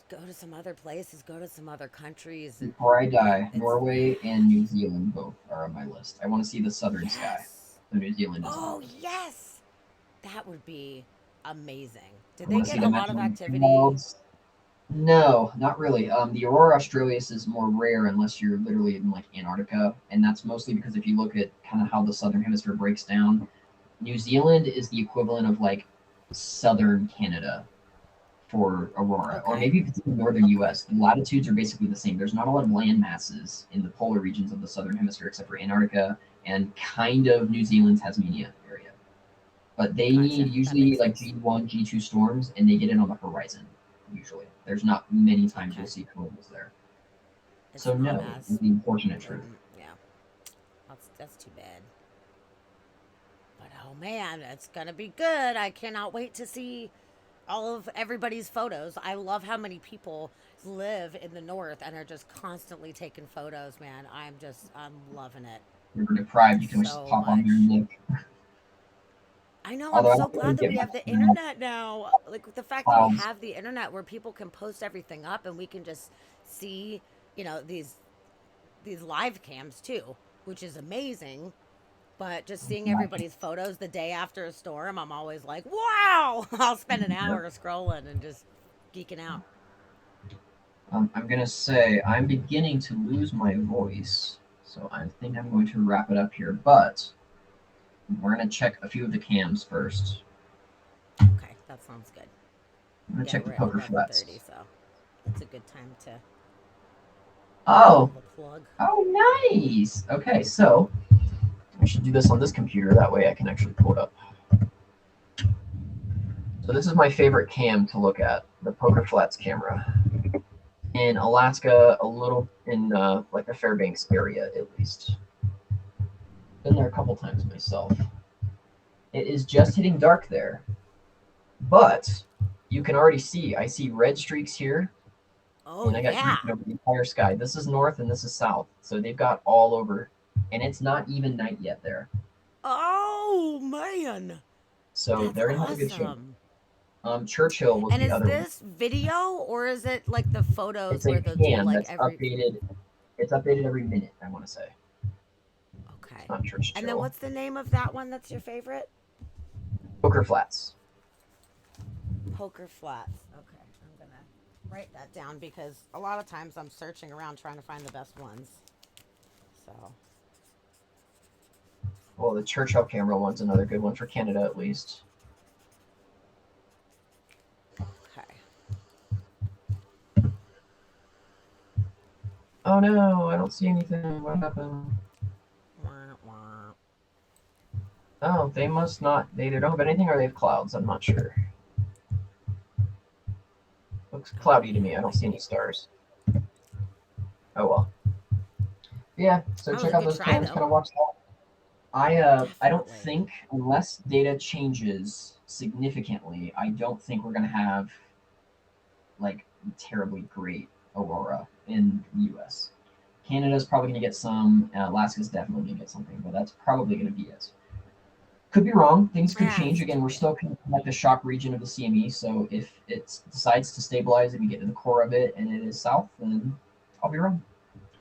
go to some other places, go to some other countries. And Before I it, die, it's, Norway and New Zealand both are on my list. I want to see the southern sky. yes. So New Zealand is on the Oh, list. yes. That would be amazing. Did I they want to see get the a lot of metal activity? clouds. No, not really. The aurora australis is more rare unless you're literally in like Antarctica, and that's mostly because if you look at kind of how the southern hemisphere breaks down, New Zealand is the equivalent of like southern Canada for aurora, or Okay. maybe if it's in the northern Okay. U.S. The latitudes are basically the same. There's not a lot of land masses in the polar regions of the southern hemisphere except for Antarctica and kind of New Zealand's Tasmania area. But they need Gotcha. That usually makes like sense. G1, G2 storms, and they get in on the horizon. Usually, there's not many times you'll Okay. see coronas there. It's So not no, is as the unfortunate truth. important. Yeah. That's too bad. But oh man, it's gonna be good. I cannot wait to see all of everybody's photos. I love how many people live in the north and are just constantly taking photos, man. I'm loving it If you're deprived, you can always just so pop on there and much. look. I know, I'm Although I so don't really glad that get we much have the snap internet now. Like the fact that we clouds. have the internet where people can post everything up and we can just see, these live cams too, which is amazing. But just seeing everybody's photos the day after a storm, I'm always like, wow! I'll spend an hour scrolling and just geeking out. I'm gonna say I'm beginning to lose my voice, so I think I'm going to wrap it up here. But we're gonna check a few of the cams first. Okay, that sounds good. I'm gonna Yeah, check the we're at poker 11:30, flats. so it's a good time to pull Oh, the plug. oh, nice. Okay, so I should do this on this computer. That way I can actually pull it up. So this is my favorite cam to look at, the poker flats camera. In Alaska, a little in like the Fairbanks area at least. Been there a couple times myself. It is just hitting dark there, but you can already see. I see red streaks here, Oh and I got yeah. green over the entire sky. This is north and this is south, so they've got all over, and it's not even night yet there. Oh man. So That's they're gonna have a good show. awesome. Churchill was And the is other one. this video or is it like the photos It's a where they'll do cam like that's every updated. It's updated every minute. I want to say it's Okay. not And then Churchill. what's the name of that one that's your favorite? Poker Flats. Poker Flats. Okay. I'm going to write that down because a lot of times I'm searching around trying to find the best ones. So, Well, the Churchill camera one's another good one for Canada at least. okay. Oh no, I don't see anything. What happened? Wah, wah. Oh, they must not. They either don't have anything or they have clouds. I'm not sure. Looks Oh cloudy to yeah, me. I it don't might see be. any stars. Oh well. Yeah. So That was check a out good those try cams. though. Kind of watch that. I don't Definitely. think unless data changes significantly, I don't think we're gonna have like terribly great aurora in the U.S. Canada's probably gonna get some. Alaska's definitely gonna get something, but that's probably gonna be it. Could be wrong. Things could Yeah, change. it's Again, we're true. still kind of like the shock region of the CME. So if it decides to stabilize and we get to the core of it and it is south, then I'll be wrong,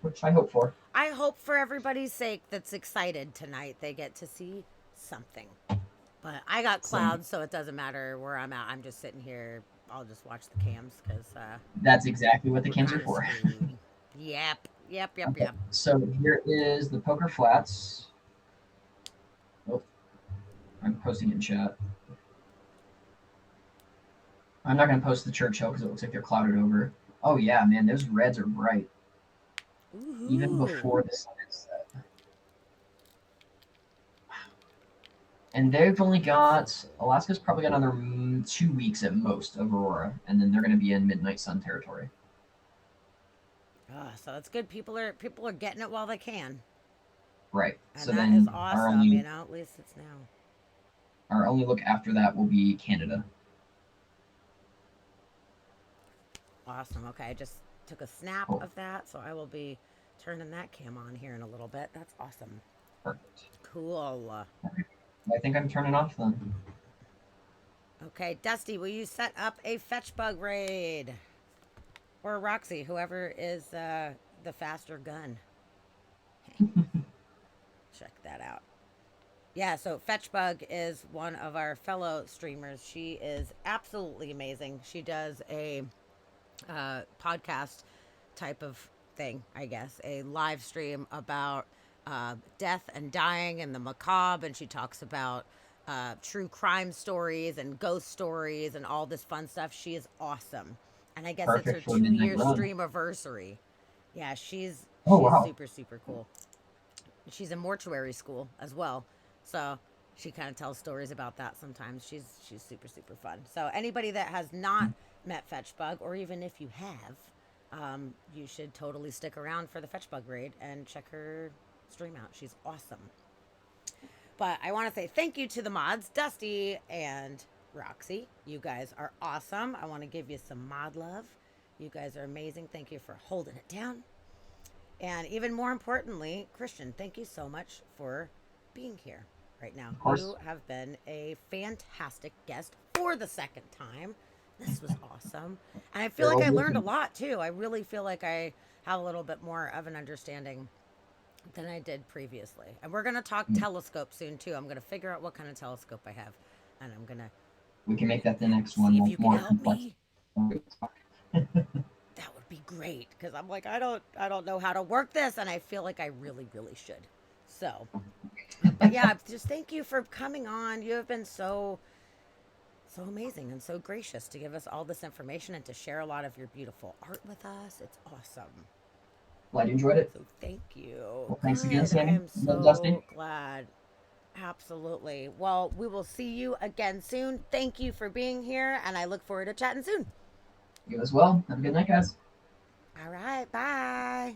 which I hope for. I hope for everybody's sake that's excited tonight they get to see something. But I got Same. clouds, so it doesn't matter where I'm at. I'm just sitting here. I'll just watch the cams because That's exactly what the we're cams are kind of for. screwed. Yep. Yep. Yep. Okay, Yep. so here is the Poker Flats. Oh, I'm posting in chat. I'm not going to post the Churchill because it looks like they're clouded over. Oh yeah, man, those reds are bright even Ooh. before the sun is set. And they've only That's so got cool. Alaska's probably got another 2 weeks at most of aurora, and then they're going to be in midnight sun territory. Ah, so that's good. People are getting it while they can, Right. and So that is then awesome. At least it's now. our only look after that will be Canada. Awesome. Okay, I just took a snap Cool. of that, so I will be turning that cam on here in a little bit. That's awesome. Perfect. Cool. I think I'm turning off then. Okay, Dusty, will you set up a fetch bug raid? Or Roxy, whoever is the faster gun. Check that out. Yeah, so Fetchbug is one of our fellow streamers. She is absolutely amazing. She does a podcast type of thing, I guess, a live stream about death and dying and the macabre, and she talks about true crime stories and ghost stories and all this fun stuff. She is awesome, and I guess it's Perfect her for a 2 midnight year run. stream anniversary. Yeah, she's Oh she's wow. super super cool. She's in mortuary school as well, so she kind of tells stories about that sometimes. She's super super fun. So anybody that has not met Fetchbug, or even if you have, you should totally stick around for the Fetchbug raid and check her stream out. She's awesome. But I want to say thank you to the mods, Dusty and Roxy. You guys are awesome. I want to give you some mod love. You guys are amazing. Thank you for holding it down. And even more importantly, Christian, thank you so much for being here right now. Of course. You have been a fantastic guest for the second time. This was awesome. And I feel You're like I always learned a welcome. lot too. I really feel like I have a little bit more of an understanding than I did previously. And we're going to talk telescope soon too. I'm going to figure out what kind of telescope I have. And I'm going to We can make that the next see one, if like you can more help complex. me. That would be great because I'm like I don't know how to work this and I feel like I really really should. So, but yeah, just thank you for coming on. You have been so amazing and so gracious to give us all this information and to share a lot of your beautiful art with us. It's awesome. Glad you enjoyed it. So thank you. Well, thanks again, Good. I Sammy. am And Dusty. so glad. Absolutely. Well, we will see you again soon. Thank you for being here and I look forward to chatting soon. You as well. Have a good night, guys. All right. Bye.